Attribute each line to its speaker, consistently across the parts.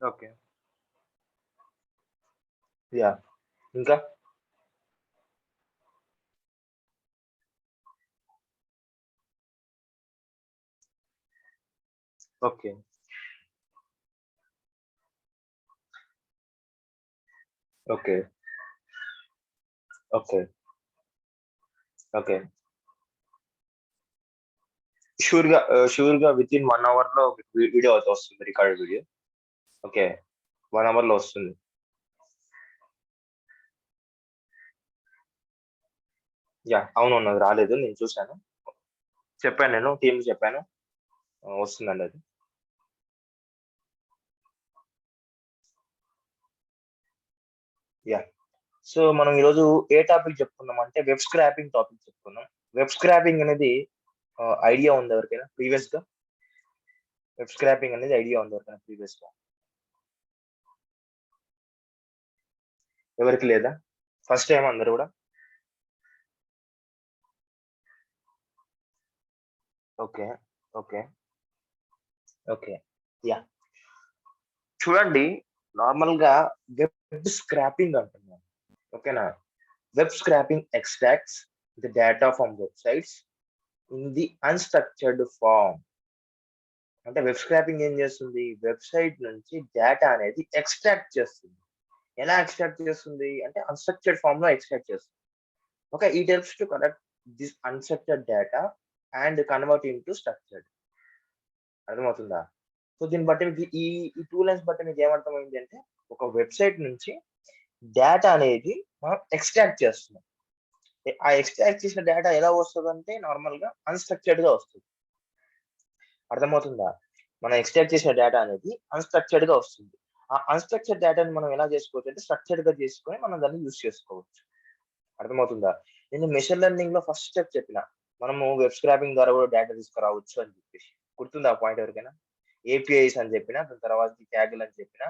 Speaker 1: Okay. Yeah! ఇంకా? Okay. Okay. Okay. Okay. షూర్‌గా within 1 అవర్‌లో మీకు వీడియో అయితే వస్తుంది. Recorded video. ఓకే. 1 అవర్‌లో వస్తుంది. యాహ్! అవునవును. అది రాలేదు. నేను చూసాను. చెప్పాను నేను టీమ్‌కి చెప్పాను. వస్తుందండి అది. యాహ్! సో, మనం ఈరోజు ఏ టాపిక్ చెప్పుకుందామంటే వెబ్ స్క్రాపింగ్ టాపిక్ చెప్పుకుందాం. వెబ్ స్క్రాపింగ్ అనేది ఐడియా ఉందా ఎవరికైనా ప్రీవియస్‌గా? వెబ్ స్క్రాపింగ్ అనేది ఐడియా ఉందా ఎవరికైనా ప్రీవియస్‌గా? ఎవరికీ లేదా? ఫస్ట్ టైమా అందరూ గూడా? ఓకే. ఓకే. ఓకే. యాహ్! చూడండి నార్మల్‌గా వెబ్ స్క్రాపింగ్ అంటున్నాం. ఓకేనా? Web scraping extracts the data from websites in the unstructured form. అంటే వెబ్ స్క్రాపింగ్ ఏం చేస్తుంది? వెబ్‌సైట్ నుంచి డేటా అనేది ఎక్స్ట్రాక్ట్ చేస్తుంది. ఎలా ఎక్స్ట్రాక్ట్ చేస్తుంది? అంటే అన్‌స్ట్రక్చర్డ్ ఫార్మ్‌లో ఎక్స్ట్రాక్ట్ చేస్తుంది. Okay. It helps to collect this unstructured data and convert into structured. అర్థమవుతుందా? సో, దీన్ని బట్టి మీకు ఈ 2 లైన్స్ బట్టి మీకేమర్థమైంది అంటే, ఒక వెబ్‌సైట్ నుంచి డేటా అనేది మనం ఎక్స్ట్రాక్ట్ చేస్తున్నాం. ఆ ఎక్స్ట్రాక్ట్ చేసిన డేటా ఎలా వస్తదంటే నార్మల్‌గా అన్‌స్ట్రక్చర్డ్‌గా వస్తది. అర్థమవుతుందా? మనం ఎక్స్ట్రాక్ట్ చేసిన డేటా అనేది అన్‌స్ట్రక్చర్డ్‌గా వస్తుంది. ఆ అన్‌స్ట్రక్చర్డ్ డేటాని మనం ఎలా చేసుకోవచ్చంటే స్ట్రక్చర్డ్‌గా చేసుకొని మనం దాన్ని యూజ్ చేసుకోవచ్చు. అర్థమవుతుందా? నేను మెషిన్ లెర్నింగ్‌లో ఫస్ట్ స్టెప్ చెప్పిన. మనము వెబ్ స్క్రాపింగ్ ద్వారా కూడా డేటా తీసుకురావచ్చు అని చెప్పేసి. గుర్తుందా ఆ పాయింట్ ఎవరికైనా? ఏపీఐస్ అని చెప్పిన, దాని తర్వాత ట్యాగ్‌లు అని చెప్పిన,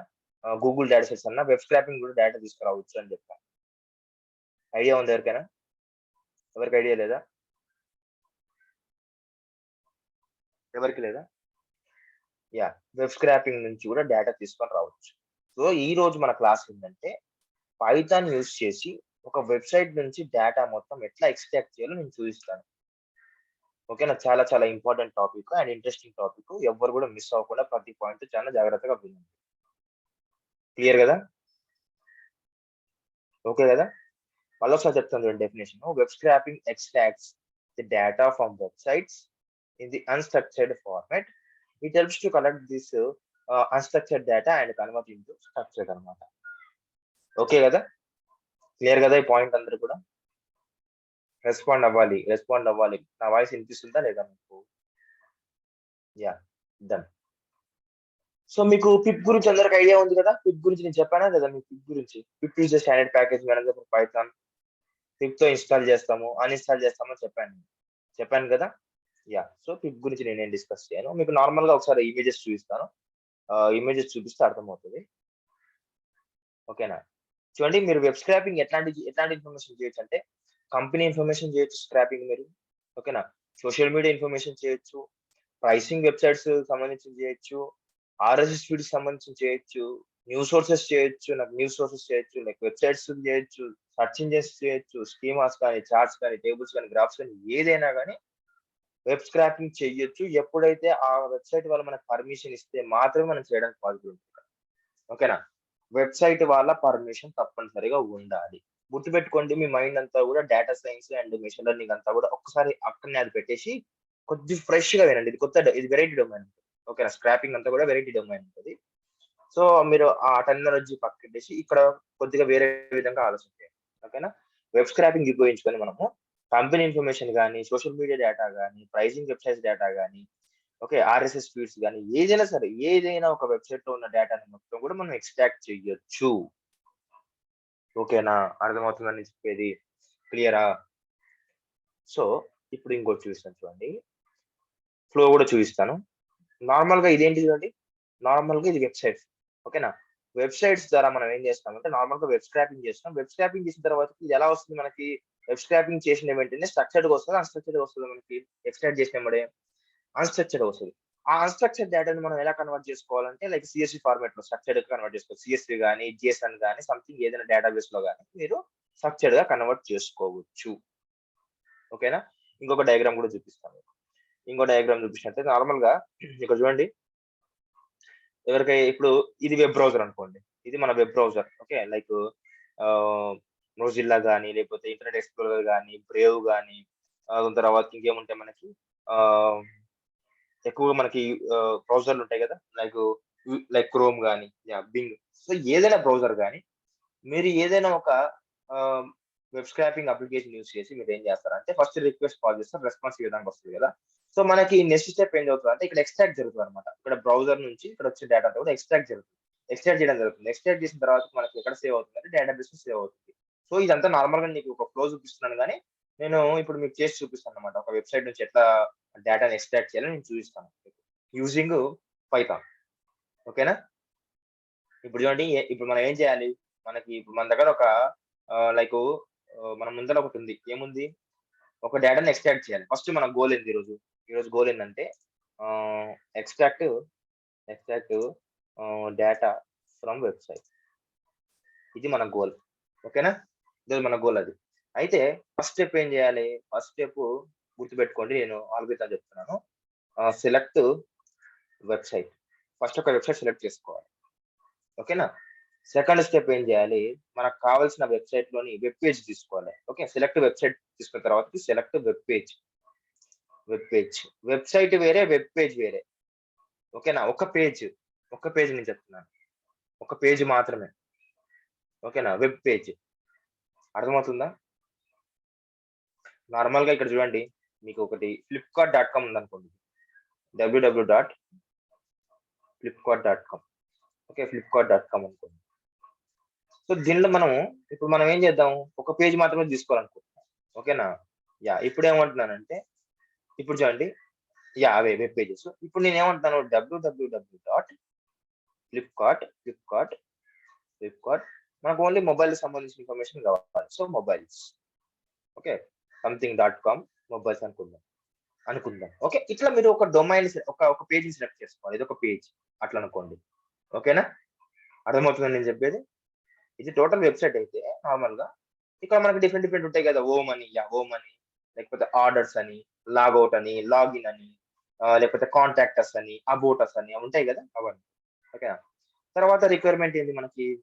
Speaker 1: గూగుల్ డేటా సెట్స్ అన్న వెబ్ స్క్రాపింగ్ కూడా డేటా తీసుకురావచ్చు అని చెప్పా. ఐడియా ఉందా ఎవరికైనా? ఎవరికీ ఐడియా లేదా? ఎవరికీ లేదా? యాహ్! వెబ్ స్క్రాపింగ్ నుంచి కూడా డేటా తీసుకొని రావచ్చు. సో, ఈరోజు మన క్లాస్ ఏంటంటే, పైథాన్ యూజ్ చేసి ఒక వెబ్‌సైట్ నుంచి డేటా మొత్తం ఎట్లా ఎక్స్ట్రాక్ట్ చేయాలో నేను చూపిస్తాను. ఓకేనా? చాలా చాలా important topic and interesting topic. ఎవ్వరు కూడా మిస్ అవ్వకుండా ప్రతి పాయింట్ చాలా జాగ్రత్తగా వినండి. క్లియర్ గదా? ఓకే గదా? మళ్ళొకసారి చెప్తాను చూడండి definition. Web scraping extracts the data from websites in the unstructured format. It helps to collect this unstructured data and convert into structured అన్నమాట. ఓకే గదా? క్లియర్ గదా ఈ పాయింట్ అందరికి కూడా? రెస్పాండ్ అవ్వాలి. రెస్పాండ్ అవ్వాలి. నా వాయిస్ ఇనిపిస్తుందా లేదా మీకు? యాహ్! డన్. సో, మీకు పిప్ గురించి అందరికి ఐడియా ఉంది గదా! పిప్ గురించి నేను చెప్పానా లేదా మీకు పిప్ గురించి? Pip is the standard package manager for Python. పిప్‌తో ఇన్‌స్టాల్ చేస్తాము, అన్‌ఇన్‌స్టాల్ చేస్తామని చెప్పాను. చెప్పాను గదా! యాహ్! సో, పిప్ గురించి నేనేం డిస్కస్ చేయను. మీకు నార్మల్‌గా ఒకసారి ఇమేజెస్ చూపిస్తాను. ఇమేజెస్ చూపిస్తే అర్థమవుతది. ఓకేనా? చూడండి మీరు వెబ్ స్క్రాపింగ్ ఎట్లాంటి ఇన్ఫర్మేషన్ చేయొచ్చంటే, కంపెనీ ఇన్ఫర్మేషన్ చేయొచ్చు స్క్రాపింగ్ మీరు. ఓకేనా? సోషల్ మీడియా ఇన్ఫర్మేషన్ చేయొచ్చు. ప్రైసింగ్ వెబ్‌సైట్స్ సంబంధించింది చేయొచ్చు. ఆర్ఎస్ఎస్ ఫీడ్‌కి సంబంధించింది చేయొచ్చు. న్యూస్ సోర్సెస్ చేయొచ్చు. నాకు న్యూస్ సోర్సెస్ చేయొచ్చు. లైక్ వెబ్‌సైట్స్ చేయొచ్చు. సెర్చ్ ఇంజిన్స్ చేయొచ్చు. స్కీమాస్ కానీ, చార్ట్స్ కానీ, టేబుల్స్ కానీ, గ్రాఫ్స్ కానీ ఏదైనా గాని వెబ్ స్క్రాపింగ్ చెయ్యొచ్చు. ఎప్పుడైతే ఆ వెబ్‌సైట్ వాళ్ళు మనకు పర్మిషన్ ఇస్తే మాత్రమే మనం చేయడానికి పాసిబుల్ ఉంటుంది. ఓకేనా? వెబ్‌సైట్ వాళ్ళ పర్మిషన్ తప్పనిసరిగా ఉండాలి. గుర్తుపెట్టుకోండి మీ మైండ్ అంతా గూడా data science and machine learning అంతా గూడా ఒక్కసారి అక్కడనే అది పెట్టేసి కొద్దిగా ఫ్రెష్‌గా వినండి. ఇది ఇది వెరైటీ డొమైన్. ఓకేనా? స్క్రాపింగ్ అంతా గూడా వెరైటీ డొమైన్ ఉంటది. సో, మీరు ఆ టెర్మినాలజీ పక్కకెట్టేసి ఇక్కడ కొద్దిగా వేరే విధంగా ఆలోచించండి. ఓకేనా? వెబ్ స్క్రాపింగ్ ఉపయోగించుకొని మనము కంపెనీ ఇన్ఫర్మేషన్ గాని, సోషల్ మీడియా డేటా గాని, ప్రైజింగ్ వెబ్‌సైట్స్ డేటా గాని, ఓకే. ఆర్ఎస్ఎస్ ఫీడ్స్ గాని ఏదైనా సరే, ఏదైనా ఒక వెబ్‌సైట్‌లో ఉన్న డేటాని మొత్తం గూడా మనం ఎక్స్ట్రాక్ట్ చెయ్యొచ్చు. ఓకేనా? అర్థమవుతుందా నేను చెప్పేది? క్లియరా? సో, ఇప్పుడు ఇంకోటి చూపిస్తాను చూడండి. ఫ్లో గూడా చూపిస్తాను. నార్మల్‌గా ఇదేంటి చూడండి. నార్మల్‌గా ఇది వెబ్‌సైట్స్. ఓకేనా? వెబ్‌సైట్స్ ద్వారా మనం ఏం చేస్తామంటే నార్మల్‌గా వెబ్ స్క్రాపింగ్ చేస్తాం. వెబ్ స్క్రాపింగ్ చేసిన తర్వాత ఇది ఎలా వస్తుంది మనకి? వెబ్ స్క్రాపింగ్ చేసిన వెంటనే స్ట్రక్చర్డ్‌గా వస్తదా? అన్‌స్ట్రక్చర్డ్‌గా వస్తదా మనకి? ఎక్స్ట్రాక్ట్ చేసిన ఎమ్మడే? అన్‌స్ట్రక్చర్డ్‌గా వస్తది. ఆ అన్‌స్ట్రక్చర్డ్ డేటాని మనం ఎలా కన్వర్ట్ చేసుకోవాలంటే లైక్ సీఎస్‌వి ఫార్మాట్‌లో స్ట్రక్చర్డ్‌గా కన్వర్ట్ చేసుకోవచ్చు. సీఎస్‌వి గాని, జేసన్ గాని సంథింగ్ ఏదైనా డేటాబేస్‌లో గాని మీరు స్ట్రక్చర్డ్‌గా కన్వర్ట్ చేసుకోవచ్చు. ఓకేనా? ఇంకొక డయాగ్రామ్ కూడా చూపిస్తాను మీకు. ఇంకో డయాగ్రామ్ చూపించినట్లయితే నార్మల్‌గా ఇక్కడ చూడండి. ఇప్పుడు ఇది వెబ్ బ్రౌజర్ అనుకోండి. ఇది మన web browser. Okay. Like Mozilla గాని, లేకపోతే ఇంటర్నెట్ ఎక్స్‌ప్లోరర్ గాని, బ్రేవ్ గాని, దాని తర్వాత ఇంకేముంటాయి మనకి ఆహ్, ఎక్కువగా మనకి బ్రౌజర్‌లు ఉంటాయి కదా! లైక్ క్రోమ్ గాని, బింగ్. సో, ఏదైనా బ్రౌజర్ గాని, మీరు ఏదైనా ఒక ఆహ్, వెబ్ స్క్రాపింగ్ అప్లికేషన్ యూజ్ చేసి మీరేం చేస్తారంటే ఫస్ట్ రిక్వెస్ట్ కాల్ చేస్తారు. రెస్పాన్స్ ఈ విధంగా వస్తది కదా! సో, మనకి నెక్స్ట్ స్టెప్ ఏం జరుగుతదంటే ఇక్కడ ఎక్స్ట్రాక్ట్ జరుగుతదనమాట. ఇక్కడ బ్రౌజర్ నుంచి ఇక్కడ వచ్చే డేటా అంతా కూడా ఎక్స్ట్రాక్ట్ జరుగుతుంది. ఎక్స్ట్రాక్ట్ చేయడం జరుగుతుంది. ఎక్స్ట్రాక్ట్ చేసిన తర్వాత మనకి ఎక్కడ సేవ్ అవుతుందంటే డేటాబేస్‌లో సేవ్ అవుతుంది. సో, ఇదంతా నార్మల్‌గా నీకు ఒక ఫ్లో చూపిస్తున్నాను గానీ, నేను ఇప్పుడు మీకు చేసి చూపిస్తానన్నమాట. ఒక వెబ్‌సైట్ నుంచి ఎట్లా డేటాని ఎక్స్ట్రాక్ట్ చేయాలో నేను చూపిస్తాను. Using Python. ఓకేనా? ఇప్పుడు చూడండి ఇప్పుడు మనం ఏం చేయాలి? ఇప్పుడు మన దగ్గర ఒక మన ముందర ఒకటుంది. ఏముంది? ఒక డేటాని ఎక్స్ట్రాక్ట్ చేయాలి. ఫస్ట్ మన గోల్ ఏంది ఈరోజు? ఈరోజు గోల్ ఏందంటే ఆహ్, extract extract data from website. ఇది మన గోల్. ఓకేనా? ఇది మన గోల్ అది. అయితే ఫస్ట్ స్టెప్ ఏం చేయాలి? ఫస్ట్ స్టెప్ గుర్తుపెట్టుకోండి. నేను ఆల్గోరిథం చెప్తున్నాను. Select website. ఫస్ట్ ఒక వెబ్‌సైట్ సెలెక్ట్ చేసుకోవాలి. ఓకేనా? సెకండ్ స్టెప్ ఏం చేయాలి? మనకు కావాల్సిన వెబ్‌సైట్‌లోని వెబ్ పేజ్ తీసుకోవాలి. ఓకే. సెలెక్ట్ వెబ్‌సైట్ తీసుకున్న తర్వాతకి select web page. Web page. Website వేరే, వెబ్ పేజ్ వేరే. ఓకేనా? ఒక పేజ్ నేను చెప్తున్నాను. ఒక పేజ్ మాత్రమే. ఓకేనా? Web page. అర్థమవుతుందా? నార్మల్‌గా ఇక్కడ చూడండి. మీకు ఒకటి ఫ్లిప్‌కార్ట్.కామ్ ఉందనుకోండి. www.flipkart.com. ఓకే. ఫ్లిప్‌కార్ట్.కామ్ అనుకోండి. సో, దీనిలో ఇప్పుడు మనం ఏం చేద్దాం? ఒక పేజ్ మాత్రమే తీసుకోవాలనుకుంటున్నాం. ఓకేనా? ఇప్పుడేమంటున్నానంటే ఇప్పుడు చూడండి. అవే వెబ్ పేజెస్. ఇప్పుడు నేనేమంటున్నాను ఫ్లిప్‌కార్ట్ ఫ్లిప్‌కార్ట్ మనకు ఓన్లీ మొబైల్‌కి సంబంధించిన ఇన్ఫర్మేషన్ కావాలి. So, mobiles. Okay. Something dot com mobiles అనుకుందాం. ఓకే. ఇట్లా మీరు ఒక డొమైన్ ఒక పేజ్‌ని సెలెక్ట్ చేసుకోవాలి. ఇదొక పేజ్ అట్లా అనుకోండి. ఓకేనా? అర్థమవుతుందా నేను చెప్పేది? ఇది టోటల్ వెబ్‌సైట్ అయితే నార్మల్‌గా ఇక్కడ మనకి డిఫరెంట్ డిఫరెంట్ ఉంటాయి కదా! హోమ్ అని, లేకపోతే ఆర్డర్స్ అని, లాగౌట్ అని, లాగిన్ అని, లేకపోతే కాంటాక్ట్ అస్ అని, అబౌట్ అస్ అని అవి ఉంటాయి కదా! అవన్నీ. ఓకేనా? తర్వాత రిక్వైర్మెంట్ ఏంది మనకి?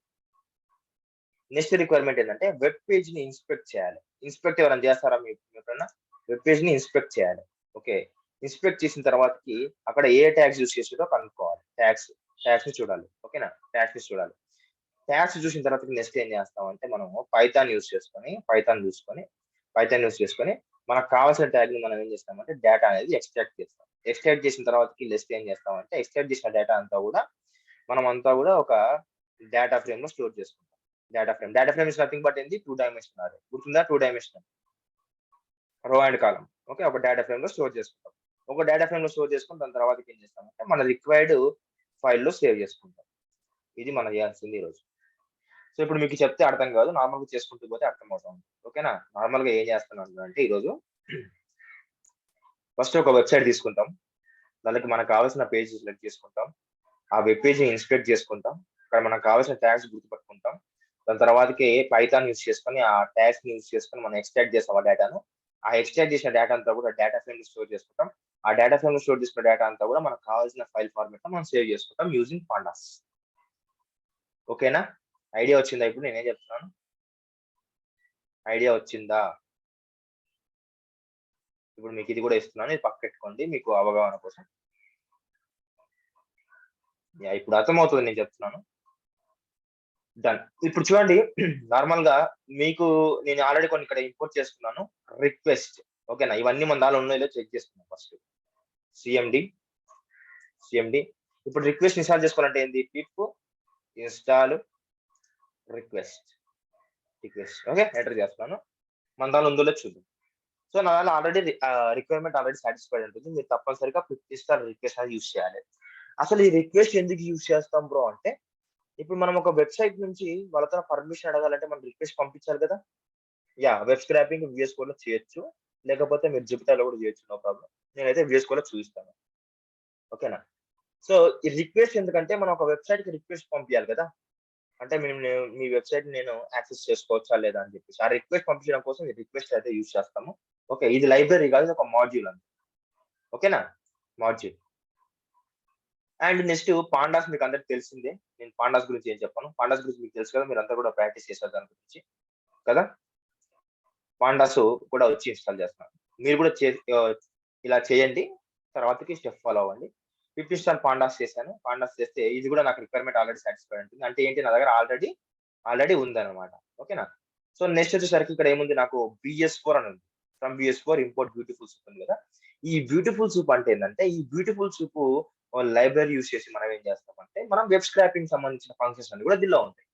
Speaker 1: నెక్స్ట్ రిక్వైర్మెంట్ ఏంటంటే వెబ్ పేజ్‌ని ఇన్స్‌పెక్ట్ చేయాలి. ఇన్స్‌పెక్ట్ ఎవరైనా చేస్తారా ఎప్పుడన్నా? వెబ్ పేజ్‌ని ఇన్స్‌పెక్ట్ చేయాలి. ఓకే. ఇన్స్‌పెక్ట్ చేసిన తర్వాతకి అక్కడ ఏ ట్యాగ్స్ యూజ్ చేసిర్రో కనుక్కోవాలి. ట్యాగ్స్‌ని చూడాలి. ఓకేనా? ట్యాగ్స్‌ని చూడాలి. ట్యాగ్స్ చూసిన తర్వాత నెక్స్ట్ ఏం చేస్తామంటే మనము పైథాన్ యూజ్ చేసుకొని మనకు కావాల్సిన ట్యాగ్‌ని మనం ఏం చేస్తామంటే డేటా అనేది ఎక్స్ట్రాక్ట్ చేస్తాం. ఎక్స్ట్రాక్ట్ చేసిన తర్వాతకి నెక్స్ట్ ఏం చేస్తామంటే ఎక్స్ట్రాక్ట్ చేసిన డేటా అంతా కూడా మనమంతా కూడా ఒక డేటా ఫ్రేమ్‌లో స్టోర్ చేసుకుంటాం. Data frame is nothing but ఏంది 2 డైమెన్షనల్ అర్రే. గుర్తుందా? 2 డైమెన్షనల్ రో అండ్ కాలమ్. ఓకే. ఒక డేటా ఫ్రేమ్‌లో స్టోర్ చేసుకుంటాం. ఒక డేటా ఫ్రేమ్‌లో స్టోర్ చేసుకొని దాని తర్వాతకి ఏం చేస్తామంటే మన రిక్వైర్డ్ ఫైల్‌లో సేవ్ చేసుకుంటాం. ఇది మనం చేయాల్సింది ఈరోజు. సో, ఇప్పుడు మీకు చెప్తే అర్థం కాదు. నార్మల్‌గా చేసుకుంటూ పోతే అర్థమవుతుంది. ఓకేనా? నార్మల్‌గా ఏం చేస్తున్నాను అంటే ఈరోజు ఫస్ట్ ఒక వెబ్‌సైట్ తీసుకుంటాం. దానికి మనకు కావాల్సిన పేజ్ సెలెక్ట్ చేసుకుంటాం. ఆ వెబ్ పేజ్‌ని ఇన్స్పెక్ట్ చేసుకుంటాం. అక్కడ మనకు కావాల్సిన ట్యాగ్స్ గుర్తుపెట్టుకుంటాం. దాని తర్వాతకి పైథాన్ యూజ్ చేసుకొని ఆ ట్యాగ్స్‌ని యూజ్ చేసుకొని మనం ఎక్స్ట్రాక్ట్ చేస్తాం ఆ డేటాను. ఆ ఎక్స్ట్రాక్ట్ చేసిన డేటా అంతా కూడా డేటా ఫ్రేమ్‌లో స్టోర్ చేసుకుంటాం. ఆ డేటా ఫ్రేమ్‌లో స్టోర్ చేసుకున్న డేటా అంతా కూడా మనకు కావాల్సిన ఫైల్ ఫార్మాట్‌లో మనం సేవ్ చేసుకుంటాం యూజింగ్ పాండాస్. ఓకేనా? ఐడియా వచ్చిందా ఇప్పుడు నేనేం చెప్తున్నాను? ఐడియా వచ్చిందా? ఇప్పుడు మీకు ఇది కూడా ఇస్తున్నాను. ఇది పక్కకెట్టుకోండి మీకు అవగాహన కోసం. ఇప్పుడు అర్థమవుతుంది నేను చెప్తున్నాను. డన్. ఇప్పుడు చూడండి నార్మల్‌గా మీకు నేను ఆల్రెడీ కొన్ని ఇక్కడ ఇంపోర్ట్ చేసుకున్నాను. రిక్వెస్ట్ ఓకేనా? ఇవన్నీ మన దాంట్లో ఉన్నాయో లేదో చెక్ చేసుకుందాం ఫస్ట్. CMD, CMD. ఇప్పుడు రిక్వెస్ట్ ఇన్‌స్టాల్ చేసుకోవాలంటే ఏంది? పిప్ ఇన్‌స్టాల్ రిక్వెస్ట్, ఓకే. ఎంటర్ చేస్తున్నాను. మన దాంట్లో ఉందో లేదో చూద్దాం. సో, నా దాంట్లో రిక్వైర్మెంట్ ఆల్రెడీ సాటిస్ఫైడ్ ఉంటుంది. మీరు తప్పనిసరిగా పిప్ ఇన్‌స్టాల్ రిక్వెస్ట్ అనేది యూజ్ చేయాలి. అసలు ఈ రిక్వెస్ట్ ఎందుకు యూజ్ చేస్తాం బ్రో అంటే, ఇప్పుడు మనం ఒక వెబ్‌సైట్ నుంచి వాళ్ళతో పర్మిషన్ అడగాలంటే మనం రిక్వెస్ట్ పంపించాలి కదా! వెబ్ స్క్రాపింగ్ వీఎస్ కోడ్‌లో చేయొచ్చు. లేకపోతే మీరు జెపిటాలో కూడా చేయొచ్చు. No problem. నేనైతే వీఎస్ కోడ్‌లో చూపిస్తాను. ఓకేనా. సో ఈ రిక్వెస్ట్ ఎందుకంటే మనం ఒక వెబ్సైట్ కి రిక్వెస్ట్ పంపించాలి కదా, అంటే మేము మీ వెబ్సైట్ నేను యాక్సెస్ చేసుకోవచ్చా లేదా అని చెప్పేసి ఆ రిక్వెస్ట్ పంపించడం కోసం ఈ రిక్వెస్ట్ అయితే యూజ్ చేస్తాము. ఓకే, ఇది లైబ్రరీ కాదు, ఇది ఒక మాడ్యూల్ అంతే. ఓకేనా, మాడ్యూల్. అండ్ నెక్స్ట్ పాండాస్ మీకు అందరికి తెలిసిందే. నేను పాండాస్ గురించి ఏం చెప్పాను, పాండాస్ గురించి మీకు తెలుసు కదా, మీరు అంతా కూడా ప్రాక్టీస్ చేశారు దాని గురించి కదా. పాండాస్ కూడా వచ్చి ఇన్స్టాల్ చేస్తున్నాను, మీరు కూడా ఇలా చేయండి, తర్వాతకి స్టెప్ ఫాలో అవ్వండి. 50 స్టార్ పాండాస్ చేశాను. పాండాస్ చేస్తే ఇది కూడా నాకు రిక్వైర్మెంట్ ఆల్రెడీ సాటిస్ఫై ఉంటుంది. అంటే ఏంటి, నా దగ్గర ఆల్రెడీ ఉందన్నమాట. ఓకేనా. సో నెక్స్ట్ వచ్చేసరికి ఇక్కడ ఏముంది, నాకు BS4 అని ఉంది. From BS4 import beautiful soup ఉంది కదా. ఈ బ్యూటిఫుల్ సూప్ అంటే ఏంటంటే, ఈ బ్యూటిఫుల్ సూప్ లైబ్రరీ యూస్ చేసి మనం ఏం చేస్తామంటే, మనం వెబ్ స్క్రాపింగ్ సంబంధించిన ఫంక్షన్స్ అన్ని కూడా దీనిలో ఉంటాయి.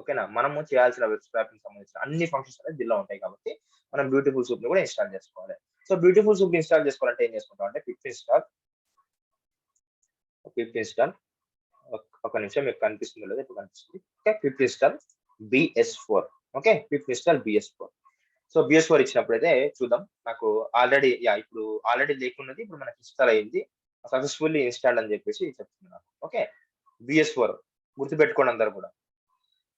Speaker 1: ఓకేనా, మనము చేయాల్సిన వెబ్ స్క్రాపింగ్ సంబంధించిన అన్ని ఫంక్షన్స్ అనేది దీనిలో ఉంటాయి కాబట్టి మనం బ్యూటిఫుల్ సూప్ ని కూడా ఇన్స్టాల్ చేసుకోవాలి. సో బ్యూటిఫుల్ సూప్ ఇన్స్టాల్ చేసుకోవాలంటే ఏం చేసుకుంటాం అంటే, పిప్ ఇన్స్టాల్ ఒక నిమిషం, మీకు కనిపిస్తుంది లేదా, ఇప్పుడు కనిపిస్తుంది. Okay, pip install BS4. Okay, pip install BS4. So BS4 ఇచ్చినప్పుడు అయితే చూద్దాం, నాకు ఇప్పుడు ఆల్రెడీ లేకున్నది, ఇప్పుడు మనకి ఇన్స్టాల్ అయింది, సక్సెస్ఫుల్లీ ఇన్స్టాల్ అని చెప్పేసి చెప్తున్నాను. ఓకే, BS4 గుర్తుపెట్టుకోండి అందరు కూడా,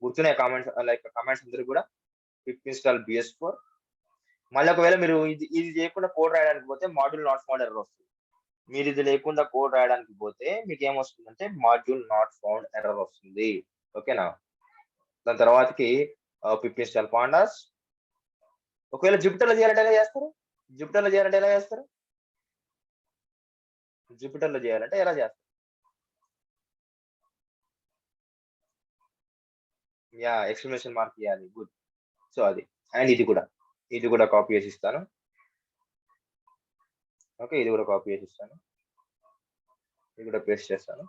Speaker 1: గుర్తున్నాయి కామెంట్స్ అందరూ కూడా. పిప్ ఇన్స్టాల్ BS4. మళ్ళీ ఒకవేళ మీరు ఇది చేయకుండా కోడ్ రాయడానికి పోతే మాడ్యూల్ నాట్ ఫౌండ్ ఎర్రర్ వస్తుంది. మీరు ఇది లేకుండా కోడ్ రాయడానికి పోతే మీకు ఏమొస్తుందంటే మాడ్యూల్ నాట్ ఫౌండ్ ఎర్రర్ వస్తుంది. ఓకేనా. దాని తర్వాతకి పిప్ ఇన్స్టాల్ పాండాస్. ఒకవేళ జూపిటర్లో చేయాలంటే ఎలా చేస్తారు, జూపిటర్లో చేయాలంటే ఎలా చేస్తారు, జూపిటర్లో చేయాలంటే ఎలా చేస్తారు. యా, ఎక్స్క్లమేషన్ మార్క్ ఇవ్వాలి. గుడ్. సో అది, అండ్ ఇది కూడా కాపీ చేసి ఇస్తాను. ఓకే, ఇది కూడా కాపీ చేసి ఇస్తాను, ఇది కూడా పేస్ట్ చేస్తాను.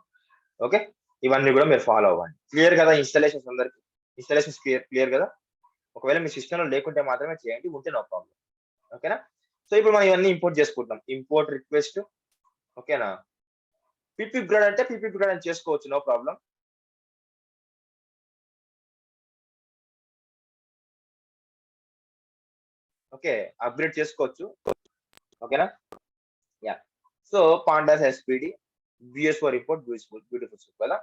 Speaker 1: ఓకే, ఇవన్నీ కూడా మీరు ఫాలో అవ్వండి. క్లియర్ కదా ఇన్స్టాలేషన్స్ అందరికి, ఇన్స్టాలేషన్స్ క్లియర్ కదా. ఒకవేళ మీ సిస్టంలో లేకుంటే మాత్రమే చేయండి, ఉంటే నో ప్రాబ్లం. ఓకేనా. సో ఇప్పుడు మనం ఇవన్నీ ఇంపోర్ట్ చేసుకుంటాం. Import request. ఓకేనా. పిప్ అప్గ్రేడ్ అంటే పిప్ అప్గ్రేడ్ అని చేసుకోవచ్చు, నో ప్రాబ్లం. ఓకే, అప్గ్రేడ్ చేసుకోవచ్చు. ఓకేనా. Yeah. So pandas SPD BS4 import beautiful soup కదా.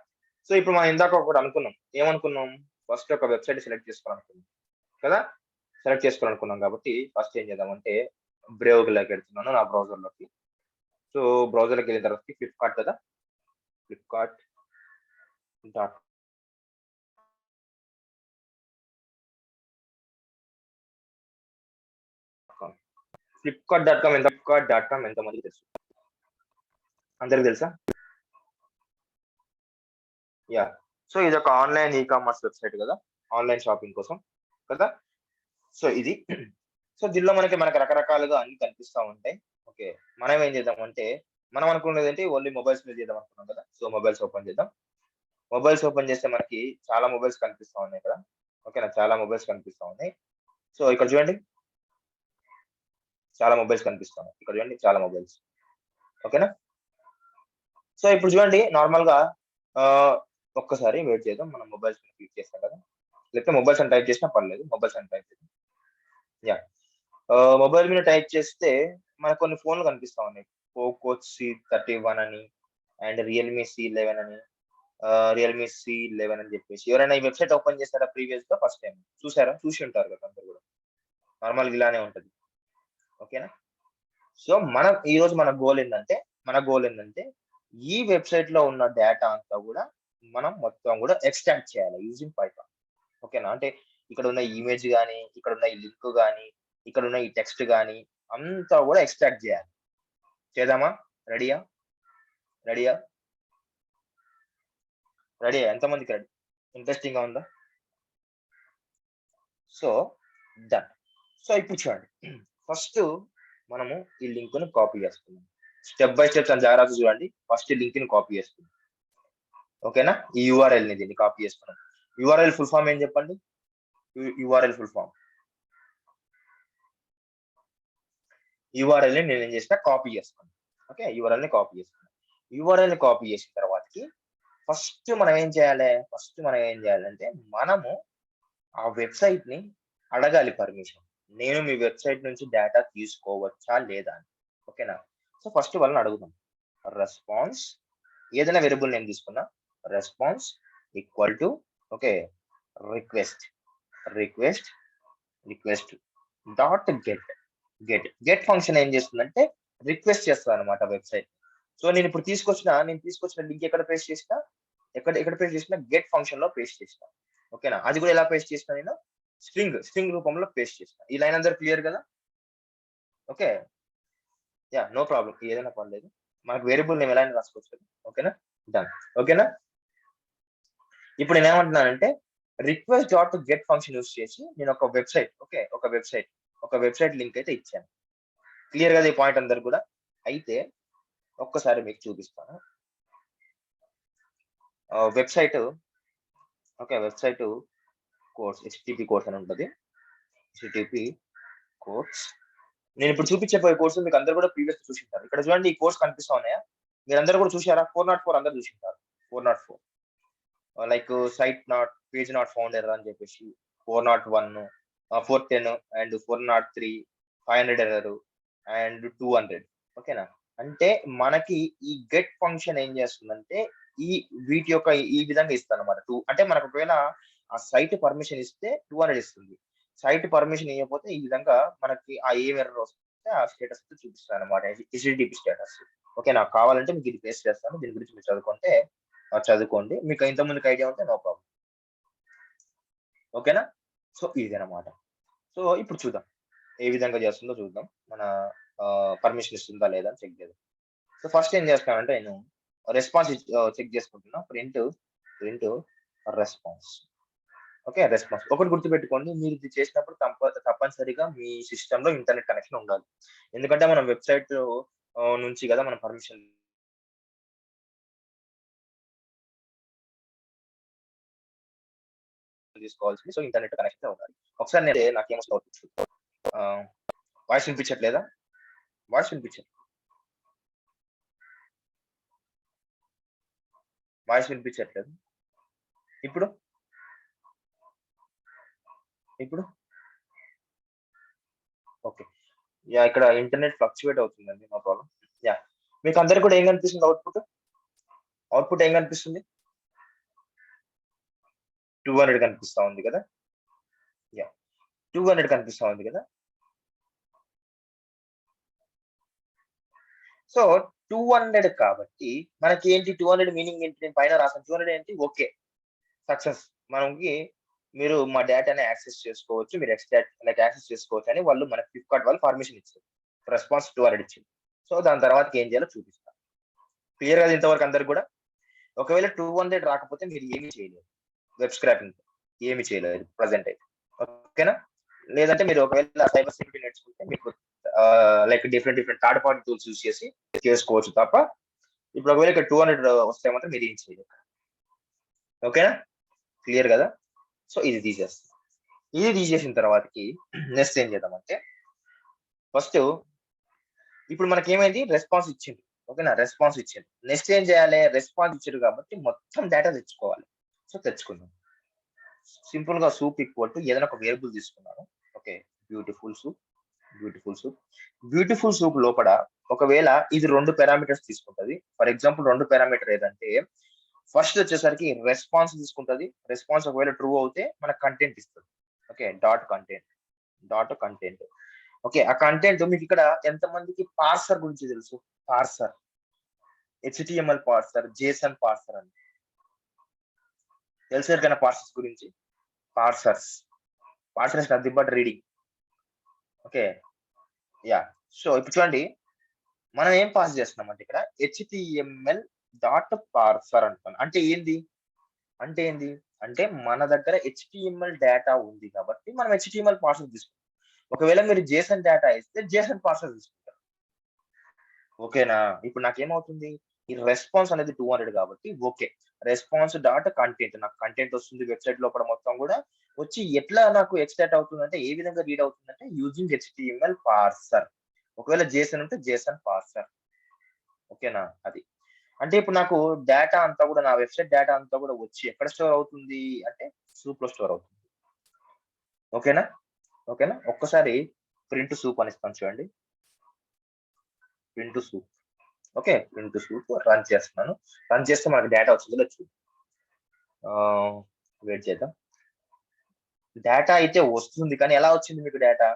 Speaker 1: సో ఇప్పుడు మనం ఇందాక ఒకటి అనుకున్నాం, ఏమనుకున్నాం, ఫస్ట్ ఒక వెబ్సైట్ సెలెక్ట్ చేసుకోవాలనుకున్నాం కదా. సెలెక్ట్ చేసుకోవాలనుకున్నాం కాబట్టి ఫస్ట్ ఏం చేద్దామంటే, బ్రేవ్లోకి వెళ్తున్నాను నా బ్రౌజర్లోకి. సో బ్రౌజర్లోకి వెళ్ళిన తర్వాత ఫ్లిప్కార్ట్ కదా, ఫ్లిప్కార్ట్ డాట్ ఫ్లిప్కార్ట్.com ఎంతమందికి తెలుసు, అందరికి తెలుసా. యా. సో ఇది ఒక ఆన్లైన్ కామర్స్ వెబ్సైట్ కదా, ఆన్లైన్ షాపింగ్ కోసం కదా. సో ఇది, సో దీనిలో మనకి రకరకాలుగా అన్ని కనిపిస్తా ఉంటాయి. ఓకే, మనం ఏం చేద్దామంటే, మనం అనుకున్నది ఏంటి, ఓన్లీ మొబైల్స్ మీద చేద్దాం అనుకున్నాం కదా. సో మొబైల్స్ ఓపెన్ చేద్దాం. మొబైల్స్ ఓపెన్ చేస్తే మనకి చాలా మొబైల్స్ కనిపిస్తా ఉన్నాయి కదా. ఓకేనా, చాలా మొబైల్స్ కనిపిస్తా ఉన్నాయి. సో ఇక్కడ చూడండి, చాలా మొబైల్స్ కనిపిస్తున్నాయి. ఇక్కడ చూడండి, చాలా మొబైల్స్. ఓకేనా. సో ఇప్పుడు చూడండి, నార్మల్ గా ఒక్కసారి వెయిట్ చేద్దాం, మనం మొబైల్స్ క్లిక్ చేస్తాం కదా, లేకపోతే మొబైల్స్ అని టైప్ చేసినా పర్లేదు, మొబైల్స్ అని టైప్ చేద్దాం. యా, మొబైల్ మీద టైప్ చేస్తే మనకు కొన్ని ఫోన్లు కనిపిస్తా ఉన్నాయి. పోకో C31 అని, అండ్ రియల్మీ C11 అని, రియల్మీ C11 అని చెప్పేసి. ఎవరైనా ఈ వెబ్సైట్ ఓపెన్ చేస్తారా ప్రీవియస్ గా, ఫస్ట్ టైం చూసారా, చూసి ఉంటారు కదా అందరు కూడా. నార్మల్ ఇలానే ఉంటది. ఓకేనా. సో ఈ రోజు మన గోల్ ఏంటంటే ఈ వెబ్సైట్ లో ఉన్న డేటా అంతా కూడా మనం మొత్తం కూడా ఎక్స్ట్రాక్ట్ చేయాలి యూజింగ్ పైథాన్. ఓకేనా. అంటే ఇక్కడ ఉన్న ఇమేజ్ కానీ, ఇక్కడ ఉన్న ఈ లింక్ కానీ, ఇక్కడ ఉన్న ఈ టెక్స్ట్ కానీ అంతా కూడా ఎక్స్ట్రాక్ట్ చేయాలి. చేద్దామా, రెడీయా, రెడీయా, రెడీ? ఎంతమందికి రెడీ, ఇంట్రెస్టింగ్ గా ఉందా. So done. సో ఇప్పుడు చూడండి, ఫస్ట్ మనము ఈ లింక్ ను కాపీ చేసుకుందాం. స్టెప్ బై స్టెప్ అని జాగ్రత్త చూడండి. ఫస్ట్ ఈ లింక్ ని కాపీ చేసుకుందాం. ఓకేనా, ఈ URL ని దీన్ని కాపీ చేసుకున్నాం. URL ఫుల్ ఫామ్ ఏం చెప్పండి, URL ఫుల్ ఫామ్. URL ని నేను ఏం చేసిన, కాపీ చేసుకున్నాను. ఓకే, URL ని కాపీ చేసుకున్నాను. URL ని కాపీ చేసిన తర్వాతకి ఫస్ట్ మనం ఏం చేయాలంటే, మనము ఆ వెబ్సైట్ ని అడగాలి పర్మిషన్. నేను మీ వెబ్సైట్ నుంచి డేటా తీసుకోవచ్చా లేదా అని. ఓకేనా. సో ఫస్ట్ వాళ్ళని అడుగుదాం. రెస్పాన్స్ ఏదైనా వేరియబుల్ నేమ్ తీసుకున్నా response equal to okay request request request dot get function ఏం చేస్తుందంటే రిక్వెస్ట్ చేస్తుంది అనమాట వెబ్సైట్. సో నేను తీసుకొచ్చిన లింక్ ఎక్కడ పేస్ట్ చేసిన ఎక్కడ పేస్ట్ చేసిన గెట్ ఫంక్షన్ లో పేస్ట్ చేసిన. ఓకేనా, అది కూడా ఎలా పేస్ట్ చేసిన నేను స్ట్రింగ్ రూపంలో పేస్ట్ చేసిన. ఈ లైన్ అందరు క్లియర్ కదా? ఓకే, యా, నో ప్రాబ్లం, ఏదైనా పర్లేదు, మనకు వేరియబుల్ నేమ్ ఎలా అయినా రాసుకోవచ్చు. ఓకేనా, డన్. ఓకేనా, ఇప్పుడు నేను ఏమంటున్నానంటే request dot get function use చేసి నేను ఒక వెబ్సైట్ లింక్ అయితే ఇచ్చాను. క్లియర్ కదా ఈ పాయింట్ అందరు కూడా? అయితే ఒక్కసారి మీకు చూపిస్తాను. వెబ్సైట్ కోర్స్ హెచ్టిటిపి కోర్స్ అని ఉంటుంది. హెచ్టిటిపి కోర్స్ నేను ఇప్పుడు చూపించబోయే కోర్సు మీకు అందరు కూడా ప్రీవియస్ చూసింటారు. ఇక్కడ చూడండి, ఈ కోర్స్ కనిపిస్తా ఉన్నాయా? మీరు అందరు కూడా చూసారా? 404 అందరు చూసింటారు. 404 like site not page not found error అని చెప్పేసి 401, 410 అండ్ 403, 500 ఎర్రర్ అండ్ 200. ఓకేనా, అంటే మనకి ఈ గెట్ ఫంక్షన్ ఏం చేస్తుందంటే వీటి యొక్క ఈ విధంగా ఇస్తుంది అనమాట. అంటే మనకు ఒకవేళ ఆ సైట్ పర్మిషన్ ఇస్తే 200 ఇస్తుంది. సైట్ పర్మిషన్ ఇవ్వకపోతే ఈ విధంగా మనకి ఆ ఏం ఎర్రర్ వస్తే ఆ స్టేటస్ చూపిస్తుంది అనమాట, హెచ్టిటిపి స్టేటస్. ఓకే, నాకు కావాలంటే మీకు ఇది పేస్ట్ చేస్తాను, దీని గురించి మీరు చదువుకోండి. మీకు ఇంతకుముందుకు ఐడియా ఉంటే నో ప్రాబ్లం. ఓకేనా, సో ఇదనమాట. సో ఇప్పుడు చూద్దాం ఏ విధంగా చేస్తుందో చూద్దాం. మన పర్మిషన్ ఇస్తుందా లేదా అని చెక్ చేద్దాం. సో ఫస్ట్ ఏం చేస్తానంటే నేను రెస్పాన్స్ చెక్ చేసుకుంటున్నా. Print response. ఓకే, రెస్పాన్స్ ఒకటి గుర్తుపెట్టుకోండి, మీరు ఇది చేసినప్పుడు తప్పనిసరిగా మీ సిస్టమ్ లో ఇంటర్నెట్ కనెక్షన్ ఉండాలి. ఎందుకంటే మనం వెబ్సైట్ నుంచి కదా మనం పర్మిషన్ తీసుకోవాల్సింది. సో ఇంటర్నెట్ కనెక్షన్ ఉండాలి. ఒకసారి నేను నాకేమొస్తుంది, వాయిస్ వినిపించట్లేదా? వాయిస్ వినిపించట్లేదు. ఇప్పుడు ఓకే, యా, ఇక్కడ ఇంటర్నెట్ ఫ్లక్చువేట్ అవుతుందండి, నో ప్రాబ్లం. యా, మీకు అందరికి కూడా ఏం కనిపిస్తుంది? అవుట్పుట్ ఏం కనిపిస్తుంది? 200 కనిపిస్తా ఉంది కదా? యా, 200 కనిపిస్తా ఉంది కదా? సో 200 కాబట్టి మనకి ఏంటి 200 మీనింగ్ ఏంటి? నేను పైన రాసాను 200 ఏంటి? Okay, success. మనకి మీరు మా డేటాని యాక్సెస్ చేసుకోవచ్చు, మీరు యాక్సెస్ చేసుకోవచ్చు అని వాళ్ళు మన ఫ్లిప్కార్ట్ వాళ్ళు పర్మిషన్ ఇచ్చారు. రెస్పాన్స్ 200 ఇచ్చింది. సో దాని తర్వాత ఏం చేయాలో చూపిస్తాను. క్లియర్ కదా ఇంతవరకు అందరికి కూడా? ఒకవేళ 200 రాకపోతే మీరు ఏమీ చేయలేరు, వెబ్ స్క్రాపింగ్ ఏమి చేయలేరు ప్రజెంట్ అయితే. ఓకేనా, లేదంటే మీరు ఒకవేళ సైబర్ సెక్యూరిటీ నేర్చుకుంటే మీకు like different third party tools use చేసి చేసుకోవచ్చు తప్ప ఇప్పుడు ఒకవేళ ఇక్కడ 200 వస్తే మాత్రం మీరు ఏం చేయలేరు. ఓకేనా, క్లియర్ కదా? సో ఇది తీసేసిన తర్వాతకి నెక్స్ట్ ఏం చేద్దామంటే ఫస్ట్ ఇప్పుడు మనకి ఏమైంది, రెస్పాన్స్ ఇచ్చింది. ఓకేనా, రెస్పాన్స్ ఇచ్చింది. నెక్స్ట్ ఏం చేయాలి? రెస్పాన్స్ ఇచ్చారు కాబట్టి మొత్తం డేటా తెచ్చుకోవాలి. సో తెచ్చుకుందాం. సింపుల్ గా సూప్ ఈక్వల్ టు ఏదైనా ఒక వేరియబుల్ తీసుకున్నాను. ఓకే, బ్యూటిఫుల్ సూప్ లోపల ఒకవేళ ఇది 2 పారామీటర్స్ తీసుకుంటది. ఫర్ ఎగ్జాంపుల్ 2 పారామీటర్ ఏదంటే ఫస్ట్ వచ్చేసరికి రెస్పాన్స్ తీసుకుంటది. రెస్పాన్స్ ఒకవేళ ట్రూ అవుతే మన కంటెంట్ ఇస్తుంది. Okay, dot content. ఓకే, ఆ కంటెంట్ మీకు ఇక్కడ ఎంతమందికి పార్సర్ గురించి తెలుసు? Parser, HTML parser, JSON parser అని తెలుసు కదా? పార్సర్స్ గురించి, parsers nothing but reading. Okay, yeah. So ఇప్పుడు చూడండి, మనం ఏం పాస్ చేస్తున్నాం అంటే ఇక్కడ హెచ్టిఎంఎల్ డాట్ పార్సర్ అంటున్నాం. అంటే ఏంది అంటే మన దగ్గర హెచ్టిఎంఎల్ డేటా ఉంది కాబట్టి మనం హెచ్టిఎంఎల్ పార్సర్ తీసుకుంటాం. ఒకవేళ మీరు జేసన్ డేటా ఇస్తే జేసన్ పార్సర్ తీసుకుంటారు. ఓకేనా, ఇప్పుడు నాకేమవుతుంది, ఈ రెస్పాన్స్ అనేది 200 కాబట్టి ఓకే, రెస్పాన్స్ డాట్ కంటెంట్, నాకు కంటెంట్ వస్తుంది వెబ్సైట్ లోపల మొత్తం కూడా వచ్చి ఎట్లా నాకు ఎక్స్ట్రాక్ట్ అవుతుందంటే ఏ విధంగా రీడ్ అవుతుందంటే యూజింగ్ హెచ్టిఎంఎల్ పార్సర్. ఒకవేళ జేసన్ ఉంటే జేసన్ పార్సర్. ఓకేనా, అది అంటే ఇప్పుడు నాకు డేటా అంతా కూడా నా వెబ్సైట్ డేటా అంతా కూడా వచ్చి ఎక్కడ స్టోర్ అవుతుంది అంటే సూప్ లో స్టోర్ అవుతుంది. ఓకేనా, ఒక్కసారి ప్రింట్ సూప్ అని ఇస్తాను చూడండి. Print soup okay, print soup run చేస్తున్నాను. రన్ చేస్తే మనకి డేటా వచ్చిందో చూడు. వెయిట్ చేద్దాం. డేటా అయితే వస్తుంది, కానీ ఎలా వచ్చింది మీకు డేటా?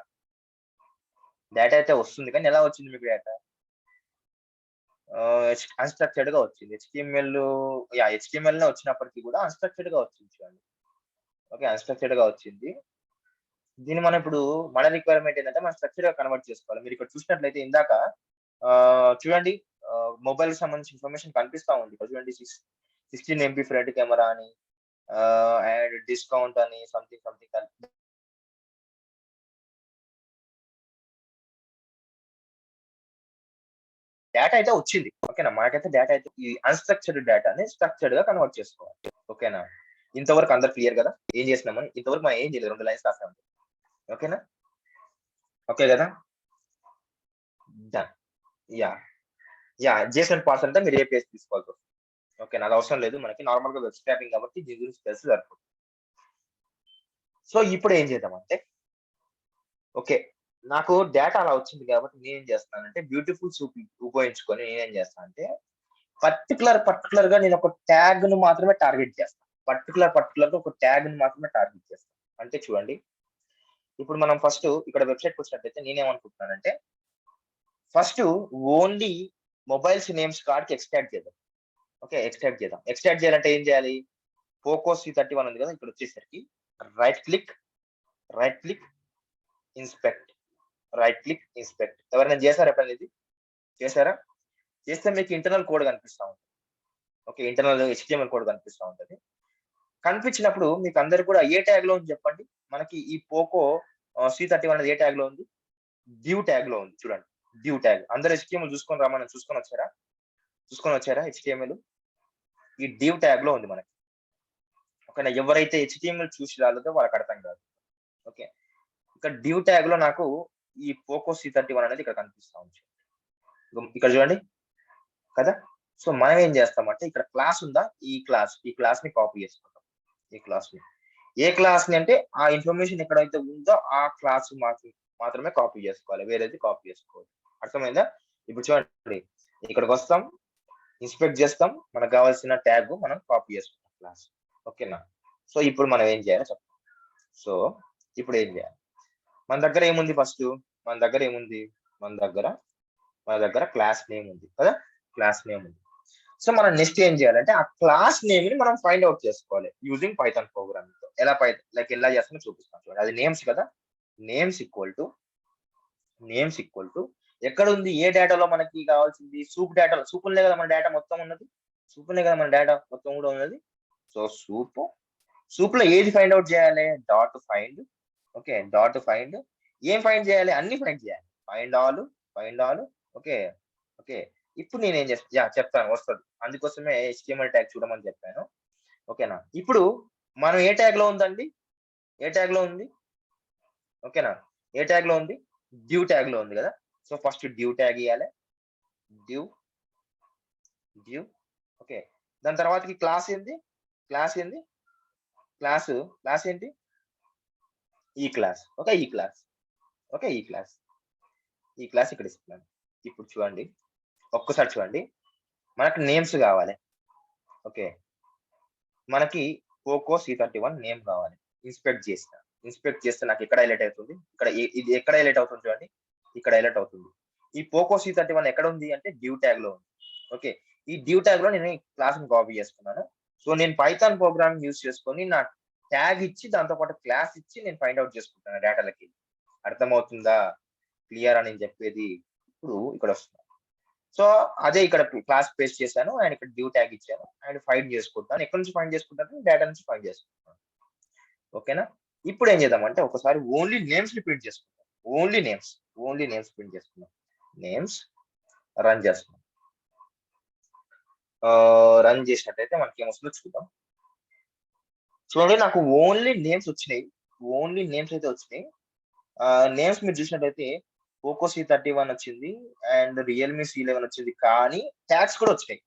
Speaker 1: డేటా అయితే వస్తుంది, కానీ ఎలా వచ్చింది మీకు డేటా? అన్‌స్ట్రక్చర్డ్ గా వచ్చింది. హెచ్‌టీఎంఎల్ వచ్చినప్పటికీ కూడా అన్‌స్ట్రక్చర్డ్ గా వచ్చింది చూడండి. ఓకే, అన్‌స్ట్రక్చర్డ్ గా వచ్చింది. దీన్ని మనం ఇప్పుడు మన రిక్వైర్మెంట్ ఏంటంటే మనం స్ట్రక్చర్ గా కన్వర్ట్ చేసుకోవాలి. మీరు ఇక్కడ చూసినట్లయితే ఇందాక చూడండి, మొబైల్ కి సంబంధించిన ఇన్ఫర్మేషన్ కనిపిస్తా ఉంది. ఇక్కడ చూడండి 16 ఎంబీ ఫ్రంట్ కెమెరా అని, అండ్ డిస్కౌంట్ అని సంథింగ్ సంథింగ్ డేటా అయితే వచ్చింది. ఓకేనా, మనకైతే డేటా అయితే ఈ అన్‌స్ట్రక్చర్డ్ డేటాని స్ట్రక్చర్డ్ గా కన్వర్ట్ చేసుకోవాలి. ఓకేనా, ఇంతవరకు అందరు క్లియర్ కదా? ఏం చేసినామని ఇంతవరకు మనం ఏం చేయలేదు, 2 లైన్స్ రాసాం. ఓకేనా, ఓకే కదా? డన్. యా జేసన్ పార్స్ అంటే మీరు ఏపీఎస్ తీసుకోవాల్సి వస్తుంది. ఓకే, అది అవసరం లేదు, మనకి నార్మల్ గా వెబ్ స్క్రాపింగ్ కాబట్టి దీని గురించి తెలిసి సరిపోతుంది. సో ఇప్పుడు ఏం చేద్దామంటే, ఓకే, నాకు డేటా అలా వచ్చింది కాబట్టి నేనేం చేస్తానంటే బ్యూటిఫుల్ సూప్ ఉపయోగించుకొని నేనేం చేస్తానంటే పర్టికులర్ గా నేను ఒక ట్యాగ్ ను మాత్రమే టార్గెట్ చేస్తాను. పర్టికులర్ గా ఒక ట్యాగ్ ని మాత్రమే టార్గెట్ చేస్తాను. అంటే చూడండి, ఇప్పుడు మనం ఫస్ట్ ఇక్కడ వెబ్సైట్ వచ్చినట్లయితే నేనేమనుకుంటున్నానంటే, first only mobiles names card కి ఎక్స్ట్రాక్ట్ చేద్దాం. ఓకే, ఎక్స్ట్రాక్ట్ చేద్దాం. ఎక్స్ట్రాక్ట్ చేయాలంటే ఏం చేయాలి? పోకో C31 ఉంది కదా, ఇక్కడ వచ్చేసరికి right click right click inspect right click inspect. ఎవరైనా చేశారా ఎప్పుడైనా ఇది? చేశారా? చేస్తే మీకు ఇంటర్నల్ కోడ్ కనిపిస్తా ఉంటుంది. ఓకే, ఇంటర్నల్ HTML కోడ్ కనిపిస్తా ఉంటది. కనిపించినప్పుడు మీకు అందరు కూడా ఏ ట్యాగ్ లో ఉంది చెప్పండి. మనకి ఈ పోకో C31 అనేది ఏ ట్యాగ్ లో ఉంది? డ్యూ ట్యాగ్ లో ఉంది చూడండి. Due tag. అందరు HTML చూసుకొని రమ్మని చూసుకొని వచ్చారా? చూసుకొని వచ్చారా HTML? ఈ డ్యూ ట్యాగ్ లో ఉంది మనకి. ఓకేనా, ఎవరైతే HTML చూసి రాలేదో వాళ్ళకి అర్థం కాదు. ఓకే, ఇక్కడ డ్యూ ట్యాగ్ లో నాకు ఈ పోకో C31 అనేది ఇక్కడ కనిపిస్తా ఉంది. ఇక్కడ చూడండి కదా. సో మనం ఏం చేస్తామంటే ఇక్కడ క్లాస్ ఉందా, ఈ క్లాస్ ని కాపీ చేసుకుంటాం. ఈ క్లాస్ ని ఏ క్లాస్ ని అంటే ఆ ఇన్ఫర్మేషన్ ఎక్కడైతే ఉందో ఆ క్లాస్ మాత్రమే కాపీ చేసుకోవాలి, వేరేది కాపీ చేసుకోవాలి. అర్థమైందా? ఇప్పుడు చూడండి, ఇక్కడికి వస్తాం, ఇన్స్పెక్ట్ చేస్తాం, మనకు కావాల్సిన ట్యాగ్ మనం కాపీ చేసుకుంటాం క్లాస్. ఓకేనా, సో ఇప్పుడు మనం ఏం చేయాలి చెప్తాం. సో ఇప్పుడు ఏం చేయాలి? మన దగ్గర ఏముంది? ఫస్ట్ మన దగ్గర ఏముంది? మన దగ్గర క్లాస్ నేమ్ ఉంది కదా, క్లాస్ నేమ్ ఉంది. సో మనం నెక్స్ట్ ఏం చేయాలంటే ఆ క్లాస్ నేమ్ ని మనం ఫైండ్ అవుట్ చేసుకోవాలి యూజింగ్ పైథాన్ ప్రోగ్రామింగ్ తో. ఎలా చేస్తామో చూపిస్తాను చూడండి. అది నేమ్స్ కదా, నేమ్స్ ఈక్వల్ టు ఎక్కడ ఉంది? ఏ డేటాలో మనకి కావాల్సింది? సూప్ డేటాలో. సూపులే కదా మన డేటా మొత్తం ఉన్నది. సూపులే కదా మన డేటా మొత్తం కూడా ఉన్నది. సో సూప్ లో ఏది ఫైండ్ అవుట్ చేయాలి? Dot find. Okay, dot find. ఏం ఫైండ్ చేయాలి? అన్ని ఫైండ్ చేయాలి. Find all. Okay, okay. ఇప్పుడు నేనేం చెప్తాను, వస్తుంది. అందుకోసమే HTML ట్యాగ్ చూడమని చెప్పాను. ఓకేనా, ఇప్పుడు మనం ఏ ట్యాగ్ లో ఉందండి? ఏ ట్యాగ్ లో ఉంది? ఓకేనా, ఏ ట్యాగ్ లో ఉంది? డ్యూ ట్యాగ్ లో ఉంది కదా. సో ఫస్ట్ డ్యూ ట్యాగ్ ఇవ్వాలి. డ్యూ డ్యూ ఓకే, దాని తర్వాతకి క్లాస్ ఏంది? క్లాస్ ఏంది? క్లాస్ ఏంటి? ఈ క్లాస్. ఓకే, ఈ క్లాస్. ఓకే, ఈ క్లాస్ ఇక్కడ ఇస్తున్నాను. ఇప్పుడు చూడండి, ఒక్కసారి చూడండి, మనకు నేమ్స్ కావాలి. ఓకే, మనకి పోకో C31 నేమ్ కావాలి. ఇన్స్పెక్ట్ చేస్తే నాకు ఎక్కడ హైలైట్ అవుతుంది? ఇక్కడ ఇది ఎక్కడ హైలైట్ అవుతుంది చూడండి, ఇక్కడ హైలైట్ అవుతుంది. ఈ పోకో C31 ఎక్కడ ఉంది అంటే డ్యూ ట్యాగ్ లో ఉంది. ఓకే, ఈ డ్యూ ట్యాగ్ లో నేను ఈ క్లాస్ ని కాపీ చేసుకున్నాను. సో నేను పైథాన్ ప్రోగ్రామింగ్ యూస్ చేసుకొని నా ట్యాగ్ ఇచ్చి దాంతో పాటు క్లాస్ ఇచ్చి నేను ఫైండ్ అవుట్ చేసుకుంటాను డేటాలకి. అర్థమవుతుందా? క్లియర్ అని చెప్పేది? ఇప్పుడు ఇక్కడ వస్తుంది. సో అదే ఇక్కడ క్లాస్ పేస్ట్ చేశాను అండ్ ఇక్కడ డ్యూ ట్యాగ్ ఇచ్చాను అండ్ ఫైండ్ చేసుకుంటాను. ఎక్కడ నుంచి ఫైండ్ చేసుకుంటాను? డేటా నుంచి ఫైండ్ చేసుకుంటాను. ఓకేనా, ఇప్పుడు ఏం చేద్దామంటే ఒకసారి ఓన్లీ నేమ్స్ ని ప్రింట్ చేసుకుంటాం. ఓన్లీ నేమ్స్ ప్రింట్ చేసుకుందాం. నేమ్స్ రన్ చేస్తున్నాం. రన్ చేసినట్టయితే మనకి ఏమొస్తుందో చూద్దాం. చూడండి, నాకు ఓన్లీ నేమ్స్ వచ్చినాయి. ఓన్లీ నేమ్స్ అయితే వచ్చినాయి. నేమ్స్ మీరు చూసినట్టయితే పోకో C31 వచ్చింది అండ్ రియల్మీ C11 వచ్చింది, కానీ ట్యాగ్స్ కూడా వచ్చినాయి.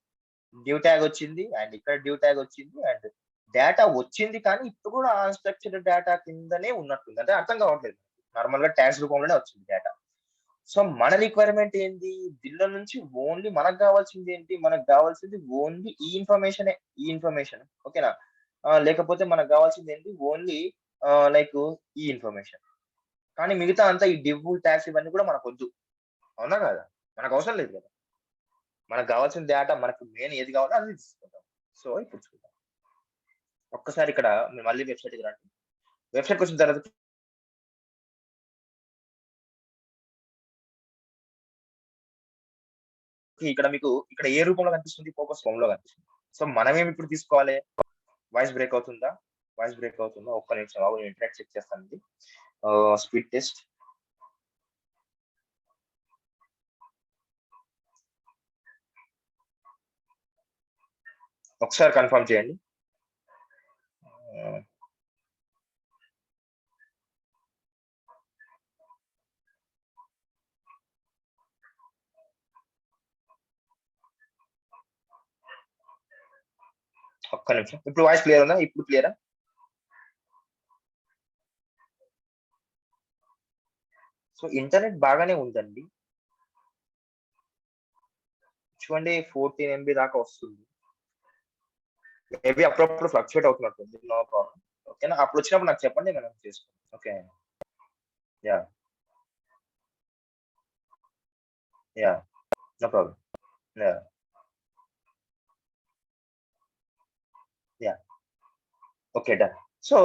Speaker 1: డ్యూ ట్యాగ్ వచ్చింది అండ్ ఇక్కడ డ్యూ ట్యాగ్ వచ్చింది అండ్ డేటా వచ్చింది, కానీ ఇప్పుడు కూడా అన్‌స్ట్రక్చర్డ్ డేటా కిందనే ఉన్నట్టుంది. అంటే అర్థం కావట్లేదు. నార్మల్ గా ట్యాగ్స్ రూపంలోనే వచ్చింది డేటా. సో మన రిక్వైర్మెంట్ ఏంటి, దీనిలో నుంచి ఓన్లీ మనకు కావాల్సింది ఏంటి, మనకు కావాల్సింది ఓన్లీ ఈ ఇన్ఫర్మేషన్ ఓకేనా. లేకపోతే మనకు కావాల్సింది ఏంటి, ఓన్లీ లైక్ ఈ ఇన్ఫర్మేషన్. కానీ మిగతా అంతా ఈ డివ్ ట్యాగ్స్ ఇవన్నీ కూడా మనకు వద్దు, అవునా కదా, మనకు అవసరం లేదు కదా. మనకు కావాల్సిన డేటా, మనకు మెయిన్ ఏది కావాలో అది తీసుకుంటాం. సో ఇప్పుడు చూద్దాం ఒక్కసారి ఇక్కడ మళ్ళీ వెబ్సైట్కి రండి. వెబ్సైట్కి వచ్చిన తర్వాత ఇక్కడ మీకు ఇక్కడ ఏ రూపంలో కనిపిస్తుంది, ఫోకస్ ఫామ్ లో కనిపిస్తుంది. సో మనమేమి ఇప్పుడు తీసుకోవాలి, వాయిస్ బ్రేక్ అవుతుందా, ఒక్క నిమిషం బాబు, నేను ఇంటర్నెట్ చెక్ చేస్తాను. ఇది స్పీడ్ టెస్ట్. ఒకసారి కన్ఫర్మ్ చేయండి. ఒక్క నిమిషం. ఇప్పుడు వాయిస్ క్లియర్ ఉందా, ఇప్పుడు క్లియరా? సో ఇంటర్నెట్ బాగానే ఉందండి, చూడండి 14 MB దాకా వస్తుంది. మేబీ అప్పుడప్పుడు ఫ్లక్చువేట్ అవుతున్నట్టుంది, నో ప్రాబ్లం. ఓకేనా, అప్పుడు వచ్చినప్పుడు నాకు చెప్పండి, మనం చేసుకుంటాం. Okay, yeah yeah, no problem. Yeah yeah, okay done. So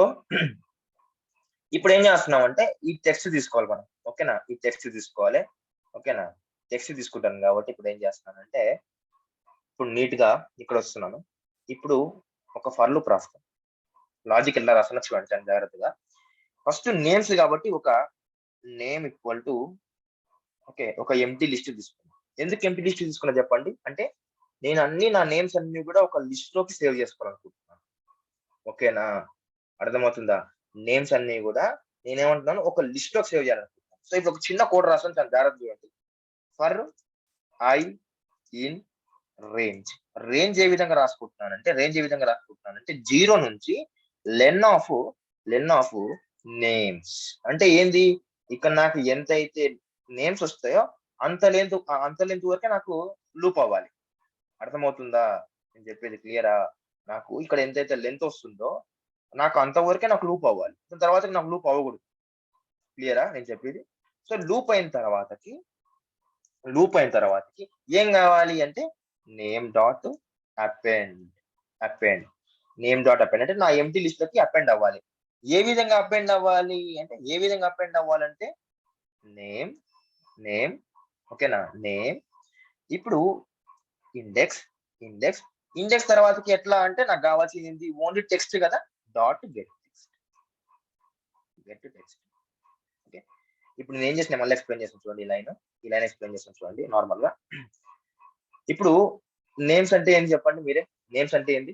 Speaker 1: ఇప్పుడు ఏం చేస్తున్నాం అంటే ఈ టెక్స్ట్ తీసుకోవాలి మనం, ఓకేనా, ఈ టెక్స్ట్ తీసుకోవాలి. ఓకేనా, టెక్స్ట్ తీసుకుంటాను కాబట్టి ఇప్పుడు ఏం చేస్తున్నానంటే, ఇప్పుడు నీట్ గా ఇక్కడ వస్తున్నాను. ఇప్పుడు ఒక ఫర్ లూప్ రాస్తాను. లాజిక్ ఎలా రాస్తున్నా చూడండి చాలా జాగ్రత్తగా. ఫస్ట్ నేమ్స్ కాబట్టి ఒక నేమ్ ఈక్వల్ టు, ఓకే, ఒక ఎంటీ లిస్ట్ తీసుకున్నాను. ఎందుకు ఎంటీ లిస్ట్ తీసుకున్నా చెప్పండి, అంటే నేను నా నేమ్స్ అన్ని కూడా ఒక లిస్ట్ లోకి సేవ్ చేసుకోవాలనుకుంటున్నాను. ఓకేనా, అర్థమవుతుందా, నేమ్స్ అన్ని కూడా నేనేమంటున్నాను, ఒక లిస్ట్ లోకి సేవ్ చేయాలనుకుంటున్నాను. సో ఇప్పుడు ఒక చిన్న కోడ్ రాస్తాను, చాలా జాగ్రత్త చూడండి. ఫర్ ఐ ఇన్ రేంజ్ ఏ విధంగా రాసుకుంటున్నానంటే 0 నుంచి లెన్ ఆఫ్ నేమ్స్ అంటే ఏంది, ఇక్కడ నాకు ఎంతైతే నేమ్స్ వస్తాయో అంత లెంత్ వరకే నాకు లూప్ అవ్వాలి. అర్థమవుతుందా నేను చెప్పేది, క్లియరా? నాకు ఇక్కడ ఎంతైతే లెంత్ వస్తుందో నాకు అంతవరకే నాకు లూప్ అవ్వాలి, దాని తర్వాత నాకు లూప్ అవ్వకూడదు. క్లియరా నేను చెప్పేది? సో లూప్ అయిన తర్వాతకి ఏం కావాలి అంటే నేమ్ డాట్ అపెండ్ అంటే నా ఎంటీ లిస్ట్ లోకి అపెండ్ అవ్వాలి. ఏ విధంగా అపెండ్ అవ్వాలంటే నేమ్ ఓకేనా, నేమ్. ఇప్పుడు ఇండెక్స్ తర్వాతకి ఎట్లా అంటే నాకు కావాల్సింది ఓన్లీ టెక్స్ట్ కదా, డాట్ గెట్ టెక్స్ట్. ఓకే, ఇప్పుడు నేను ఏం చేసిన మళ్ళీ ఎక్స్ప్లెయిన్ చేస్తాను చూడండి, ఈ లైన్ ఎక్స్ప్లెయిన్ చేస్తాను చూడండి నార్మల్ గా. ఇప్పుడు నేమ్స్ అంటే ఏంటి చెప్పండి మీరే, నేమ్స్ అంటే ఏందో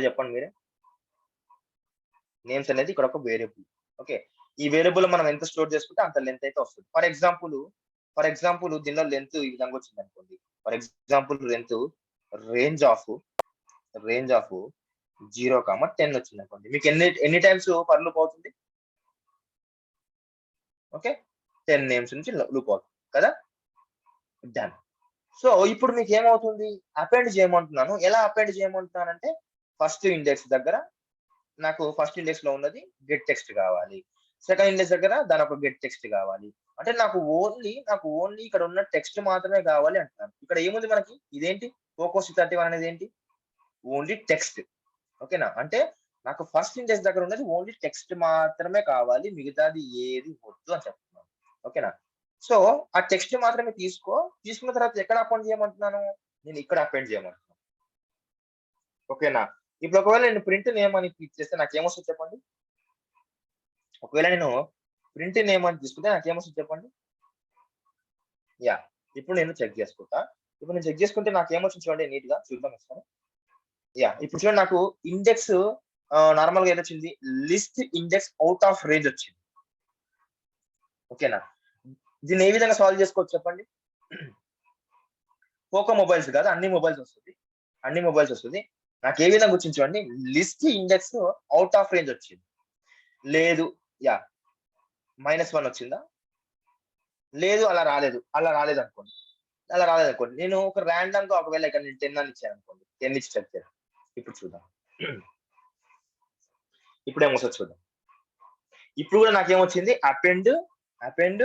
Speaker 1: చెప్పండి మీరే. నేమ్స్ అనేది ఇక్కడ ఒక వేరియబుల్. ఓకే, ఈ వేరియబుల్ మనం ఎంత స్టోర్ చేసుకుంటే అంత లెంత్ అయితే వస్తుంది. ఫర్ ఎగ్జాంపుల్ దీనిలో లెంత్ ఈ విధంగా వచ్చింది అనుకోండి. ఫర్ ఎగ్జాంపుల్ రేంజ్ ఆఫ్ 0,10 వచ్చింది అనుకోండి. మీకు ఎన్ని టైమ్స్ ఫర్ లూప్ అవుతుంది? ఓకే, 10 నేమ్స్ నుంచి లూప్ అవుతుంది కదా, డన్. సో ఇప్పుడు మీకు ఏమవుతుంది, అపెండ్ చేయమంటున్నాను. ఎలా అపెండ్ చేయమంటున్నానంటే ఫస్ట్ ఇండెక్స్ దగ్గర నాకు ఫస్ట్ ఇండెక్స్ లో ఉన్నది గెట్ టెక్స్ట్ కావాలి, సెకండ్ ఇండెక్స్ దగ్గర దాని ఒక గెట్ టెక్స్ట్ కావాలి. అంటే నాకు ఓన్లీ ఇక్కడ ఉన్న టెక్స్ట్ మాత్రమే కావాలి అంటున్నాను. ఇక్కడ ఏముంది మనకి, ఇదేంటి ఫోకస్ 31 అనేది ఏంటి, ఓన్లీ టెక్స్ట్. ఓకేనా, అంటే నాకు ఫస్ట్ ఇండెక్స్ దగ్గర ఉన్నది ఓన్లీ టెక్స్ట్ మాత్రమే కావాలి, మిగతాది ఏది వద్దు అని చెప్తున్నాను. ఓకేనా, సో ఆ టెక్స్ట్ మాత్రమే తీసుకున్న తర్వాత ఎక్కడ అపెండ్ చేయమంటున్నాను, నేను ఇక్కడ అపెండ్ చేయమంటున్నాను. ఓకేనా, ఇప్పుడు ఒకవేళ నేను ప్రింట్ నేమ్ అని క్లిక్ చేస్తే నాకు ఏమొస్తుంది చెప్పండి. ఒకవేళ నేను ప్రింట్ నేమ్ అని తీసుకుంటే నాకు ఏమొస్తుంది చెప్పండి. యా, ఇప్పుడు నేను చెక్ చేసుకుంటే నాకు ఏమొచ్చింది చూడండి, నీట్ గా చూద్దాం ఒకసారి. యా, ఇప్పుడు చూడండి నాకు ఇండెక్స్ నార్మల్ గా ఏదొచ్చింది, list index out of range వచ్చింది. ఓకేనా, దీన్ని ఏ విధంగా సాల్వ్ చేసుకోవచ్చు చెప్పండి. పోకో మొబైల్స్ కాదు, అన్ని మొబైల్స్ వస్తుంది. నాకు ఏ విధంగా వచ్చింది చూడండి, list index out of range వచ్చింది. లేదు, యా -1 వచ్చిందా, లేదు అలా రాలేదు అనుకోండి. నేను ఒక ర్యాండమ్ గా ఒకవేళ ఇక్కడ నేను 10 అని ఇచ్చాను అనుకోండి. 10 ఇచ్చి చెక్ చేద్దాం. ఇప్పుడు చూద్దాం. ఇప్పుడేమొస్తదో చూద్దాం. ఇప్పుడు కూడా నాకేమొచ్చింది అపెండ్ అపెండ్